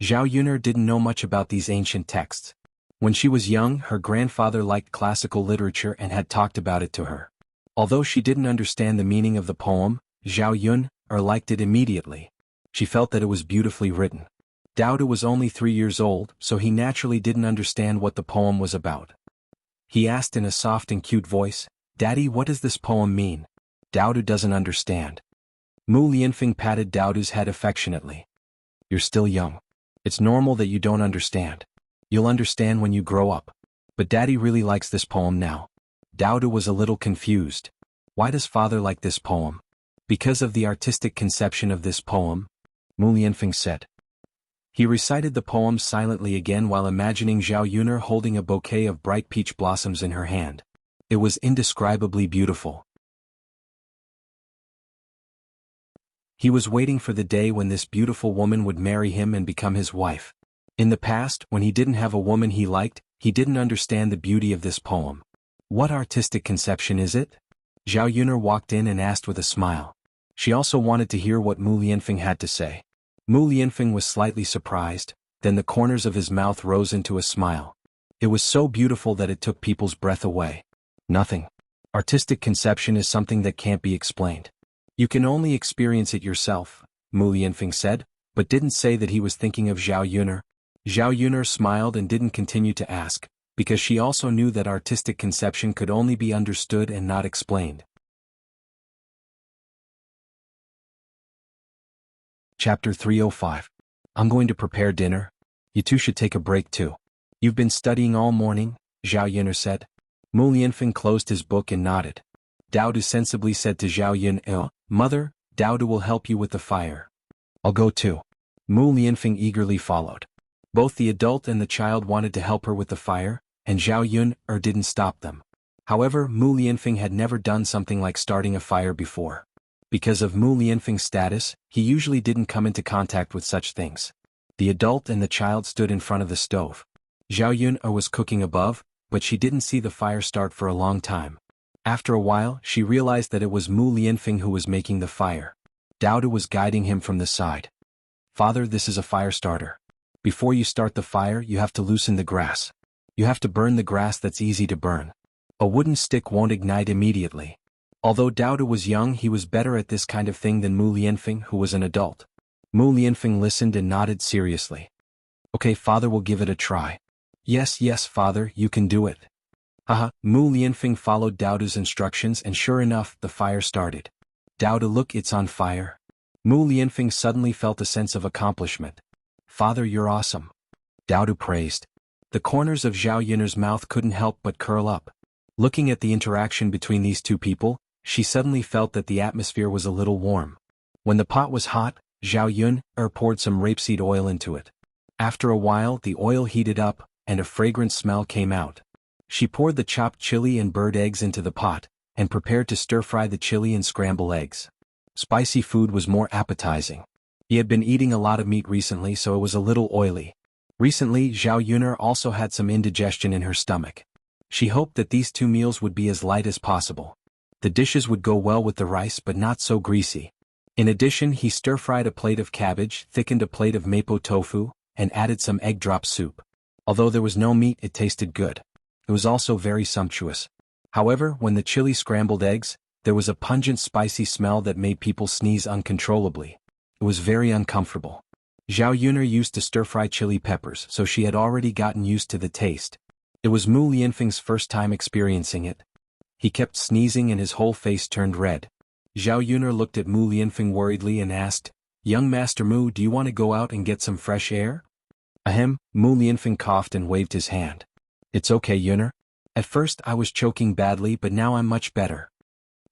Zhao Yun'er didn't know much about these ancient texts. When she was young, her grandfather liked classical literature and had talked about it to her. Although she didn't understand the meaning of the poem, Zhao Yun liked it immediately. She felt that it was beautifully written. Daodu was only 3 years old, so he naturally didn't understand what the poem was about. He asked in a soft and cute voice, "Daddy, what does this poem mean?" Daodu doesn't understand. Mu Lianfeng patted Daodu's head affectionately. "You're still young. It's normal that you don't understand. You'll understand when you grow up. But Daddy really likes this poem now." Daodu was a little confused. Why does father like this poem? Because of the artistic conception of this poem, Mu Lianfeng said. He recited the poem silently again while imagining Zhao Yun'er holding a bouquet of bright peach blossoms in her hand. It was indescribably beautiful. He was waiting for the day when this beautiful woman would marry him and become his wife. In the past, when he didn't have a woman he liked, he didn't understand the beauty of this poem. What artistic conception is it? Zhao Yun'er walked in and asked with a smile. She also wanted to hear what Mu Lianfeng had to say. Mu Lianfeng was slightly surprised, then the corners of his mouth rose into a smile. It was so beautiful that it took people's breath away. Nothing. Artistic conception is something that can't be explained. You can only experience it yourself, Mu Lianfeng said, but didn't say that he was thinking of Zhao Yun'er. Zhao Yun'er smiled and didn't continue to ask, because she also knew that artistic conception could only be understood and not explained. Chapter 305. I'm going to prepare dinner. You two should take a break too. You've been studying all morning, Zhao Yun'er said. Mu Lianfeng closed his book and nodded. Daodu sensibly said to Zhao Yun, Mother, Daodu will help you with the fire. I'll go too. Mu Lianfeng eagerly followed. Both the adult and the child wanted to help her with the fire, and Zhao Yun didn't stop them. However, Mu Lianfeng had never done something like starting a fire before. Because of Mu Lianfeng's status, he usually didn't come into contact with such things. The adult and the child stood in front of the stove. Zhao Yun was cooking above, but she didn't see the fire start for a long time. After a while, she realized that it was Mu Lianfeng who was making the fire. Daodu was guiding him from the side. Father, this is a fire starter. Before you start the fire, you have to loosen the grass. You have to burn the grass that's easy to burn. A wooden stick won't ignite immediately. Although Daodu was young, he was better at this kind of thing than Mu Lianfeng, who was an adult. Mu Lianfeng listened and nodded seriously. Okay, father, will give it a try. Yes, father, you can do it. Haha, Mu Lianfeng followed Daodu's instructions and sure enough, the fire started. Daodu, look, it's on fire. Mu Lianfeng suddenly felt a sense of accomplishment. Father, you're awesome. Daodu praised. The corners of Zhao Yun'er's mouth couldn't help but curl up. Looking at the interaction between these two people, she suddenly felt that the atmosphere was a little warm. When the pot was hot, Zhao Yun poured some rapeseed oil into it. After a while, the oil heated up, and a fragrant smell came out. She poured the chopped chili and bird eggs into the pot, and prepared to stir-fry the chili and scramble eggs. Spicy food was more appetizing. He had been eating a lot of meat recently, so it was a little oily. Recently, Zhao Yun'er also had some indigestion in her stomach. She hoped that these two meals would be as light as possible. The dishes would go well with the rice but not so greasy. In addition, he stir-fried a plate of cabbage, thickened a plate of mapo tofu, and added some egg drop soup. Although there was no meat, it tasted good. It was also very sumptuous. However, when the chili scrambled eggs, there was a pungent spicy smell that made people sneeze uncontrollably. It was very uncomfortable. Zhao Yun'er used to stir-fry chili peppers, so she had already gotten used to the taste. It was Mu Lianfeng's first time experiencing it. He kept sneezing and his whole face turned red. Zhao Yun'er looked at Mu Lianfeng worriedly and asked, Young Master Mu, do you want to go out and get some fresh air? Ahem, Mu Lianfeng coughed and waved his hand. It's okay, Yuner. At first I was choking badly, but now I'm much better.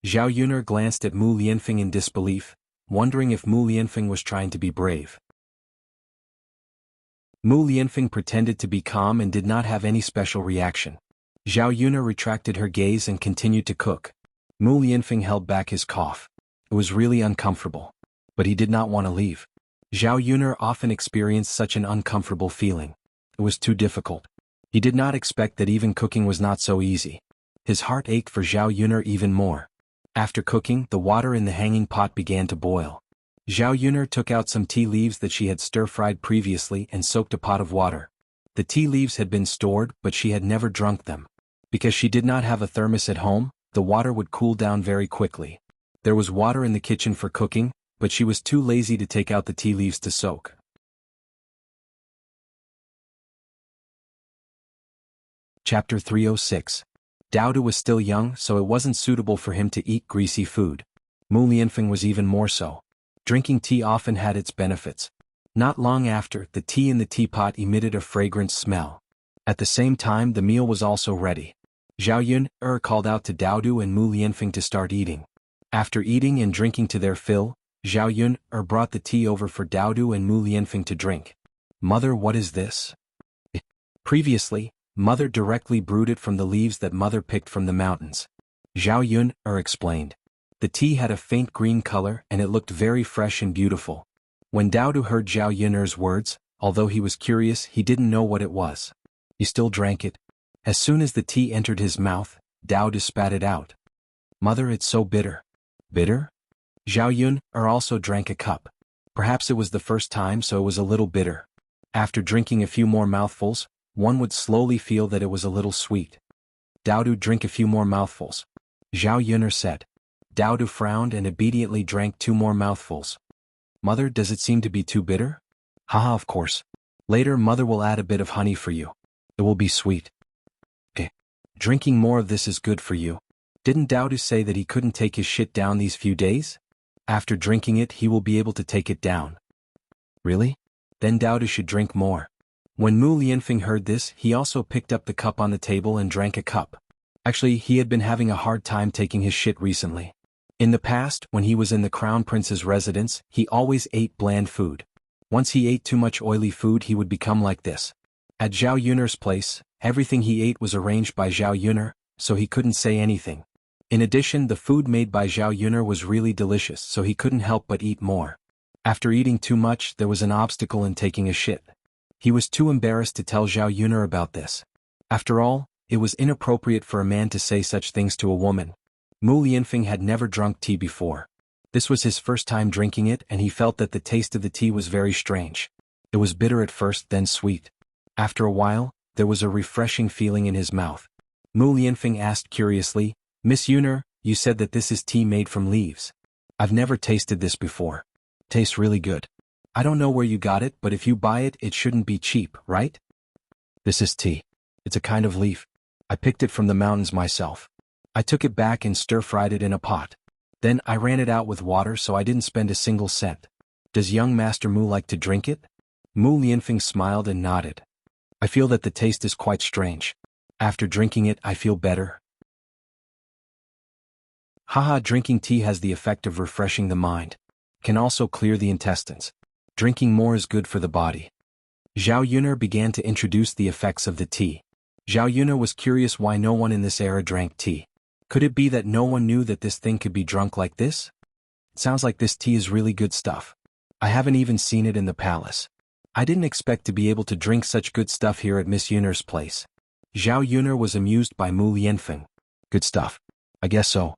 Zhao Yuner glanced at Mu Lianfeng in disbelief, wondering if Mu Lianfeng was trying to be brave. Mu Lianfeng pretended to be calm and did not have any special reaction. Zhao Yuner retracted her gaze and continued to cook. Mu Lianfeng held back his cough. It was really uncomfortable. But he did not want to leave. Zhao Yuner often experienced such an uncomfortable feeling. It was too difficult. He did not expect that even cooking was not so easy. His heart ached for Zhao Yuner even more. After cooking, the water in the hanging pot began to boil. Zhao Yuner took out some tea leaves that she had stir-fried previously and soaked a pot of water. The tea leaves had been stored, but she had never drunk them. Because she did not have a thermos at home, the water would cool down very quickly. There was water in the kitchen for cooking, but she was too lazy to take out the tea leaves to soak. Chapter 306. Dao Du was still young, so it wasn't suitable for him to eat greasy food. Mu Lianfeng was even more so. Drinking tea often had its benefits. Not long after, the tea in the teapot emitted a fragrant smell. At the same time, the meal was also ready. Zhao Yuner called out to Dao Du and Mu Lianfeng to start eating. After eating and drinking to their fill, Zhao Yuner brought the tea over for Dao Du and Mu Lianfeng to drink. Mother, what is this? Previously, Mother directly brewed it from the leaves that Mother picked from the mountains. Zhao Yuner explained. The tea had a faint green color and it looked very fresh and beautiful. When Dao Du heard Zhao Yuner's words, although he was curious, he didn't know what it was. He still drank it. As soon as the tea entered his mouth, Dao Du spat it out. Mother, it's so bitter. Bitter? Zhao Yuner also drank a cup. Perhaps it was the first time, so it was a little bitter. After drinking a few more mouthfuls, one would slowly feel that it was a little sweet. Dao Du, drink a few more mouthfuls. Zhao Yuner said. Dao Du frowned and obediently drank 2 more mouthfuls. Mother, does it seem to be too bitter? Haha, of course. Later, Mother will add a bit of honey for you. It will be sweet. Drinking more of this is good for you. Didn't Dao Du say that he couldn't take his shit down these few days? After drinking it, he will be able to take it down. Really? Then Dao Du should drink more. When Mu Lianfeng heard this, he also picked up the cup on the table and drank a cup. Actually, he had been having a hard time taking his shit recently. In the past, when he was in the Crown Prince's residence, he always ate bland food. Once he ate too much oily food, he would become like this. At Zhao Yuner's place, everything he ate was arranged by Zhao Yuner, so he couldn't say anything. In addition, the food made by Zhao Yuner was really delicious, so he couldn't help but eat more. After eating too much, there was an obstacle in taking a shit. He was too embarrassed to tell Zhao Yuner about this. After all, it was inappropriate for a man to say such things to a woman. Mu Lianfeng had never drunk tea before. This was his first time drinking it, and he felt that the taste of the tea was very strange. It was bitter at first, then sweet. After a while, there was a refreshing feeling in his mouth. Mu Lianfeng asked curiously, Miss Yuner, you said that this is tea made from leaves. I've never tasted this before. Tastes really good. I don't know where you got it, but if you buy it, it shouldn't be cheap, right? This is tea. It's a kind of leaf. I picked it from the mountains myself. I took it back and stir-fried it in a pot. Then I ran it out with water so I didn't spend a single cent. Does young Master Mu like to drink it? Mu Lianfeng smiled and nodded. I feel that the taste is quite strange. After drinking it, I feel better. Haha, drinking tea has the effect of refreshing the mind. Can also clear the intestines. Drinking more is good for the body. Zhao Yuner began to introduce the effects of the tea. Zhao Yuner was curious why no one in this era drank tea. Could it be that no one knew that this thing could be drunk like this? It sounds like this tea is really good stuff. I haven't even seen it in the palace. I didn't expect to be able to drink such good stuff here at Miss Yuner's place. Zhao Yuner was amused by Mu Lianfeng. Good stuff. I guess so.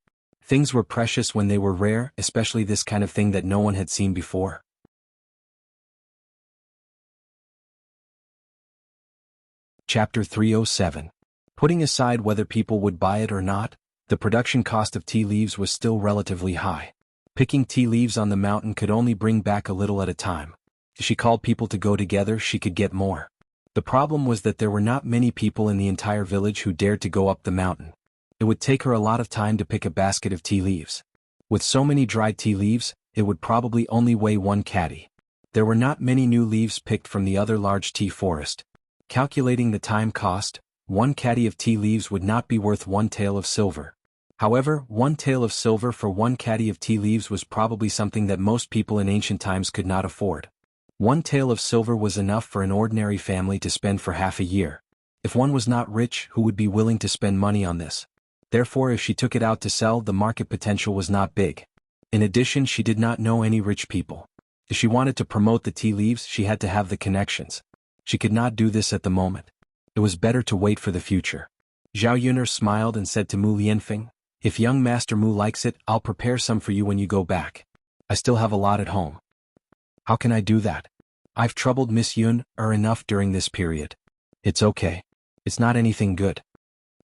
Things were precious when they were rare, especially this kind of thing that no one had seen before. Chapter 307. Putting aside whether people would buy it or not, the production cost of tea leaves was still relatively high. Picking tea leaves on the mountain could only bring back a little at a time. If she called people to go together, she could get more. The problem was that there were not many people in the entire village who dared to go up the mountain. It would take her a lot of time to pick a basket of tea leaves. With so many dried tea leaves, it would probably only weigh 1 caddy. There were not many new leaves picked from the other large tea forest. Calculating the time cost, 1 caddy of tea leaves would not be worth 1 tael of silver. However, 1 tael of silver for 1 caddy of tea leaves was probably something that most people in ancient times could not afford. 1 tael of silver was enough for an ordinary family to spend for half a year. If one was not rich, who would be willing to spend money on this? Therefore, if she took it out to sell, the market potential was not big. In addition, she did not know any rich people. If she wanted to promote the tea leaves, she had to have the connections. She could not do this at the moment. It was better to wait for the future. Zhao Yuner smiled and said to Mu Lianfeng, "If young Master Mu likes it, I'll prepare some for you when you go back. I still have a lot at home." "How can I do that? I've troubled Miss Yun enough during this period." "It's okay. It's not anything good."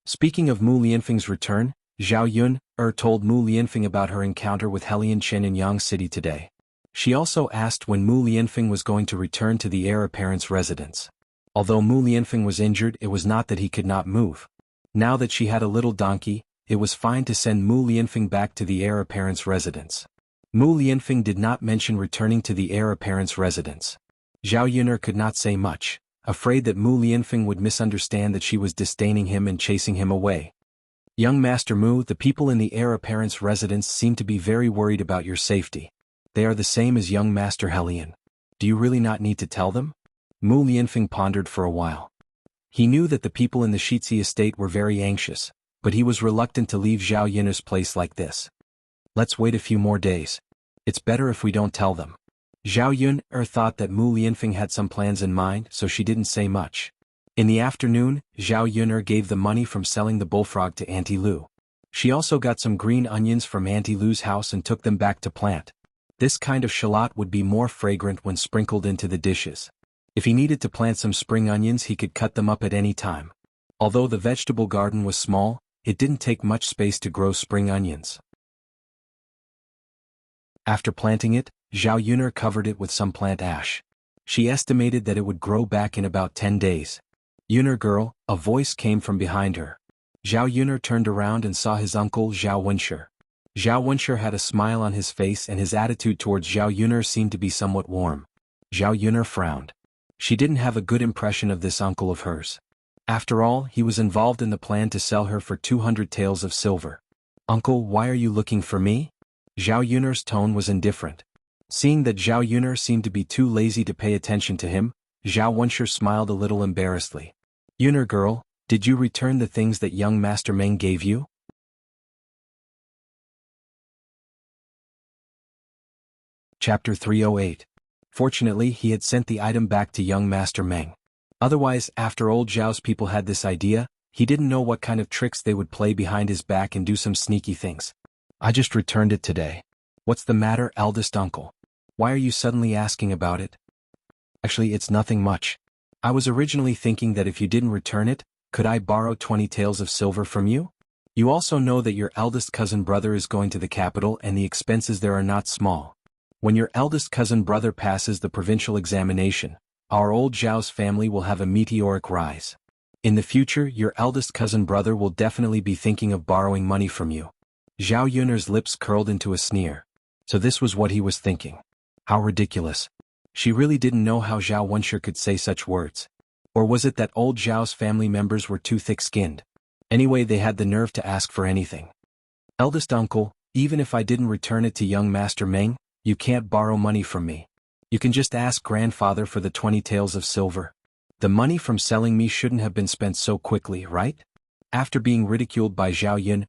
Speaking of Mu Lianfeng's return, Zhao Yun told Mu Lianfeng about her encounter with Helian Chen in Yang City today. She also asked when Mu Lianfeng was going to return to the heir apparent's residence. Although Mu Lianfeng was injured, it was not that he could not move. Now that she had a little donkey, it was fine to send Mu Lianfeng back to the heir apparent's residence. Mu Lianfeng did not mention returning to the heir apparent's residence. Zhao Yuner could not say much, afraid that Mu Lianfeng would misunderstand that she was disdaining him and chasing him away. "Young Master Mu, the people in the heir apparent's residence seem to be very worried about your safety. They are the same as young Master Helian. Do you really not need to tell them?" Mu Lianfeng pondered for a while. He knew that the people in the Shitzi estate were very anxious, but he was reluctant to leave Zhao Yuner's place like this. "Let's wait a few more days. It's better if we don't tell them." Zhao Yun thought that Mu Lianfeng had some plans in mind, so she didn't say much. In the afternoon, Zhao Yuner gave the money from selling the bullfrog to Auntie Lu. She also got some green onions from Auntie Lu's house and took them back to plant. This kind of shallot would be more fragrant when sprinkled into the dishes. If he needed to plant some spring onions, he could cut them up at any time. Although the vegetable garden was small, it didn't take much space to grow spring onions. After planting it, Zhao Yuner covered it with some plant ash. She estimated that it would grow back in about 10 days. "Yuner girl," a voice came from behind her. Zhao Yuner turned around and saw his uncle Zhao Wenshi. Zhao Wenshi had a smile on his face and his attitude towards Zhao Yuner seemed to be somewhat warm. Zhao Yuner frowned. She didn't have a good impression of this uncle of hers. After all, he was involved in the plan to sell her for 200 taels of silver. "Uncle, why are you looking for me?" Zhao Yuner's tone was indifferent. Seeing that Zhao Yuner seemed to be too lazy to pay attention to him, Zhao Wenshi smiled a little embarrassedly. "Yuner girl, did you return the things that young Master Meng gave you?" Chapter 308. Fortunately, he had sent the item back to young Master Meng. Otherwise, after old Zhao's people had this idea, he didn't know what kind of tricks they would play behind his back and do some sneaky things. "I just returned it today." "What's the matter, eldest uncle? Why are you suddenly asking about it?" "Actually, it's nothing much. I was originally thinking that if you didn't return it, could I borrow 20 taels of silver from you? You also know that your eldest cousin brother is going to the capital and the expenses there are not small. When your eldest cousin brother passes the provincial examination, our old Zhao's family will have a meteoric rise. In the future, your eldest cousin brother will definitely be thinking of borrowing money from you." Zhao Yuner's lips curled into a sneer. So this was what he was thinking. How ridiculous. She really didn't know how Zhao Wenshi could say such words. Or was it that old Zhao's family members were too thick-skinned? Anyway, they had the nerve to ask for anything. "Eldest uncle, even if I didn't return it to young Master Meng, you can't borrow money from me. You can just ask grandfather for the 20 taels of silver. The money from selling me shouldn't have been spent so quickly, right?" After being ridiculed by Zhao Yun,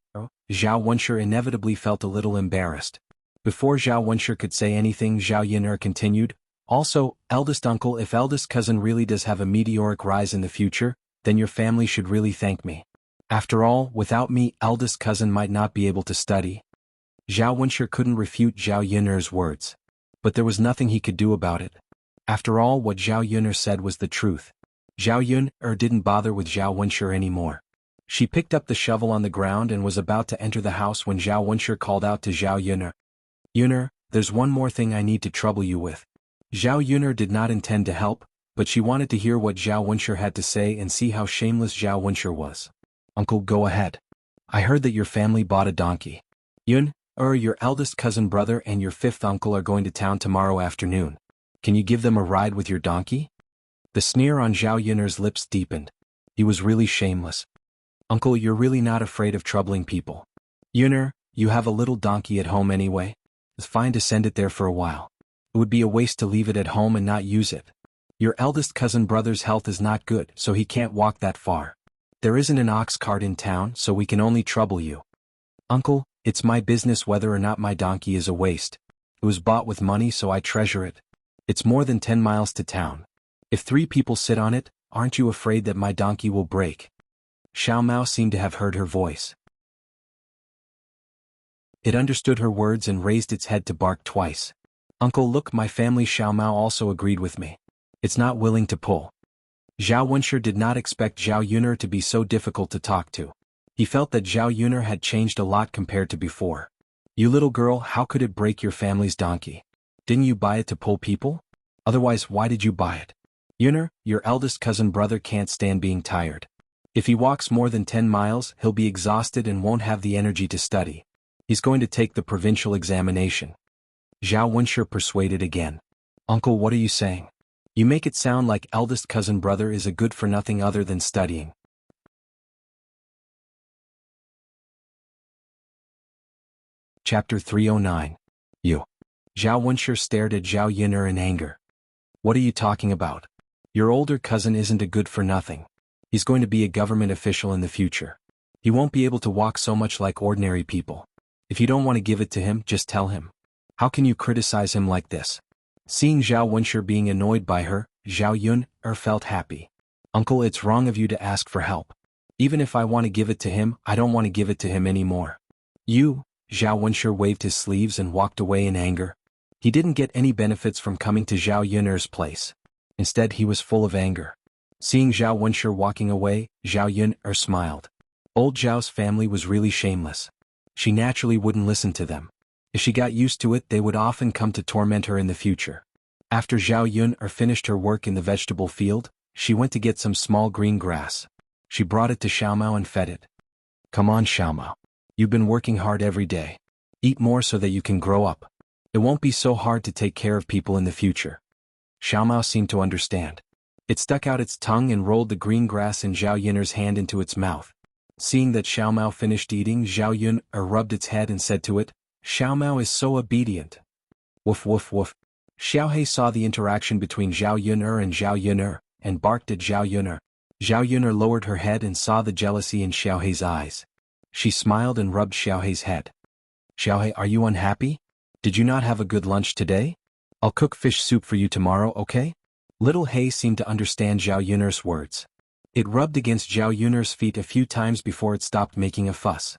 Zhao Wenshi inevitably felt a little embarrassed. Before Zhao Wenshi could say anything, Zhao Yuner continued, "Also, eldest uncle, if eldest cousin really does have a meteoric rise in the future, then your family should really thank me. After all, without me, eldest cousin might not be able to study." Zhao Wenshi couldn't refute Zhao Yuner's words. But there was nothing he could do about it. After all, what Zhao Yuner said was the truth. Zhao Yuner didn't bother with Zhao Wenshi anymore. She picked up the shovel on the ground and was about to enter the house when Zhao Wenshi called out to Zhao Yuner. "Yuner, there's one more thing I need to trouble you with." Zhao Yuner did not intend to help, but she wanted to hear what Zhao Wenshi had to say and see how shameless Zhao Wenshi was. "Uncle, go ahead. I heard that your family bought a donkey." "Yun, Your eldest cousin brother and your fifth uncle are going to town tomorrow afternoon. Can you give them a ride with your donkey? The sneer on Zhao Yun'er's lips deepened. He was really shameless. Uncle, you're really not afraid of troubling people. Yun'er, you have a little donkey at home anyway. It's fine to send it there for a while. It would be a waste to leave it at home and not use it. Your eldest cousin brother's health is not good, so he can't walk that far. There isn't an ox cart in town, so we can only trouble you. Uncle, it's my business whether or not my donkey is a waste. It was bought with money, so I treasure it. It's more than 10 miles to town. If 3 people sit on it, aren't you afraid that my donkey will break? Xiao Mao seemed to have heard her voice. It understood her words and raised its head to bark twice. Uncle, look, my family. Xiao Mao also agreed with me. It's not willing to pull. Zhao Wunsher did not expect Zhao Yun'er to be so difficult to talk to. He felt that Zhao Yun'er had changed a lot compared to before. You little girl, how could it break your family's donkey? Didn't you buy it to pull people? Otherwise, why did you buy it? Yun'er, your eldest cousin brother can't stand being tired. If he walks more than 10 miles, he'll be exhausted and won't have the energy to study. He's going to take the provincial examination. Zhao Wunsher persuaded again. Uncle, what are you saying? You make it sound like eldest cousin brother is a good for nothing other than studying. Chapter 309. You. Zhao Wunsher stared at Zhao Yun'er in anger. What are you talking about? Your older cousin isn't a good for nothing. He's going to be a government official in the future. He won't be able to walk so much like ordinary people. If you don't want to give it to him, just tell him. How can you criticize him like this? Seeing Zhao Wunsher being annoyed by her, Zhao Yun'er felt happy. Uncle, it's wrong of you to ask for help. Even if I want to give it to him, I don't want to give it to him anymore. You, Zhao Wunsher waved his sleeves and walked away in anger. He didn't get any benefits from coming to Zhao Yun'er's place. Instead, he was full of anger. Seeing Zhao Wunsher walking away, Zhao Yun'er smiled. Old Zhao's family was really shameless. She naturally wouldn't listen to them. If she got used to it, they would often come to torment her in the future. After Zhao Yun'er finished her work in the vegetable field, she went to get some small green grass. She brought it to Xiao Mao and fed it. Come on, Xiao Mao. You've been working hard every day. Eat more so that you can grow up. It won't be so hard to take care of people in the future. Xiao Mao seemed to understand. It stuck out its tongue and rolled the green grass in Zhao Yun'er's hand into its mouth. Seeing that Xiao Mao finished eating, Zhao Yun'er rubbed its head and said to it, Xiao Mao is so obedient. Woof woof woof. Xiao He saw the interaction between Zhao Yun'er and Zhao Yun'er, and barked at Zhao Yun'er. Zhao Yun'er lowered her head and saw the jealousy in Xiao He's eyes. She smiled and rubbed Xiao He's head. Xiao He, are you unhappy? Did you not have a good lunch today? I'll cook fish soup for you tomorrow, okay? Little He seemed to understand Zhao Yun'er's words. It rubbed against Zhao Yun'er's feet a few times before it stopped making a fuss.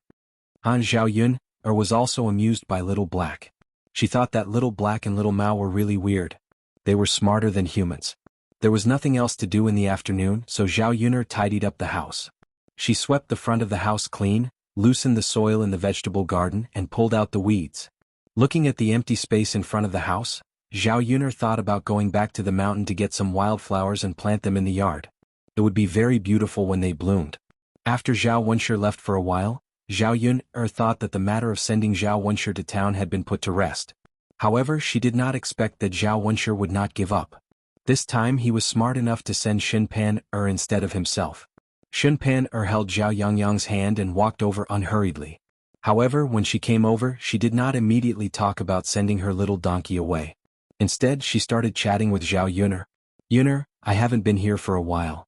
Zhao Yun'er was also amused by Little Black. She thought that Little Black and Little Mao were really weird. They were smarter than humans. There was nothing else to do in the afternoon, so Zhao Yun'er tidied up the house. She swept the front of the house clean, loosened the soil in the vegetable garden, and pulled out the weeds. Looking at the empty space in front of the house, Zhao Yun'er thought about going back to the mountain to get some wildflowers and plant them in the yard. It would be very beautiful when they bloomed. After Zhao Wunsher left for a while, Zhao Yun'er thought that the matter of sending Zhao Wunsher to town had been put to rest. However, she did not expect that Zhao Wunsher would not give up. This time he was smart enough to send Xin Pan instead of himself. Xin Pan held Zhao Yangyang's hand and walked over unhurriedly. However, when she came over, she did not immediately talk about sending her little donkey away. Instead, she started chatting with Zhao Yun'er. Yun'er, I haven't been here for a while.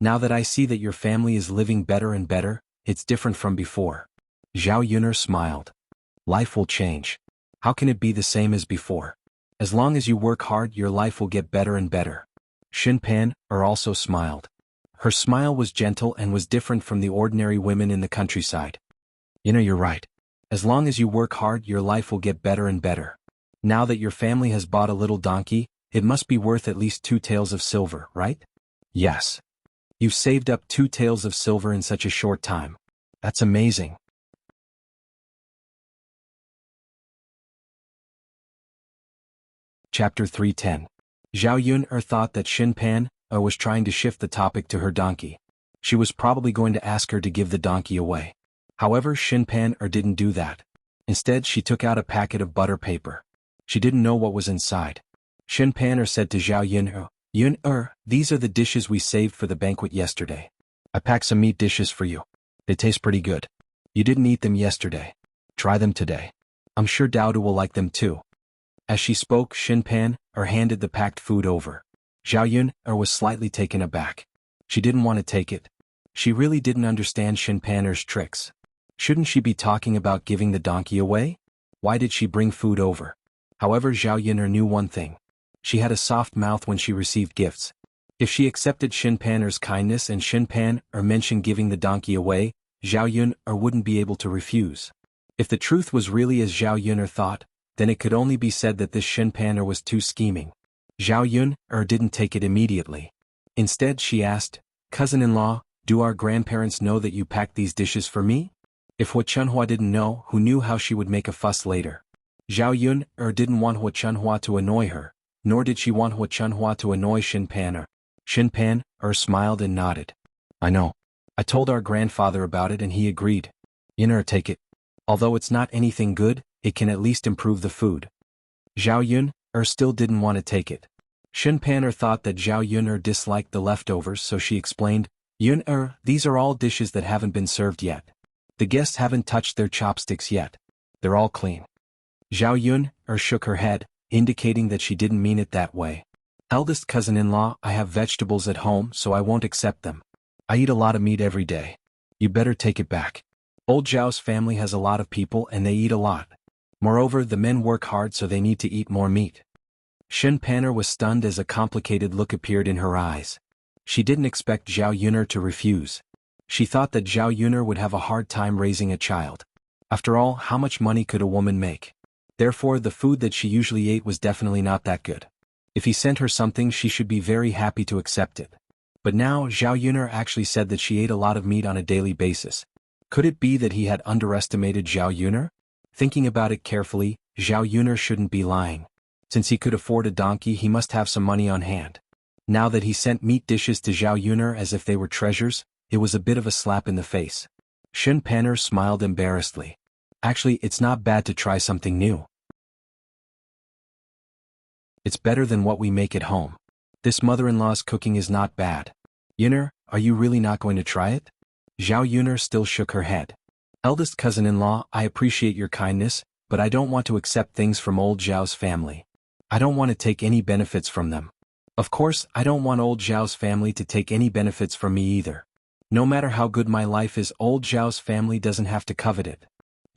Now that I see that your family is living better and better, it's different from before. Zhao Yun'er smiled. Life will change. How can it be the same as before? As long as you work hard, your life will get better and better. Xin Pan also smiled. Her smile was gentle and was different from the ordinary women in the countryside. Yun'er, you're right. As long as you work hard, your life will get better and better. Now that your family has bought a little donkey, it must be worth at least 2 taels of silver, right? Yes. You've saved up 2 taels of silver in such a short time. That's amazing. Chapter 310. Zhao Yun'er thought that Xin Pan was trying to shift the topic to her donkey. She was probably going to ask her to give the donkey away. However, Shinpan didn't do that. Instead, she took out a packet of butter paper. She didn't know what was inside. Shinpan said to Zhao Yun'er, "Yun'er, these are the dishes we saved for the banquet yesterday. I packed some meat dishes for you. They taste pretty good. You didn't eat them yesterday. Try them today. I'm sure Daodu will like them too." As she spoke, Shinpan handed the packed food over. Zhao Yun'er was slightly taken aback. She didn't want to take it. She really didn't understand Shinpan's tricks. Shouldn't she be talking about giving the donkey away? Why did she bring food over? However, Zhao Yun'er knew one thing. She had a soft mouth when she received gifts. If she accepted Shinpan's kindness and Shinpan mentioned giving the donkey away, Zhao Yun'er wouldn't be able to refuse. If the truth was really as Zhao Yun'er thought, then it could only be said that this Shinpan was too scheming. Zhao Yun'er didn't take it immediately. Instead, she asked, "Cousin-in-law, do our grandparents know that you packed these dishes for me?" If Hua Chunhua didn't know, who knew how she would make a fuss later? Zhao Yun'er didn't want Hua Chunhua to annoy her, nor did she want Hua Chunhua to annoy Shinpan. Shinpan smiled and nodded. "I know. I told our grandfather about it and he agreed. Yun'er, take it. Although it's not anything good, it can at least improve the food." Zhao Yun'er still didn't want to take it. Shinpan thought that Zhao Yun'er disliked the leftovers, so she explained, "Yun'er, these are all dishes that haven't been served yet. The guests haven't touched their chopsticks yet. They're all clean." Zhao Yun'er shook her head, indicating that she didn't mean it that way. "Eldest cousin-in-law, I have vegetables at home, so I won't accept them. I eat a lot of meat every day. You better take it back. Old Zhao's family has a lot of people and they eat a lot. Moreover, the men work hard, so they need to eat more meat." Shinpan was stunned as a complicated look appeared in her eyes. She didn't expect Zhao Yun'er to refuse. She thought that Zhao Yun'er would have a hard time raising a child. After all, how much money could a woman make? Therefore, the food that she usually ate was definitely not that good. If he sent her something, she should be very happy to accept it. But now, Zhao Yun'er actually said that she ate a lot of meat on a daily basis. Could it be that he had underestimated Zhao Yun'er? Thinking about it carefully, Zhao Yun'er shouldn't be lying. Since he could afford a donkey, he must have some money on hand. Now that he sent meat dishes to Zhao Yun'er as if they were treasures, it was a bit of a slap in the face. Shinpan smiled embarrassedly. "Actually, it's not bad to try something new. It's better than what we make at home. This mother-in-law's cooking is not bad. Yun'er, are you really not going to try it?" Zhao Yun'er still shook her head. "Eldest cousin-in-law, I appreciate your kindness, but I don't want to accept things from old Zhao's family. I don't want to take any benefits from them. Of course, I don't want old Zhao's family to take any benefits from me either. No matter how good my life is, old Zhao's family doesn't have to covet it."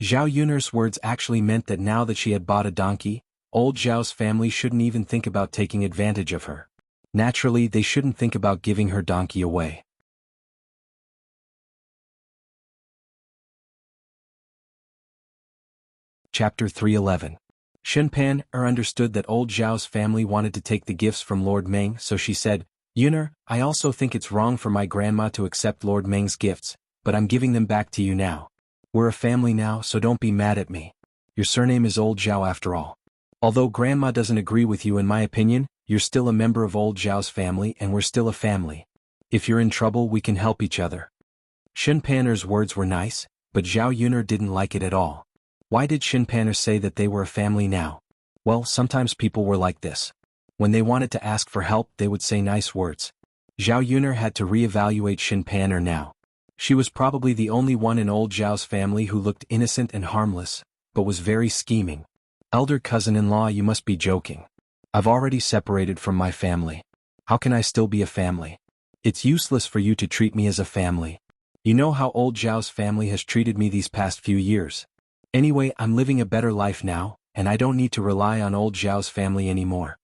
Zhao Yun'er's words actually meant that now that she had bought a donkey, old Zhao's family shouldn't even think about taking advantage of her. Naturally, they shouldn't think about giving her donkey away. Chapter 311. Shinpan understood that old Zhao's family wanted to take the gifts from Lord Meng, so she said, "Yun'er, I also think it's wrong for my grandma to accept Lord Meng's gifts, but I'm giving them back to you now. We're a family now, so don't be mad at me. Your surname is Old Zhao after all. Although grandma doesn't agree with you in my opinion, you're still a member of old Zhao's family and we're still a family. If you're in trouble, we can help each other." Shinpan's words were nice, but Zhao Yun'er didn't like it at all. Why did Shinpan say that they were a family now? Well, sometimes people were like this. When they wanted to ask for help, they would say nice words. Zhao Yun'er had to reevaluate Shinpan now. She was probably the only one in old Zhao's family who looked innocent and harmless, but was very scheming. "Elder cousin-in-law, you must be joking. I've already separated from my family. How can I still be a family? It's useless for you to treat me as a family. You know how old Zhao's family has treated me these past few years. Anyway, I'm living a better life now, and I don't need to rely on old Zhao's family anymore."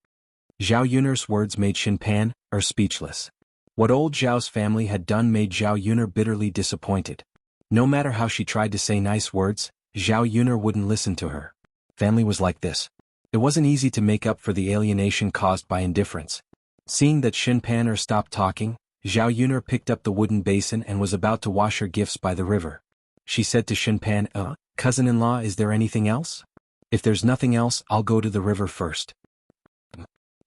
Zhao Yun'er's words made Shinpan speechless. What old Zhao's family had done made Zhao Yun'er bitterly disappointed. No matter how she tried to say nice words, Zhao Yun'er wouldn't listen to her. Family was like this. It wasn't easy to make up for the alienation caused by indifference. Seeing that Shinpan stopped talking, Zhao Yun'er picked up the wooden basin and was about to wash her gifts by the river. She said to Shinpan, "Cousin-in-law, is there anything else? If there's nothing else, I'll go to the river first."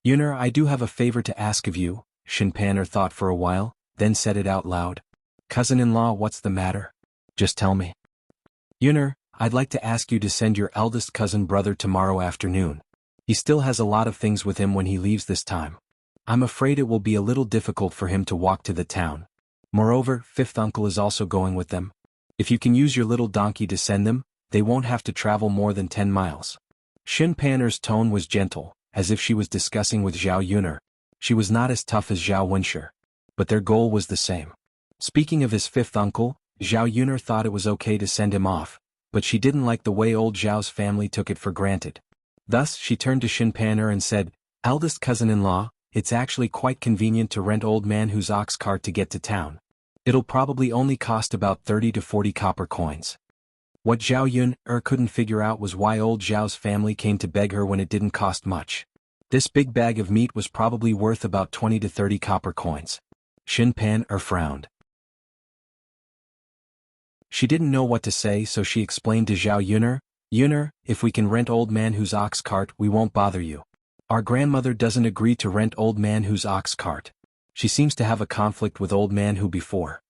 "Yun'er, I do have a favor to ask of you," Shinpan thought for a while, then said it out loud. "Cousin-in-law, what's the matter? Just tell me." Yuner, I'd like to ask you to send your eldest cousin brother tomorrow afternoon. He still has a lot of things with him when he leaves this time. I'm afraid it will be a little difficult for him to walk to the town. Moreover, fifth uncle is also going with them. If you can use your little donkey to send them, they won't have to travel more than 10 miles. Xin Pan'er's tone was gentle, as if she was discussing with Zhao Yuner. She was not as tough as Zhao Wenshi. But their goal was the same. Speaking of his fifth uncle, Zhao Yuner thought it was okay to send him off, but she didn't like the way old Zhao's family took it for granted. Thus, she turned to Xin Pan'er and said, "Eldest cousin-in-law, it's actually quite convenient to rent old man whose ox cart to get to town. It'll probably only cost about 30 to 40 copper coins." What Zhao Yuner couldn't figure out was why old Zhao's family came to beg her when it didn't cost much. This big bag of meat was probably worth about 20 to 30 copper coins. Xin Pan'er frowned. She didn't know what to say, so she explained to Zhao Yuner, "Yuner, if we can rent old man whose ox cart, we won't bother you. Our grandmother doesn't agree to rent old man whose ox cart. She seems to have a conflict with old man who before."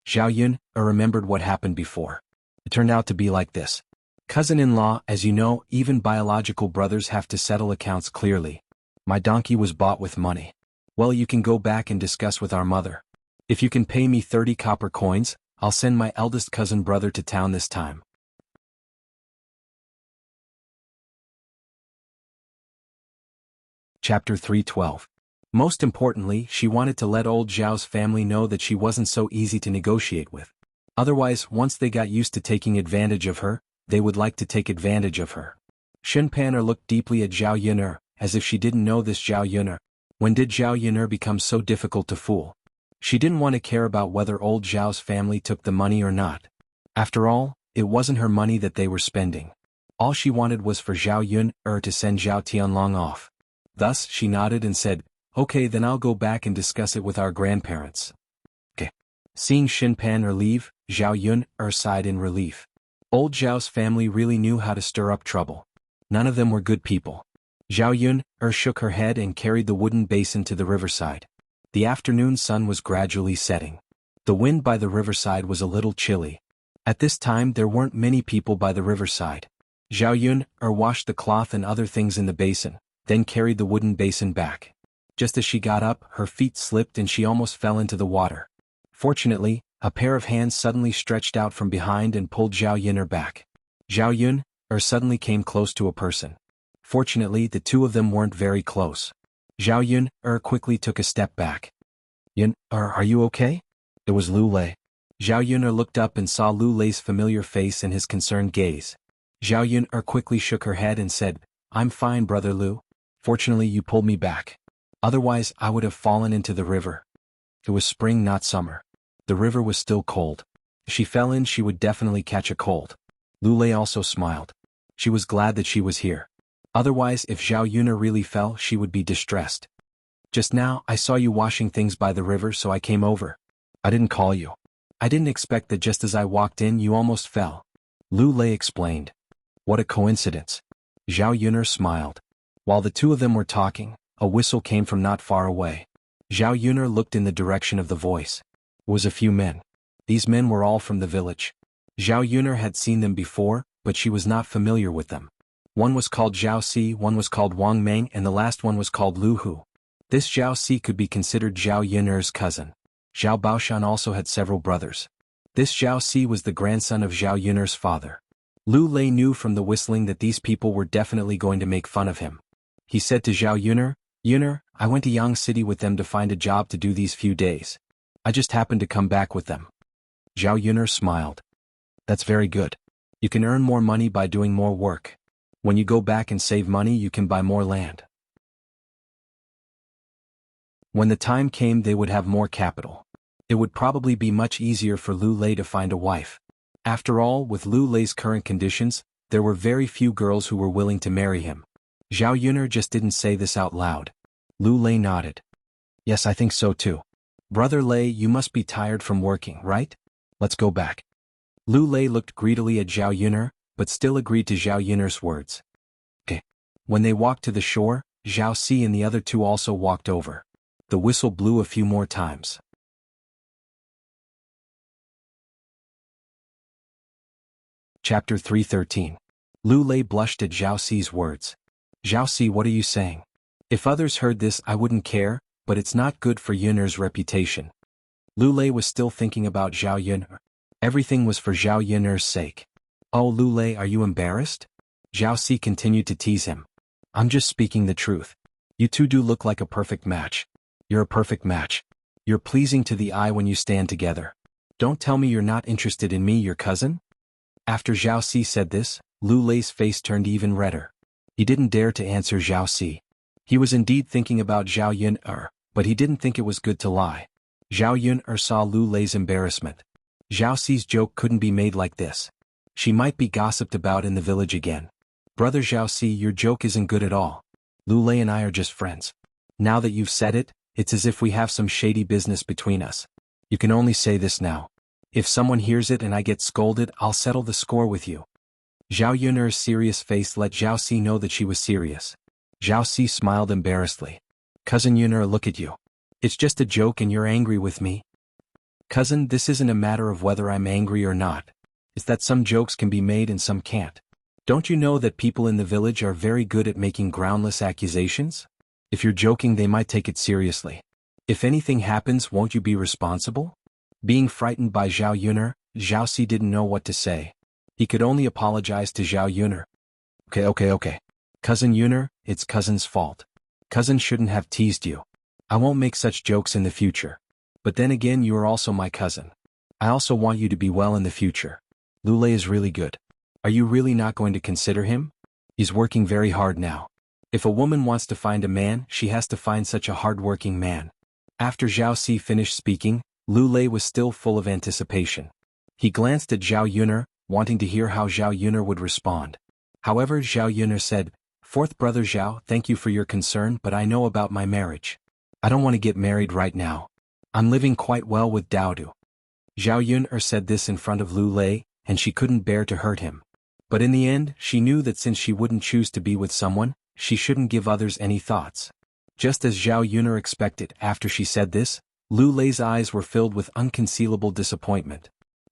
Zhao Yuner remembered what happened before. It turned out to be like this. "Cousin-in-law, as you know, even biological brothers have to settle accounts clearly. My donkey was bought with money. Well, you can go back and discuss with our mother. If you can pay me 30 copper coins, I'll send my eldest cousin brother to town this time." Chapter 312. Most importantly, she wanted to let old Zhao's family know that she wasn't so easy to negotiate with. Otherwise, once they got used to taking advantage of her, they would like to take advantage of her. Xin Pan'er looked deeply at Zhao Yuner, as if she didn't know this Zhao Yuner. When did Zhao Yuner become so difficult to fool? She didn't want to care about whether old Zhao's family took the money or not. After all, it wasn't her money that they were spending. All she wanted was for Zhao Yuner to send Zhao Tianlong off. Thus, she nodded and said, "Okay, then I'll go back and discuss it with our grandparents." Okay. Seeing Xin Pan'er leave, Zhao Yuner sighed in relief. Old Zhao's family really knew how to stir up trouble. None of them were good people. Zhao Yuner shook her head and carried the wooden basin to the riverside. The afternoon sun was gradually setting. The wind by the riverside was a little chilly. At this time there weren't many people by the riverside. Zhao Yuner washed the cloth and other things in the basin, then carried the wooden basin back. Just as she got up, her feet slipped and she almost fell into the water. Fortunately, a pair of hands suddenly stretched out from behind and pulled Zhao Yuner back. Zhao Yuner suddenly came close to a person. Fortunately, the two of them weren't very close. Zhao Yuner quickly took a step back. "Yuner, are you okay?" It was Lu Lei. Zhao Yuner looked up and saw Lu Lei's familiar face and his concerned gaze. Zhao Yuner quickly shook her head and said, "I'm fine, brother Lu. Fortunately you pulled me back. Otherwise I would have fallen into the river." It was spring, not summer. The river was still cold. If she fell in, she would definitely catch a cold. Lu Lei also smiled. She was glad that she was here. Otherwise, if Zhao Yuner really fell, she would be distressed. "Just now, I saw you washing things by the river, so I came over. I didn't call you. I didn't expect that just as I walked in you almost fell," Lu Lei explained. "What a coincidence." Zhao Yuner smiled. While the two of them were talking, a whistle came from not far away. Zhao Yuner looked in the direction of the voice. It was a few men. These men were all from the village. Zhao Yuner had seen them before, but she was not familiar with them. One was called Zhao Si, one was called Wang Meng, and the last one was called Lu Hu. This Zhao Si could be considered Zhao Yuner's cousin. Zhao Baoshan also had several brothers. This Zhao Si was the grandson of Zhao Yuner's father. Lu Lei knew from the whistling that these people were definitely going to make fun of him. He said to Zhao Yuner, "Yuner, I went to Yang City with them to find a job to do these few days. I just happened to come back with them." Zhao Yuner smiled. "That's very good. You can earn more money by doing more work. When you go back and save money, you can buy more land." When the time came, they would have more capital. It would probably be much easier for Lu Lei to find a wife. After all, with Lu Lei's current conditions, there were very few girls who were willing to marry him. Zhao Yuner just didn't say this out loud. Lu Lei nodded. "Yes, I think so too. Brother Lei, you must be tired from working, right? Let's go back." Lu Lei looked greedily at Zhao Yuner, but still agreed to Zhao Yuner's words. Okay. When they walked to the shore, Zhao Si and the other two also walked over. The whistle blew a few more times. Chapter 313. Lu Lei blushed at Zhao Si's words. Zhao Si, what are you saying? If others heard this I wouldn't care, but it's not good for Yuner's reputation. Lu Lei was still thinking about Zhao Yuner. Everything was for Zhao Yuner's sake. Oh Lu Lei, are you embarrassed? Zhao Si continued to tease him. I'm just speaking the truth. You two do look like a perfect match. You're a perfect match. You're pleasing to the eye when you stand together. Don't tell me you're not interested in me, your cousin? After Zhao Si said this, Lu Lei's face turned even redder. He didn't dare to answer Zhao Si. He was indeed thinking about Zhao Yuner, but he didn't think it was good to lie. Zhao Yuner saw Lu Lei's embarrassment. Zhao Si's joke couldn't be made like this. She might be gossiped about in the village again. Brother Zhao Si, your joke isn't good at all. Lu Lei and I are just friends. Now that you've said it, it's as if we have some shady business between us. You can only say this now. If someone hears it and I get scolded, I'll settle the score with you. Zhao Yuner's serious face let Zhao Si know that she was serious. Zhao Si smiled embarrassedly. Cousin Yuner, look at you. It's just a joke and you're angry with me? Cousin, this isn't a matter of whether I'm angry or not. It's that some jokes can be made and some can't. Don't you know that people in the village are very good at making groundless accusations? If you're joking they might take it seriously. If anything happens, won't you be responsible? Being frightened by Zhao Yuner, Zhao Si didn't know what to say. He could only apologize to Zhao Yuner. Okay. Cousin Yuner, it's cousin's fault. Cousin shouldn't have teased you. I won't make such jokes in the future. But then again, you are also my cousin. I also want you to be well in the future. Lu Lei is really good. Are you really not going to consider him? He's working very hard now. If a woman wants to find a man, she has to find such a hard-working man. After Zhao Si finished speaking, Lu Lei was still full of anticipation. He glanced at Zhao Yuner, wanting to hear how Zhao Yuner would respond. However, Zhao Yuner said, Fourth brother Zhao, thank you for your concern, but I know about my marriage. I don't want to get married right now. I'm living quite well with Daodu. Zhao Yuner said this in front of Lu Lei, and she couldn't bear to hurt him. But in the end, she knew that since she wouldn't choose to be with someone, she shouldn't give others any thoughts. Just as Zhao Yuner expected, after she said this, Lu Lei's eyes were filled with unconcealable disappointment.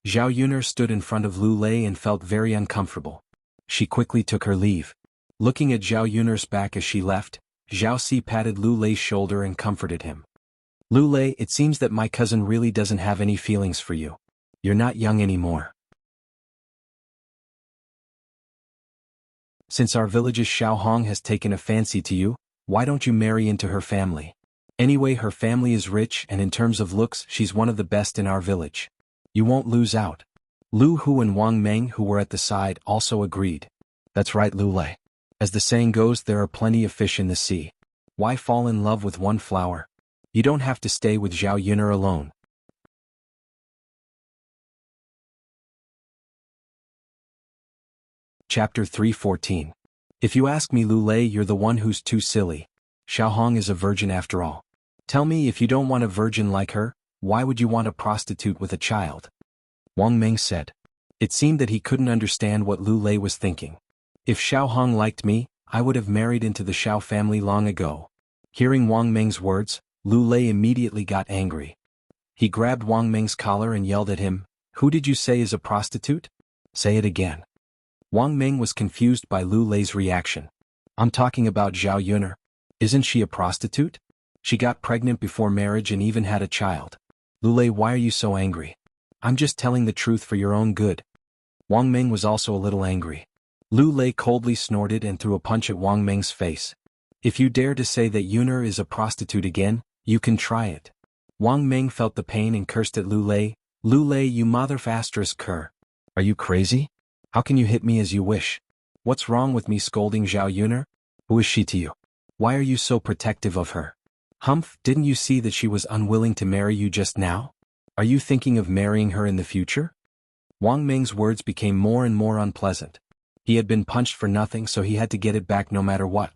Zhao Yuner stood in front of Lu Lei and felt very uncomfortable. She quickly took her leave. Looking at Zhao Yuner's back as she left, Zhao Si patted Lu Lei's shoulder and comforted him. Lu Lei, it seems that my cousin really doesn't have any feelings for you. You're not young anymore. Since our village's Xiao Hong has taken a fancy to you, why don't you marry into her family? Anyway, her family is rich and in terms of looks, she's one of the best in our village. You won't lose out. Lu Hu and Wang Meng, who were at the side, also agreed. That's right, Lu Lei. As the saying goes, there are plenty of fish in the sea. Why fall in love with one flower? You don't have to stay with Zhao Yuner alone. Chapter 314. If you ask me, Lu Lei, you're the one who's too silly. Xiao Hong is a virgin after all. Tell me, if you don't want a virgin like her, why would you want a prostitute with a child? Wang Meng said. It seemed that he couldn't understand what Lu Lei was thinking. If Xiao Hong liked me, I would have married into the Xiao family long ago. Hearing Wang Meng's words, Lu Lei immediately got angry. He grabbed Wang Meng's collar and yelled at him, Who did you say is a prostitute? Say it again. Wang Meng was confused by Lu Lei's reaction. I'm talking about Zhao Yuner. Isn't she a prostitute? She got pregnant before marriage and even had a child. Lu Lei, why are you so angry? I'm just telling the truth for your own good. Wang Meng was also a little angry. Lu Lei coldly snorted and threw a punch at Wang Meng's face. If you dare to say that Yuner is a prostitute again, you can try it. Wang Meng felt the pain and cursed at Lu Lei. Lu Lei, you motherfastrous cur. Are you crazy? How can you hit me as you wish? What's wrong with me scolding Zhao Yuner? Who is she to you? Why are you so protective of her? Humph, didn't you see that she was unwilling to marry you just now? Are you thinking of marrying her in the future? Wang Meng's words became more and more unpleasant. He had been punched for nothing, so he had to get it back no matter what.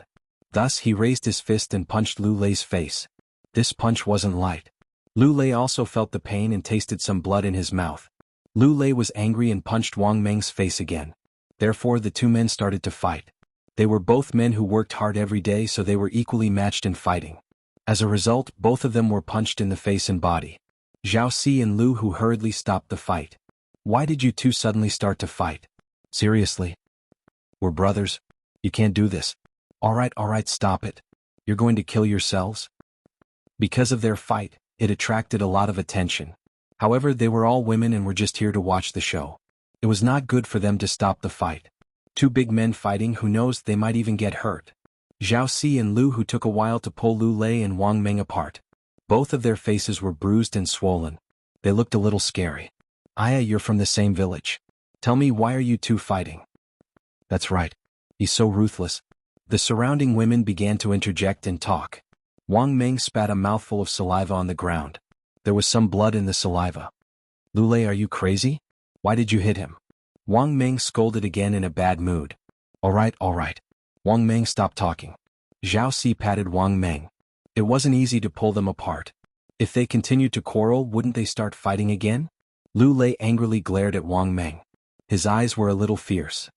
Thus he raised his fist and punched Lu Lei's face. This punch wasn't light. Lu Lei also felt the pain and tasted some blood in his mouth. Lu Lei was angry and punched Wang Meng's face again. Therefore the two men started to fight. They were both men who worked hard every day, so they were equally matched in fighting. As a result, both of them were punched in the face and body. Zhao Si and Lu Hu hurriedly stopped the fight. Why did you two suddenly start to fight? Seriously? We're brothers? You can't do this. Alright, stop it. You're going to kill yourselves? Because of their fight, it attracted a lot of attention. However, they were all women and were just here to watch the show. It was not good for them to stop the fight. Two big men fighting, who knows, they might even get hurt. Zhao Si and Lu Hu took a while to pull Lu Lei and Wang Meng apart. Both of their faces were bruised and swollen. They looked a little scary. Aya, you're from the same village. Tell me, why are you two fighting? That's right. He's so ruthless. The surrounding women began to interject and talk. Wang Meng spat a mouthful of saliva on the ground. There was some blood in the saliva. Lu Lei, are you crazy? Why did you hit him? Wang Meng scolded again in a bad mood. Alright. Wang Meng stopped talking. Zhao Si patted Wang Meng. It wasn't easy to pull them apart. If they continued to quarrel, wouldn't they start fighting again? Lu Lei angrily glared at Wang Meng. His eyes were a little fierce.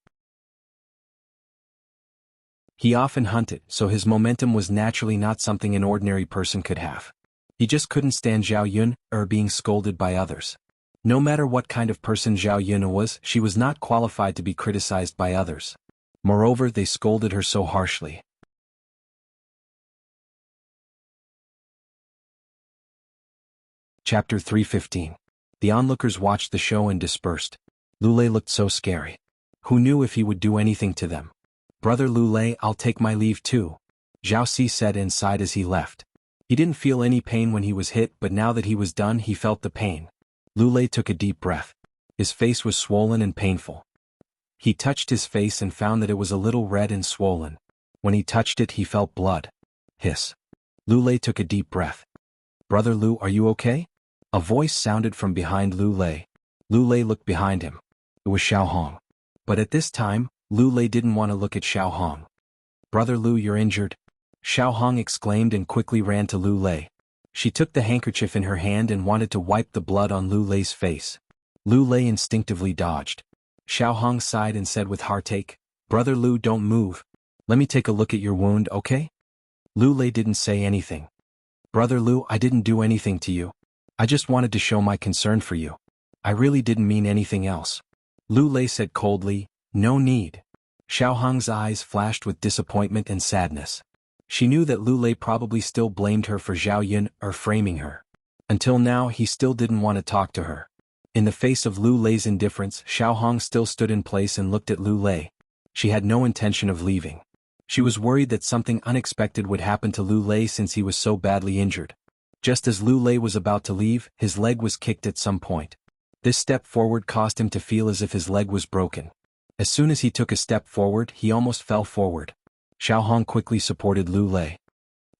He often hunted, so his momentum was naturally not something an ordinary person could have. He just couldn't stand Zhao Yun, or being scolded by others. No matter what kind of person Zhao Yun was, she was not qualified to be criticized by others. Moreover, they scolded her so harshly. Chapter 315. The onlookers watched the show and dispersed. Lu Lei looked so scary. Who knew if he would do anything to them? Brother Lu Lei, I'll take my leave too, Zhao Si said inside as he left. He didn't feel any pain when he was hit, but now that he was done, he felt the pain. Lu Lei took a deep breath. His face was swollen and painful. He touched his face and found that it was a little red and swollen. When he touched it, he felt blood. Hiss. Lu Lei took a deep breath. Brother Lu, are you okay? A voice sounded from behind Lu Lei. Lu Lei looked behind him. It was Xiao Hong. But at this time, Lu Lei didn't want to look at Xiao Hong. Brother Lu, you're injured? Xiao Hong exclaimed and quickly ran to Lu Lei. She took the handkerchief in her hand and wanted to wipe the blood on Lu Lei's face. Lu Lei instinctively dodged. Xiao Hong sighed and said with heartache, Brother Lu, don't move. Let me take a look at your wound, okay? Lu Lei didn't say anything. Brother Lu, I didn't do anything to you. I just wanted to show my concern for you. I really didn't mean anything else. Lu Lei said coldly, no need. Xiao Hong's eyes flashed with disappointment and sadness. She knew that Lu Lei probably still blamed her for Zhao Yun or framing her. Until now, he still didn't want to talk to her. In the face of Lu Lei's indifference, Xiao Hong still stood in place and looked at Lu Lei. She had no intention of leaving. She was worried that something unexpected would happen to Lu Lei since he was so badly injured. Just as Lu Lei was about to leave, his leg was kicked at some point. This step forward caused him to feel as if his leg was broken. As soon as he took a step forward, he almost fell forward. Xiao Hong quickly supported Lu Lei.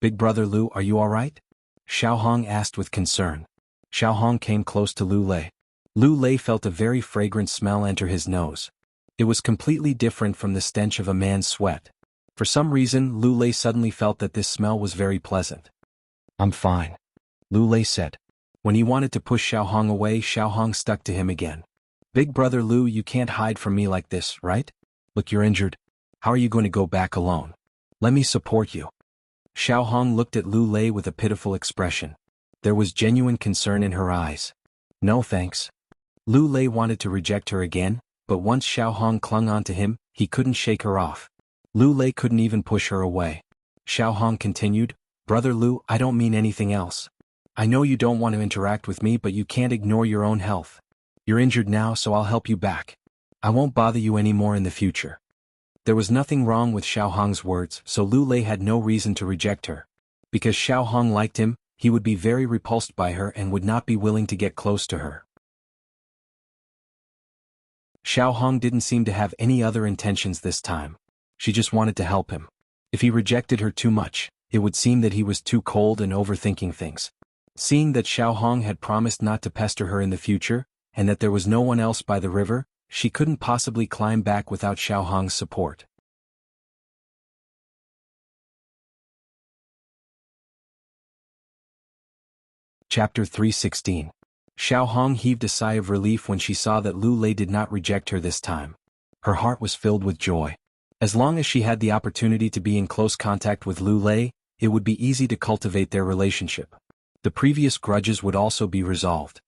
Big brother Lu, are you alright? Xiao Hong asked with concern. Xiao Hong came close to Lu Lei. Lu Lei felt a very fragrant smell enter his nose. It was completely different from the stench of a man's sweat. For some reason, Lu Lei suddenly felt that this smell was very pleasant. I'm fine, Lu Lei said. When he wanted to push Xiao Hong away, Xiao Hong stuck to him again. Big brother Lu, you can't hide from me like this, right? Look, you're injured. How are you going to go back alone? Let me support you. Xiao Hong looked at Lu Lei with a pitiful expression. There was genuine concern in her eyes. No thanks. Lu Lei wanted to reject her again, but once Xiao Hong clung onto him, he couldn't shake her off. Lu Lei couldn't even push her away. Xiao Hong continued, Brother Lu, I don't mean anything else. I know you don't want to interact with me, but you can't ignore your own health. You're injured now, so I'll help you back. I won't bother you anymore in the future. There was nothing wrong with Xiao Hong's words, so Lu Lei had no reason to reject her. Because Xiao Hong liked him, he would be very repulsed by her and would not be willing to get close to her. Xiao Hong didn't seem to have any other intentions this time. She just wanted to help him. If he rejected her too much, it would seem that he was too cold and overthinking things. Seeing that Xiao Hong had promised not to pester her in the future, and that there was no one else by the river, she couldn't possibly climb back without Xiao Hong's support. Chapter 316. Xiao Hong heaved a sigh of relief when she saw that Lu Lei did not reject her this time. Her heart was filled with joy. As long as she had the opportunity to be in close contact with Lu Lei, it would be easy to cultivate their relationship. The previous grudges would also be resolved.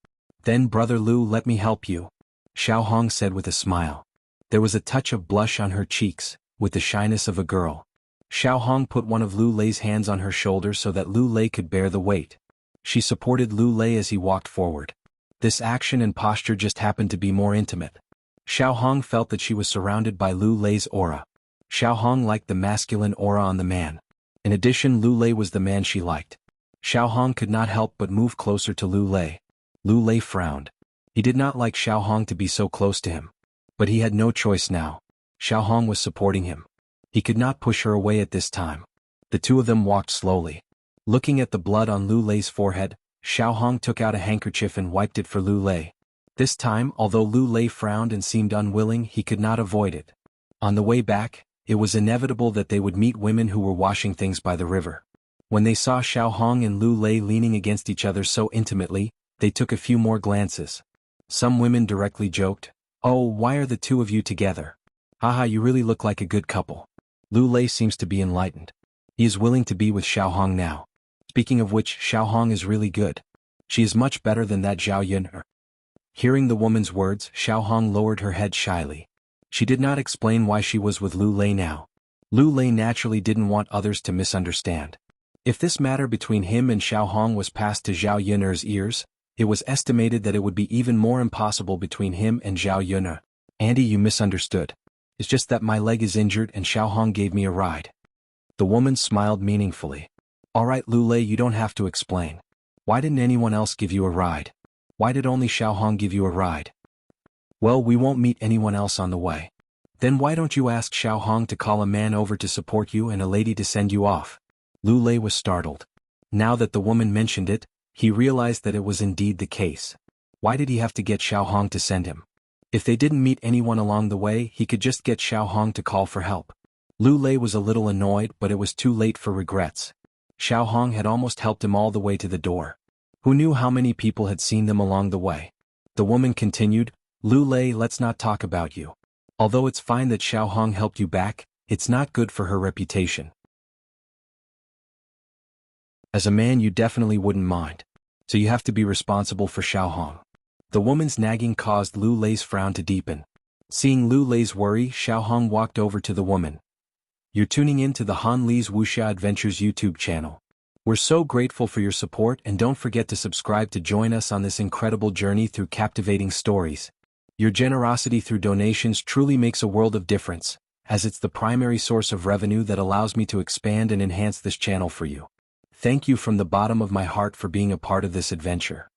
Then Brother Lu, let me help you, Xiao Hong said with a smile. There was a touch of blush on her cheeks, with the shyness of a girl. Xiao Hong put one of Lu Lei's hands on her shoulder so that Lu Lei could bear the weight. She supported Lu Lei as he walked forward. This action and posture just happened to be more intimate. Xiao Hong felt that she was surrounded by Lu Lei's aura. Xiao Hong liked the masculine aura on the man. In addition, Lu Lei was the man she liked. Xiao Hong could not help but move closer to Lu Lei. Lu Lei frowned. He did not like Xiao Hong to be so close to him. But he had no choice now. Xiao Hong was supporting him. He could not push her away at this time. The two of them walked slowly. Looking at the blood on Lu Lei's forehead, Xiao Hong took out a handkerchief and wiped it for Lu Lei. This time, although Lu Lei frowned and seemed unwilling, he could not avoid it. On the way back, it was inevitable that they would meet women who were washing things by the river. When they saw Xiao Hong and Lu Lei leaning against each other so intimately, they took a few more glances. Some women directly joked, "Oh, why are the two of you together? Haha, you really look like a good couple." Lu Lei seems to be enlightened. He is willing to be with Xiao Hong now. Speaking of which, Xiao Hong is really good. She is much better than that Zhao Yun'er. Hearing the woman's words, Xiao Hong lowered her head shyly. She did not explain why she was with Lu Lei now. Lu Lei naturally didn't want others to misunderstand. If this matter between him and Xiao Hong was passed to Zhao Yun'er's ears, it was estimated that it would be even more impossible between him and Zhao Yun'er. "Andy, you misunderstood. It's just that my leg is injured and Xiao Hong gave me a ride." The woman smiled meaningfully. "Alright Lu Lei, you don't have to explain. Why didn't anyone else give you a ride? Why did only Xiao Hong give you a ride?" "Well, we won't meet anyone else on the way." "Then why don't you ask Xiao Hong to call a man over to support you and a lady to send you off?" Lu Lei was startled. Now that the woman mentioned it, he realized that it was indeed the case. Why did he have to get Xiao Hong to send him? If they didn't meet anyone along the way, he could just get Xiao Hong to call for help. Lu Lei was a little annoyed, but it was too late for regrets. Xiao Hong had almost helped him all the way to the door. Who knew how many people had seen them along the way? The woman continued, "Lu Lei, let's not talk about you. Although it's fine that Xiao Hong helped you back, it's not good for her reputation. As a man, you definitely wouldn't mind. So you have to be responsible for Xiao Hong." The woman's nagging caused Lu Lei's frown to deepen. Seeing Lu Lei's worry, Xiao Hong walked over to the woman. "You're tuning in to the Han Li's Wuxia Adventures YouTube channel. We're so grateful for your support, and don't forget to subscribe to join us on this incredible journey through captivating stories. Your generosity through donations truly makes a world of difference, as it's the primary source of revenue that allows me to expand and enhance this channel for you. Thank you from the bottom of my heart for being a part of this adventure."